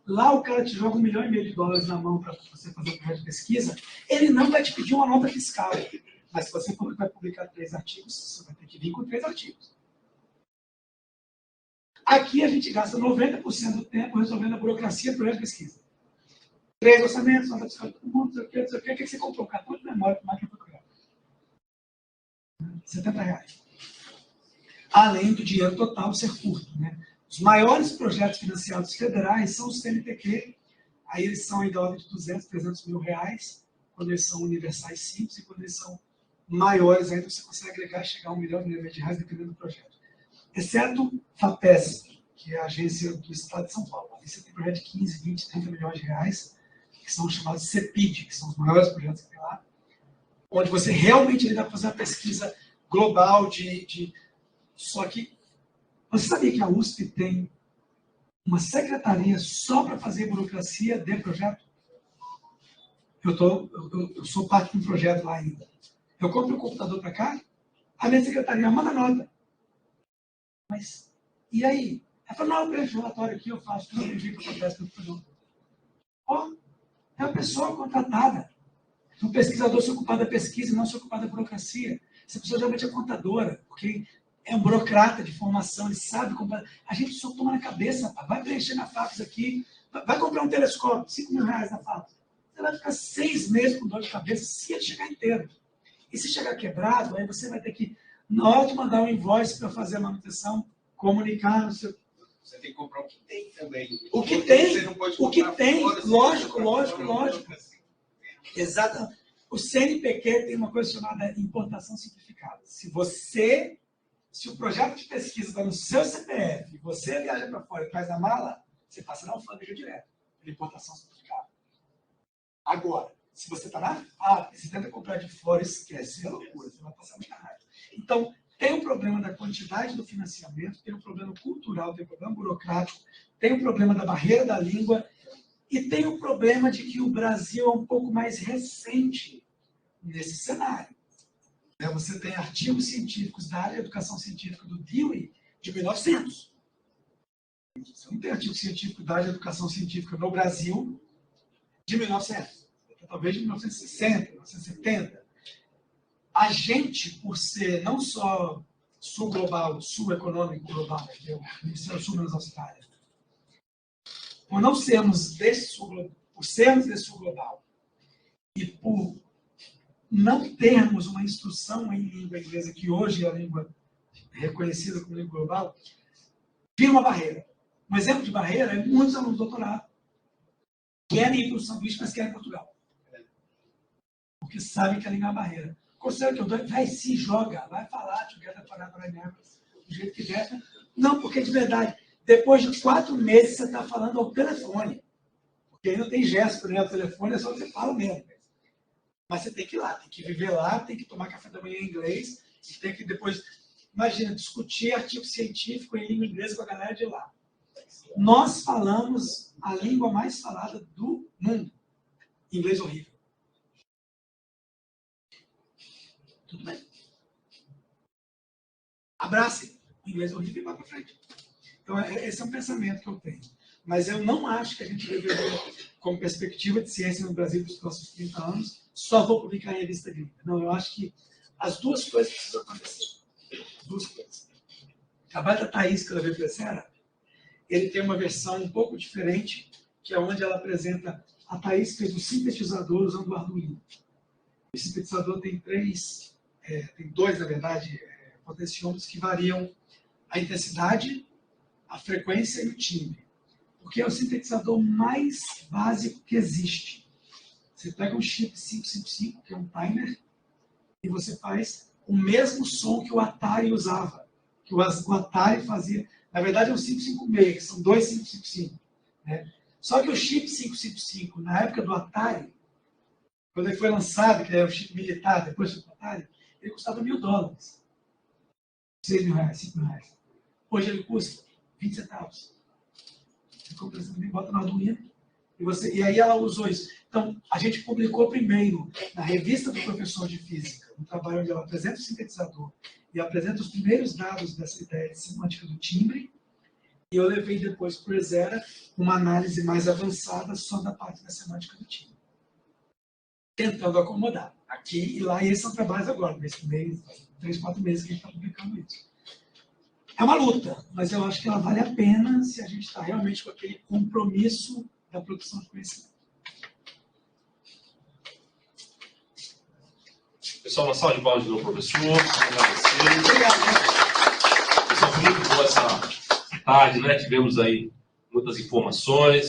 Lá o cara te joga $1,5 milhão na mão para você fazer um projeto de pesquisa, ele não vai te pedir uma nota fiscal. Mas se você vai publicar 3 artigos, você vai ter que vir com 3 artigos. Aqui a gente gasta 90% do tempo resolvendo a burocracia do projeto de pesquisa. 3 orçamentos, nota fiscal de todo mundo, não sei o que. O que você comprou? Um cartão de memória para máquina fotográfica. R$70. Além do dinheiro total ser curto, né? Os maiores projetos financiados federais são os CNPq. Aí eles são da ordem de 200, 300 mil reais, quando eles são universais simples, e quando eles são maiores, ainda você consegue agregar e chegar a $1 milhão de reais, dependendo do projeto. Exceto FAPESP, que é a agência do Estado de São Paulo. Ali você tem projeto de 15, 20, 30 milhões de reais, que são chamados CEPID, que são os maiores projetos que tem lá, onde você realmente dá para fazer uma pesquisa global Só que você sabia que a USP tem uma secretaria só para fazer burocracia de projeto? Eu sou parte de um projeto lá ainda. Eu compro um computador para cá, a minha secretaria manda nota. Mas, e aí? Ela falou, não, eu preencho o relatório aqui, eu faço, não tem jeito que acontece no computador. Ó, é uma pessoa contratada. Um pesquisador se ocupar da pesquisa e não se ocupar da burocracia. Essa pessoa geralmente é contadora, porque é um burocrata de formação, ele sabe como... A gente só toma na cabeça, rapaz. Vai preencher na FAPES aqui, vai comprar um telescópio, R$5 mil na FAPES. Você vai ficar 6 meses com dor de cabeça se ele chegar inteiro. E se chegar quebrado, aí você vai ter que, na hora de mandar um invoice para fazer a manutenção, comunicar no seu... Você tem que comprar o que tem também. O que tem, Você não pode o que tem, fora, lógico. Assim. Exato. O CNPq tem uma coisa chamada importação simplificada. Se você Se o projeto de pesquisa está no seu CPF e você viaja para fora e traz a mala, você passa na alfândega direto, pela importação certificada. Agora, se você está na fábrica, você tenta comprar de fora, esquece, é loucura, você vai passar muita raiva. Então, tem o problema da quantidade do financiamento, tem o problema cultural, tem o problema burocrático, tem o problema da barreira da língua e tem o problema de que o Brasil é um pouco mais recente nesse cenário. Você tem artigos científicos da área de educação científica do DIUI de 1900. Você não tem artigo científico da área de educação científica no Brasil de 1900. Talvez de 1960, 1970. A gente, por ser não só sul global, sul econômico global, que é o Ministério Sul da Austrália, por não sermos desse sul, por sermos desse sul global e por não termos uma instrução em língua inglesa, que hoje é a língua reconhecida como língua global, vira uma barreira. Um exemplo de barreira é muitos alunos do doutorado querem ir para o sanduíche, mas querem Portugal. Porque sabem que a língua é uma barreira. Considera que eu dou, vai se joga, vai falar, together forever and ever, do jeito que der. Não, porque de verdade, depois de 4 meses você está falando ao telefone. Porque aí não tem gesto, né? O telefone é só você fala mesmo. Mas você tem que ir lá, tem que viver lá, tem que tomar café da manhã em inglês, e tem que depois, imagina, discutir artigo científico em língua inglesa com a galera de lá. Nós falamos a língua mais falada do mundo. Inglês horrível. Tudo bem. Abracem o inglês horrível e vá para frente. Então, esse é um pensamento que eu tenho. Mas eu não acho que a gente deveria, como perspectiva de ciência no Brasil dos próximos 30 anos, só vou publicar em revista gringa. Não, eu acho que as duas coisas precisam acontecer. Duas coisas. O trabalho da Thaís, que ela veio para ele tem uma versão um pouco diferente, que é onde ela apresenta. A Thaís fez um sintetizador usando o Arduino. O sintetizador tem tem 2, na verdade, potenciômetros que variam a intensidade, a frequência e o timbre. Porque é o sintetizador mais básico que existe. Você pega um chip 555, que é um timer, e você faz o mesmo som que o Atari usava, que o Atari fazia. Na verdade, é um 556, que são 2 555. Né? Só que o chip 555, na época do Atari, quando ele foi lançado, que era o chip militar, depois do Atari, ele custava $1.000. 6 mil reais, 5 mil reais. Hoje ele custa 20 centavos. Você compra, bota no Arduino, e aí ela usou isso. Então, a gente publicou primeiro na revista do professor de física, um trabalho onde ela apresenta o sintetizador e apresenta os primeiros dados dessa ideia de semântica do timbre, e eu levei depois para o Ezera uma análise mais avançada só da parte da semântica do timbre. Tentando acomodar aqui e lá, e esses são trabalhos agora, nesse mês, 3, 4 meses que a gente está publicando isso. É uma luta, mas eu acho que ela vale a pena se a gente está realmente com aquele compromisso da produção de conhecimento. Pessoal, uma salva de palmas do professor. Obrigado. Pessoal, foi muito boa essa tarde, né? Tivemos aí muitas informações.